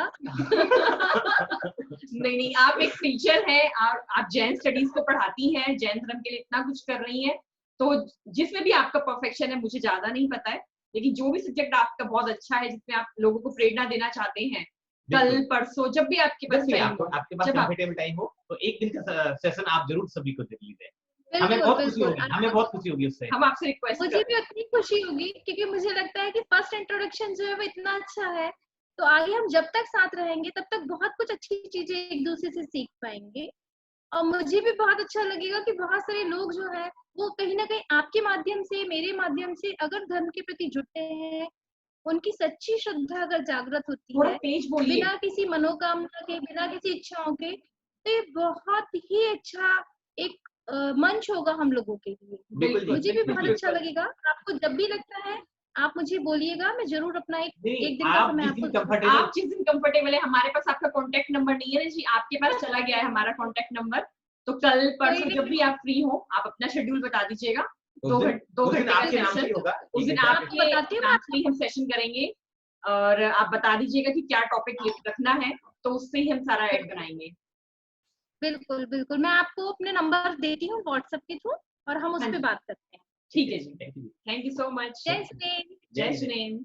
Speaker 1: नहीं, आप एक टीचर हैं और आप जैन स्टडीज को पढ़ाती हैं, जैन धर्म के लिए इतना कुछ कर रही हैं, तो जिसमें भी आपका परफेक्शन है मुझे ज्यादा नहीं पता है, लेकिन जो भी सब्जेक्ट आपका बहुत अच्छा है, जिसमें आप लोगों को प्रेरणा देना चाहते हैं, कल परसों जब भी आपके पास टाइम हो,
Speaker 2: आपके पास कंफर्टेबल टाइम हो, तो एक दिन का सेशन आप जरूर सभी को दे लीजिए। हमें
Speaker 8: बिल्कुल
Speaker 2: बहुत खुशी होगी,
Speaker 8: बिल्कुल।
Speaker 2: हमें बहुत खुशी होगी उससे।
Speaker 1: हम आपसे रिक्वेस्ट
Speaker 8: मुझे भी उतनी खुशी होगी क्योंकि मुझे लगता है कि फर्स्ट इंट्रोडक्शन जो है वो इतना अच्छा है, तो आगे हम जब तक साथ रहेंगे तब तक बहुत कुछ अच्छी चीजें एक दूसरे से सीख पाएंगे। और मुझे भी बहुत अच्छा लगेगा कि बहुत सारे लोग जो है वो कहीं ना कहीं आपके माध्यम से, मेरे माध्यम से अगर धर्म के प्रति जुड़ते हैं, उनकी सच्ची श्रद्धा अगर जागृत होती है बिना किसी मनोकामना के, बिना किसी इच्छाओं के, तो ये बहुत ही अच्छा एक मंच होगा हम लोगों के लिए। मुझे भी बहुत अच्छा लगेगा। आपको जब भी लगता है आप मुझे बोलिएगा, मैं जरूर अपना एक दिन का समय आपको।
Speaker 1: आप जिस दिन कंफर्टेबल है, हमारे पास आपका कांटेक्ट नंबर नहीं है ना जी, आपके पास चला गया है हमारा कांटेक्ट नंबर, तो कल परसों जब भी आप फ्री हो आप अपना शेड्यूल बता दीजिएगा। 2 घंटे का सेशन होगा, उस दिन आपके नाम से ही हम सेशन करेंगे और आप बता दीजिएगा कि क्या टॉपिक रखना है, तो उससे ही हम सारा ऐड बनाएंगे।
Speaker 8: बिल्कुल बिल्कुल, मैं आपको अपने नंबर देती हूँ व्हाट्सएप के थ्रू और हम उस पर बात करते हैं।
Speaker 1: ठीक है जी, थैंक यू सो मच।
Speaker 8: जय सुनेन।
Speaker 1: जय सुनेन।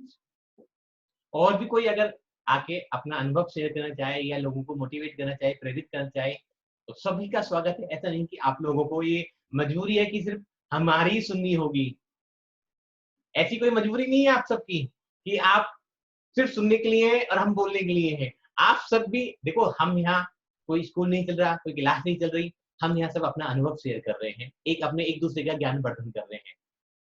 Speaker 2: और भी कोई अगर आके अपना अनुभव शेयर करना चाहे या लोगों को मोटिवेट करना चाहे, प्रेरित करना चाहे, तो सभी का स्वागत है। ऐसा नहीं कि आप लोगों को ये मजबूरी है कि सिर्फ हमारी ही सुननी होगी, ऐसी कोई मजबूरी नहीं है आप सबकी कि आप सिर्फ सुनने के लिए और हम बोलने के लिए हैं। आप सब भी देखो, हम यहाँ कोई स्कूल नहीं चल रहा, कोई क्लास नहीं चल रही, हम यहाँ सब अपना अनुभव शेयर कर रहे हैं, एक दूसरे का ज्ञान वर्धन कर रहे हैं।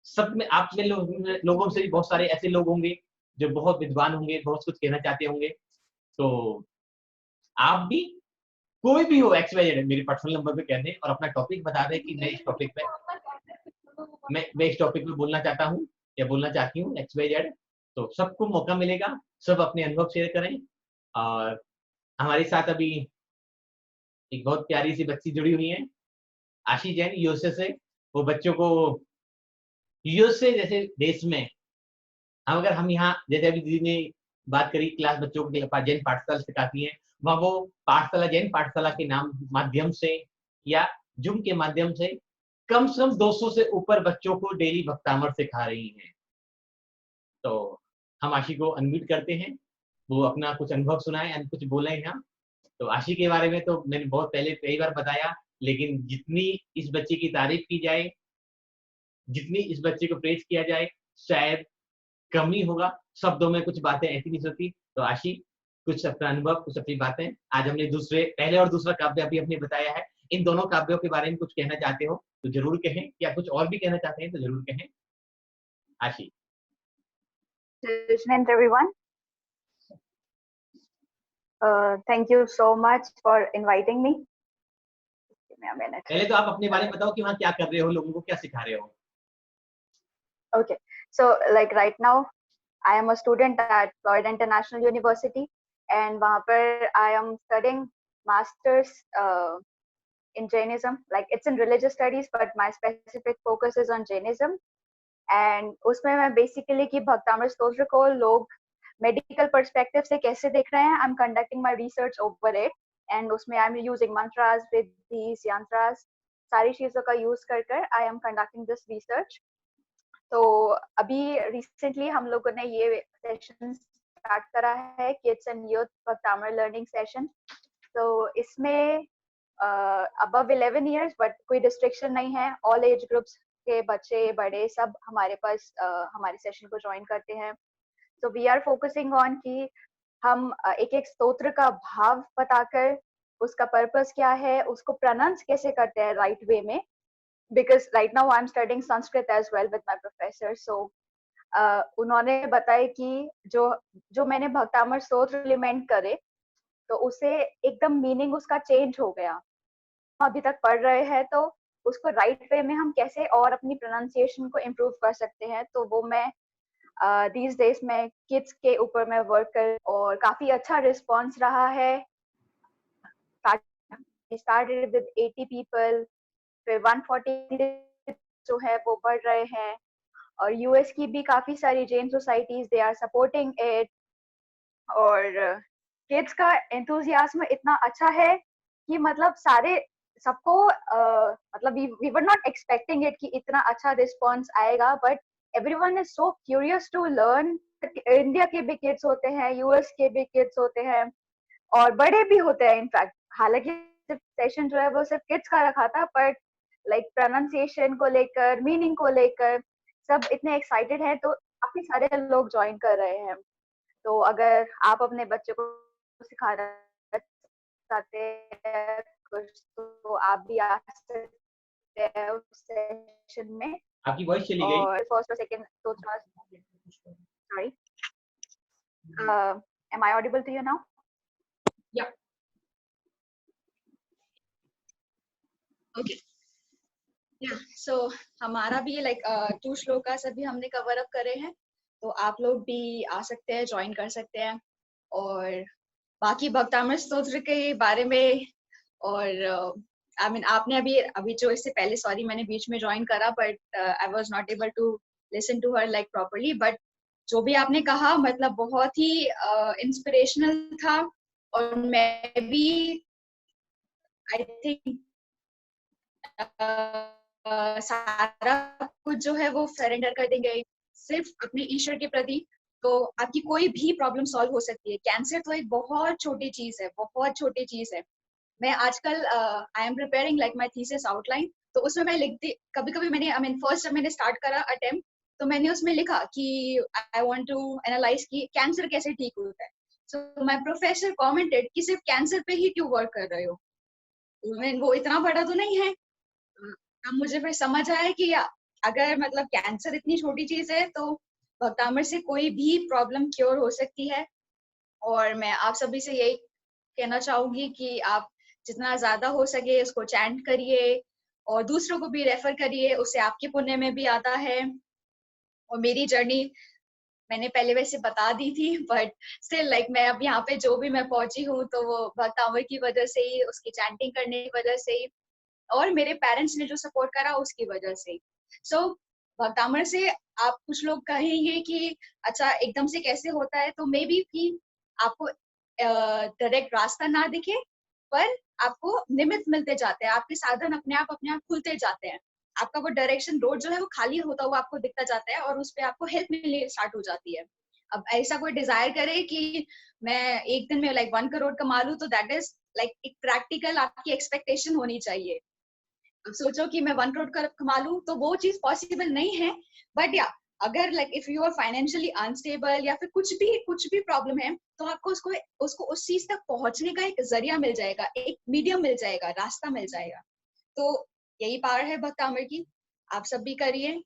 Speaker 2: सब में आप में लोगों से भी बहुत सारे ऐसे लोग होंगे जो बहुत विद्वान होंगे, बहुत कुछ कहना चाहते होंगे, तो आप भी कोई भी हो XYZ मेरे पर्सनल नंबर पे कह दें और अपना टॉपिक बता दें कि मैं इस टॉपिक पे बोलना चाहता हूँ या बोलना चाहती हूँ XYZ, तो सबको मौका मिलेगा, सब अपने अनुभव शेयर करें। और हमारे साथ अभी एक बहुत प्यारी सी बच्ची जुड़ी हुई है, आशी जैन यूएसए से। वो बच्चों को यूएसए जैसे देश में अगर हम यहाँ जैसे अभी दीदी ने बात करी क्लास बच्चों को जैन पाठशाला सिखाती है, वहाँ वो पाठशाला जैन पाठशाला के नाम माध्यम से या जूम के माध्यम से कम 200 से ऊपर बच्चों को डेली भक्तामृत सिखा रही हैं। तो हम आशी को अनम्यूट करते हैं, वो अपना कुछ अनुभव सुनाए, कुछ बोले यहाँ। तो आशी के बारे में तो मैंने बहुत पहले कई बार बताया, लेकिन जितनी इस बच्चे की तारीफ की जाए, जितनी इस बच्चे को प्रेज किया जाए, शायद कम ही होगा। शब्दों में कुछ बातें ऐसी नहीं होती। तो आशी, कुछ अपना अनुभव, कुछ अपनी बातें। आज हमने पहले और दूसरा काव्य अभी हमने बताया है, इन दोनों काव्यों के बारे में कुछ कहना चाहते हो तो जरूर कहें, या कुछ और भी कहना चाहते हैं तो जरूर कहें। आशी।
Speaker 9: Good evening, everyone. Thank you so much for inviting me. Give me a minute.
Speaker 2: पहले तो आप अपने बारे में बताओ कि वहाँ क्या कर रहे हो, लोगों को क्या सिखा रहे हो।
Speaker 9: Okay, so like right now, I am a student at Florida International University, and वहाँ पर I am studying masters in Jainism. Like it's in religious studies, but my specific focus is on Jainism. And उसमें मैं basically कि भक्तामृत स्तोत्र को लोग medical perspective से कैसे देख रहे हैं, I'm conducting my research over it. And उसमें I'm using mantras, vidhis, yantras, सारी चीजों का use कर I am conducting this research. तो अभी recently हम लोगों ने ये session start करा है, Kids and Youth भक्तामृत learning session. तो इसमें above 11 years, but कोई restriction नहीं है, all age groups के बच्चे बड़े सब हमारे पास हमारे सेशन को ज्वाइन करते हैं। तो वी आर फोकसिंग ऑन कि हम एक एक स्तोत्र का भाव बताकर उसका पर्पस क्या है, उसको प्रोनाउंस कैसे करते हैं राइट वे में, because right now I am studying Sanskrit as well with my professor. So उन्होंने बताया कि जो मैंने भक्तामृत स्तोत्र इम्प्लीमेंट करे तो उसे एकदम मीनिंग उसका चेंज हो गया। अभी तक पढ़ रहे हैं तो उसको राइट वे में हम कैसे और अपनी प्रोनाउंसिएशन को इम्प्रूव कर सकते हैं, तो वो मैं these days में किड्स के ऊपर मैं वर्क कर और काफी अच्छा रिस्पॉन्स रहा है। started with 80 people, फिर 140 जो है वो बढ़ रहे हैं, और यूएस की भी काफी सारी Jain societies they are supporting it, और किड्स का एंथुसियाज्म इतना अच्छा है कि मतलब सबको मतलब we were not expecting it कि इतना अच्छा रिस्पॉन्स आएगा, but everyone is so curious to learn. India के भी किड्स होते हैं, यूएस के भी किड्स होते हैं, और बड़े भी होते हैं इनफैक्ट। हालांकि सेशन जो है वो सिर्फ किड्स का रखा था, बट लाइक प्रोनाउंसिएशन को लेकर, मीनिंग को लेकर सब इतने एक्साइटेड हैं, तो काफी सारे लोग ज्वाइन कर रहे हैं। तो अगर आप अपने बच्चे को सिखाना चाहते हैं कुछ, तो आप भी आ सकते हैं उस सेशन में।
Speaker 2: आपकी वॉइस चली गई।
Speaker 9: और फर्स्ट और सेकंड तो sorry, am I audible to you now?
Speaker 1: Yeah.
Speaker 10: Okay. Yeah. So हमारा भी like 2 श्लोकास अभी हमने कवर अप करे हैं, तो आप लोग भी आ सकते हैं, ज्वाइन कर सकते हैं। और बाकी भक्तामृत स्तोत्र के बारे में, और I mean, आपने अभी जो इससे पहले, सॉरी मैंने बीच में ज्वाइन करा, but I was not able to listen to her like properly, but जो भी आपने कहा मतलब बहुत ही इंस्पिरेशनल था। और मैं भी आई थिंक सारा कुछ जो है वो सरेंडर कर देंगे सिर्फ अपने ईश्वर के प्रति, तो आपकी कोई भी प्रॉब्लम सॉल्व हो सकती है। कैंसर तो एक बहुत छोटी चीज है, बहुत छोटी चीज है। मैं आजकल I am preparing like my thesis outline, तो उसमें मैं लिखती, कभी कभी मैंने आई मीन फर्स्ट जब मैंने स्टार्ट करा अटेम्प्ट, तो मैंने उसमें लिखा कि आई वांट टू एनालाइज कि कैंसर कैसे ठीक होता है। सो माय प्रोफेसर कमेंटेड कि सिर्फ कैंसर पे ही क्यों वर्क कर रहे हो, वो इतना बड़ा तो नहीं है। अब मुझे फिर समझ आया कि अगर मतलब कैंसर इतनी छोटी चीज है, तो भक्तामृत से कोई भी प्रॉब्लम क्योर हो सकती है। और मैं आप सभी से यही कहना चाहूंगी कि आप जितना ज्यादा हो सके इसको चैंट करिए और दूसरों को भी रेफर करिए, उससे आपके पुण्य में भी आता है। और मेरी जर्नी मैंने पहले वैसे बता दी थी, बट स्टिल लाइक मैं अब यहाँ पे जो भी मैं पहुंची हूँ तो वो भक्त अमर की वजह से ही, उसकी चैंटिंग करने की वजह से ही, और मेरे पेरेंट्स ने जो सपोर्ट करा उसकी वजह से ही। सो भक्त अमर से आप कुछ लोग कहेंगे कि अच्छा एकदम से कैसे होता है, तो मे बी कि आपको डायरेक्ट रास्ता ना दिखे, पर आपको निमित्त मिलते जाते हैं, आपके साधन अपने आप खुलते जाते हैं, आपका वो डायरेक्शन रोड जो है वो खाली होता हुआ आपको दिखता जाता है, और उस पे आपको हेल्प मिलनी स्टार्ट हो जाती है। अब ऐसा कोई डिजायर करे कि मैं एक दिन में लाइक 1 करोड़ कमा लूं, तो दैट इज लाइक एक प्रैक्टिकल आपकी एक्सपेक्टेशन होनी चाहिए। अब सोचो कि मैं 1 करोड़ कमा लूं, तो वो चीज पॉसिबल नहीं है। बट या अगर like if you are financially unstable या फिर कुछ भी प्रॉब्लम है, तो आपको उसको उस चीज तक पहुंचने का एक जरिया मिल जाएगा, एक मीडियम मिल जाएगा, रास्ता मिल जाएगा। तो यही पावर है भक्त अमर की। आप सब भी करिए,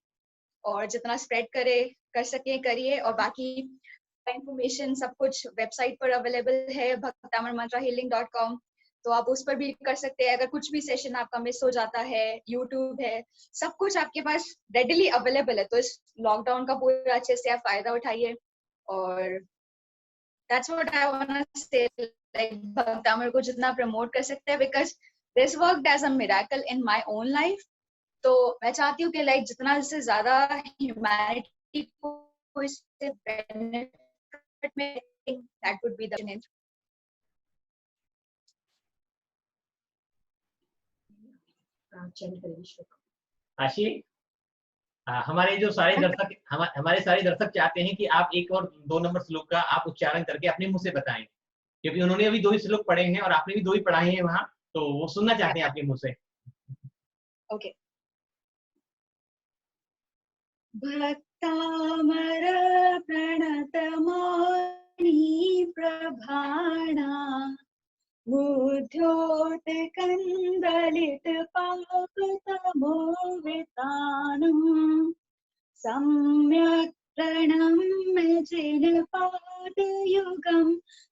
Speaker 10: और जितना स्प्रेड कर सके करिए, और बाकी इंफॉर्मेशन सब कुछ वेबसाइट पर अवेलेबल है, bhaktamarmantrahealing.com, तो आप उस पर भी कर सकते हैं। अगर कुछ भी सेशन आपका मिस हो जाता है, यूट्यूब है, सब कुछ आपके पास रेडिली अवेलेबल है। तो इस लॉकडाउन का पूरा अच्छे से आप फायदा उठाइए। और that's what I want to say, like Bhaktamar को जितना प्रमोट कर सकते हैं, because this worked as a miracle in my own life. तो मैं चाहती हूँ कि लाइक जितना से ज्यादा ह्यूमैनिटी को इससे बेनिफिट में, दैट वुड बी द।
Speaker 2: आशी, हमारे जो सारे दर्शक हमारे सारे दर्शक चाहते हैं कि आप एक और 2 नंबर श्लोक का आप उच्चारण करके अपने मुंह से बताएं, क्योंकि उन्होंने अभी 2 ही श्लोक पढ़े हैं और आपने भी 2 ही पढ़ाए हैं वहां, तो वो सुनना चाहते हैं आपके मुंह से।
Speaker 10: ओके। भक्तामर प्रणतमौनि प्रभाणा बुद्ध्योत्कन्दलितपापतमोवितानम् सम्यक् प्रणम्य जिनपादयुगं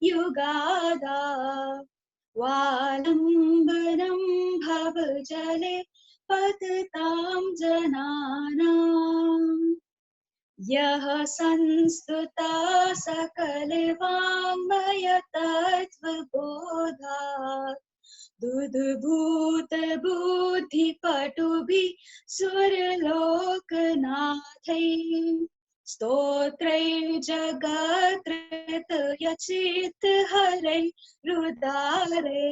Speaker 10: युगादा वालम्बनं भवजले पततां जनानाम् यः संस्तुता सकलवाङ्मय तत्त्वबोधात् दुद्भूत बुद्धिपटुभिः सुरलोकनाथैः स्तोत्रैर्जगत्कृतयचित्तहरैरुदारे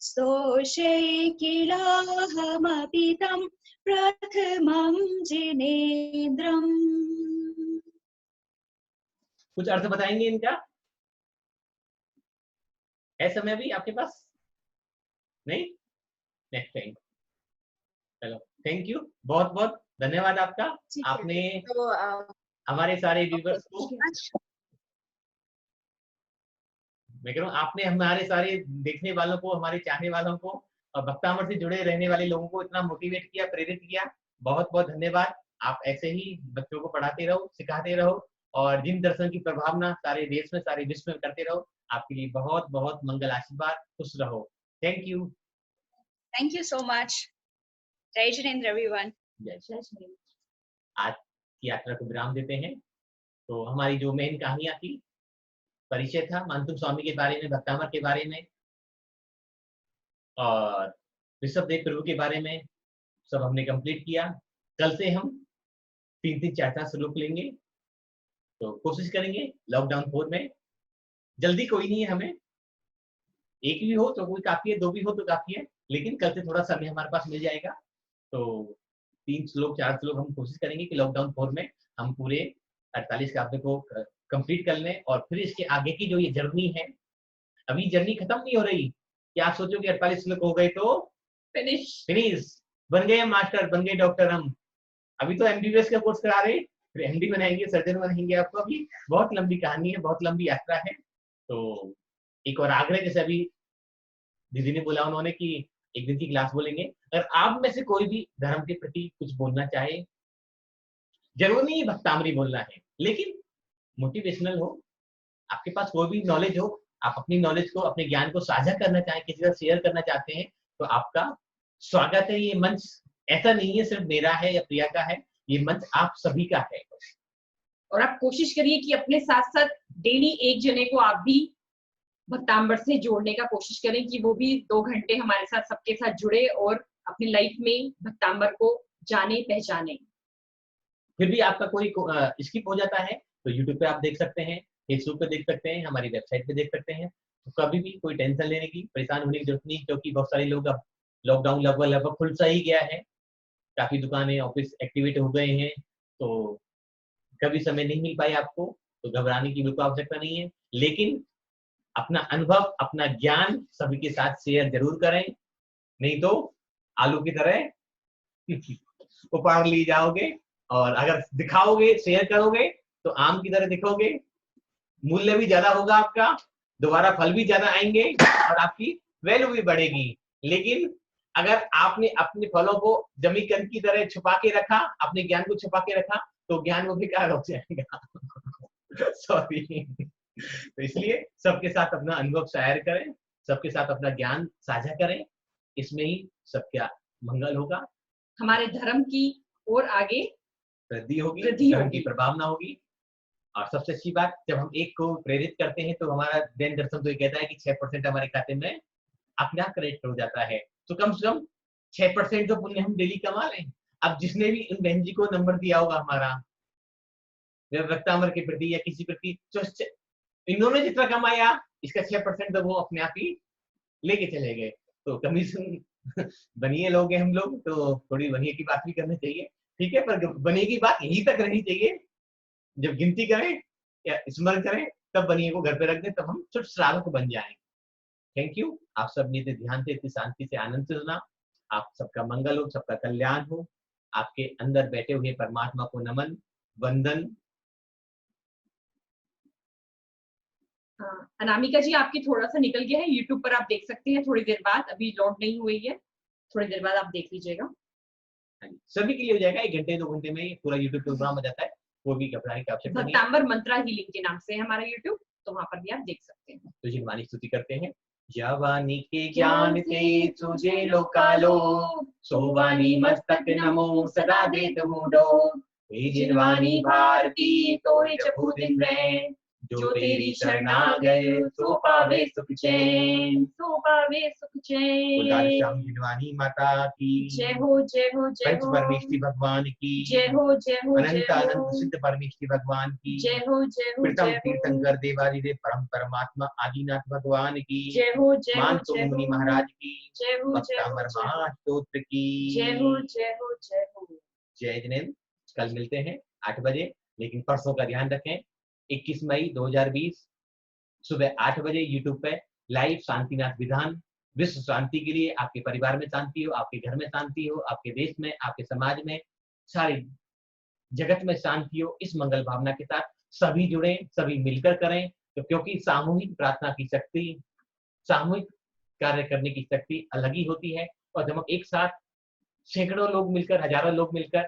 Speaker 10: स्तोषे किलाहमपि तं प्रथमं जिनेन्द्रम्।
Speaker 2: कुछ अर्थ बताएंगे इनका? है समय भी आपके पास? नहीं? Next time. चलो, थैंक यू, बहुत बहुत धन्यवाद आपका। आपने
Speaker 10: तो
Speaker 2: हमारे सारे व्यूअर्स को, मैं कह रहा हूँ आपने हमारे सारे देखने वालों को, हमारे चाहने वालों को और भक्त अमर से जुड़े रहने वाले लोगों को इतना मोटिवेट किया, प्रेरित किया। बहुत बहुत धन्यवाद। आप ऐसे ही बच्चों को पढ़ाते रहो, सिखाते रहो, और जिन दर्शन की प्रभावना सारे देश में, सारे विश्व में करते रहो। आपके लिए बहुत बहुत मंगल आशीर्वाद। खुश रहो। Thank you
Speaker 10: so much. जय जिनेंद्र एवरीवन।
Speaker 2: आज की यात्रा को विराम देते हैं। तो हमारी जो मेन कहानियां थी, परिचय था मानतुम स्वामी के बारे में, भक्त अमर के बारे में और ऋषभदेव प्रभु के बारे में, सब हमने कंप्लीट किया। कल से हम 3-3, 4-4 श्लोक लेंगे। तो कोशिश करेंगे लॉकडाउन 4 में। जल्दी कोई नहीं है हमें, एक भी हो तो कोई काफी है, 2 भी हो तो काफी है, लेकिन कल से थोड़ा समय हमारे पास मिल जाएगा। तो 3 श्लोक 4 श्लोक हम कोशिश करेंगे कि लॉकडाउन 4 में हम पूरे 48 काव्य को कंप्लीट कर लें। और फिर इसके आगे की जो ये जर्नी है, अभी जर्नी खत्म नहीं हो रही कि आप सोचो कि 48 श्लोक हो गए तो फिनिश, बन गए मास्टर, बन गए डॉक्टर। हम अभी तो एमबीबीएस का कोर्स करा रहे, फिर एमडी बनाएंगे, सर्जन बनाएंगे। आपको अभी बहुत लंबी कहानी है, बहुत लंबी यात्रा है। तो एक और आग्रह, जैसे अभी दीदी ने बोला उन्होंने कि एक दिन की क्लास बोलेंगे, अगर आप में से कोई भी धर्म के प्रति कुछ बोलना चाहे, जरूर नहीं भक्तामरी बोलना है, लेकिन मोटिवेशनल हो, आपके पास कोई भी नॉलेज हो, आप अपनी नॉलेज को, अपने ज्ञान को साझा करना चाहें, किसी का शेयर करना चाहते हैं, तो आपका स्वागत है। ये मंच ऐसा नहीं है सिर्फ मेरा है या प्रिया का है, ये मंच आप सभी का है।
Speaker 1: और आप कोशिश करिए कि अपने साथ साथ डेली एक जने को आप भी भक्तांबर से जोड़ने का कोशिश करें कि वो भी 2 घंटे हमारे साथ सबके साथ जुड़े और अपनी लाइफ में भक्तांबर को जाने पहचाने।
Speaker 2: फिर भी आपका कोई स्किप हो जाता है तो यूट्यूब पे आप देख सकते हैं, फेसबुक पे देख सकते हैं, हमारी वेबसाइट पे देख सकते हैं। तो कभी भी कोई टेंशन लेने की, परेशान होने की जरूरत नहीं, क्योंकि बहुत सारे लोग अब लॉकडाउन लगभग खुल सा ही गया है, काफी दुकानें ऑफिस एक्टिवेट हो गए हैं, तो कभी समय नहीं मिल पाई आपको तो घबराने की बिल्कुल आवश्यकता नहीं है। लेकिन अपना अनुभव, अपना ज्ञान सभी के साथ शेयर जरूर करें, नहीं तो आलू की तरह उपाड़ ली जाओगे। और अगर दिखाओगे, शेयर करोगे तो आम की तरह दिखोगे, मूल्य भी ज्यादा होगा आपका, दोबारा फल भी ज्यादा आएंगे और आपकी वैल्यू भी बढ़ेगी। लेकिन अगर आपने अपने फलों को जमीकंद की तरह छुपा के रखा, अपने ज्ञान को छुपा के रखा, तो ज्ञान वो बेकार हो जाएगा। सॉरी। तो इसलिए सबके साथ अपना अनुभव शेयर करें, सबके साथ अपना ज्ञान साझा करें, इसमें ही सबका मंगल होगा,
Speaker 1: हमारे धर्म की और आगे
Speaker 2: वृद्धि होगी,
Speaker 1: वृद्धि
Speaker 2: धर्म
Speaker 1: होगी।
Speaker 2: की प्रभावना होगी। और सबसे अच्छी बात, जब हम एक को प्रेरित करते हैं तो हमारा दैन दर्शन तो ये कहता है कि 6% हमारे खाते में अपना क्रेडिट हो जाता है। तो कम से कम 6% तो पुण्य हम डेली कमा लें। अब जिसने भी इन बहन जी को नंबर दिया होगा हमारा भक्तांबर के प्रति या किसी प्रति, तो इन्होंने जितना कमाया इसका 6% तो वो अपने आप ही लेके चले गए। तो कमीशन बनिए लोग हैं हम लोग, तो थोड़ी बनिए की बात भी करनी चाहिए, ठीक है, पर बनिए की बात यहीं तक रहनी चाहिए। जब गिनती करें या स्मरण करें तब बनिए को घर पे रख दें, तब हम छोटे श्रावक बन जाएं। Thank you. आप सब ने ध्यान से, इतनी शांति से, आनंद से सुना। आप सबका मंगल हो, सबका कल्याण हो। आपके अंदर बैठे हुए परमात्मा को नमन, वंदन।
Speaker 1: अनामिका जी आपकी थोड़ा सा निकल गया है, यूट्यूब पर आप देख सकते हैं थोड़ी देर बाद, अभी लोड नहीं हुई है, थोड़ी देर बाद आप देख लीजिएगा।
Speaker 2: सभी के लिए हो जाएगा, 1 घंटे 2 घंटे में पूरा यूट्यूब प्रोग्राम हो जाता है, वो भी घबराने की आवश्यकता नहीं है।
Speaker 1: भक्तांबर मंत्रा हीलिंग के नाम से है हमारा यूट्यूब, तो वहां पर भी आप देख सकते हैं।
Speaker 2: तो जिनवानी स्तुति करते हैं। जवानी के ज्ञान से तुझे लोकालो, सोवानी मस्तक नमो सदा देत हूँ। हे जिनवानी भारती तोरे जपू दिन रैन, जो तेरी शरणा गए सो पावे सुख चैन,
Speaker 1: सो पावे सुख चैन।
Speaker 2: श्याम जिनवानी माता की
Speaker 1: जय हो, जय हो, जय
Speaker 2: पंच
Speaker 1: हो।
Speaker 2: परमेष्टि भगवान की
Speaker 1: जय हो, जय हो,
Speaker 2: अनंत
Speaker 1: जय
Speaker 2: अनंत
Speaker 1: हो।
Speaker 2: सिद्ध परमेष्टि भगवान की
Speaker 1: जय हो, जय हो,
Speaker 2: प्रीतम
Speaker 1: जय हो।
Speaker 2: तीर्थंकर देवादिदेव परम परमात्मा आदिनाथ भगवान की
Speaker 1: जय हो, जय हो,
Speaker 2: मान
Speaker 1: जय
Speaker 2: मुनि
Speaker 1: हो।
Speaker 2: महाराज की
Speaker 1: जय हो, जय हो,
Speaker 2: भक्तामर
Speaker 1: जय हो।
Speaker 2: महास्तोत्र की
Speaker 1: जय हो, जय हो, जय हो।
Speaker 2: जय जिनेन्द्र। कल मिलते हैं 8 बजे, लेकिन परसों का ध्यान रखें, 21 मई 2020 सुबह 8 बजे यूट्यूब पे लाइव शांतिनाथ विधान। विश्व शांति के लिए, आपके परिवार में शांति हो, आपके घर में शांति हो, आपके देश में, आपके समाज में, सारे जगत में शांति हो, इस मंगल भावना के साथ सभी जुड़े, सभी मिलकर करें। तो क्योंकि सामूहिक प्रार्थना की शक्ति, सामूहिक कार्य करने की शक्ति अलग ही होती है। और जब हम एक साथ सैकड़ों लोग मिलकर, हजारों लोग मिलकर,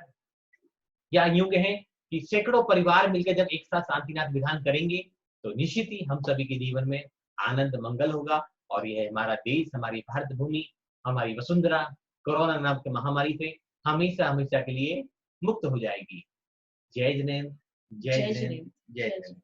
Speaker 2: या यूं कहें कि सैकड़ों परिवार मिलकर जब एक साथ शांतिनाथ विधान करेंगे, तो निश्चित ही हम सभी के जीवन में आनंद मंगल होगा। और यह हमारा देश, हमारी भारत भूमि, हमारी वसुंधरा कोरोना नाम की महामारी से हमेशा हमेशा के लिए मुक्त हो जाएगी। जय जिनेन्द्र, जय जिनेन्द्र, जय जिनेन्द्र।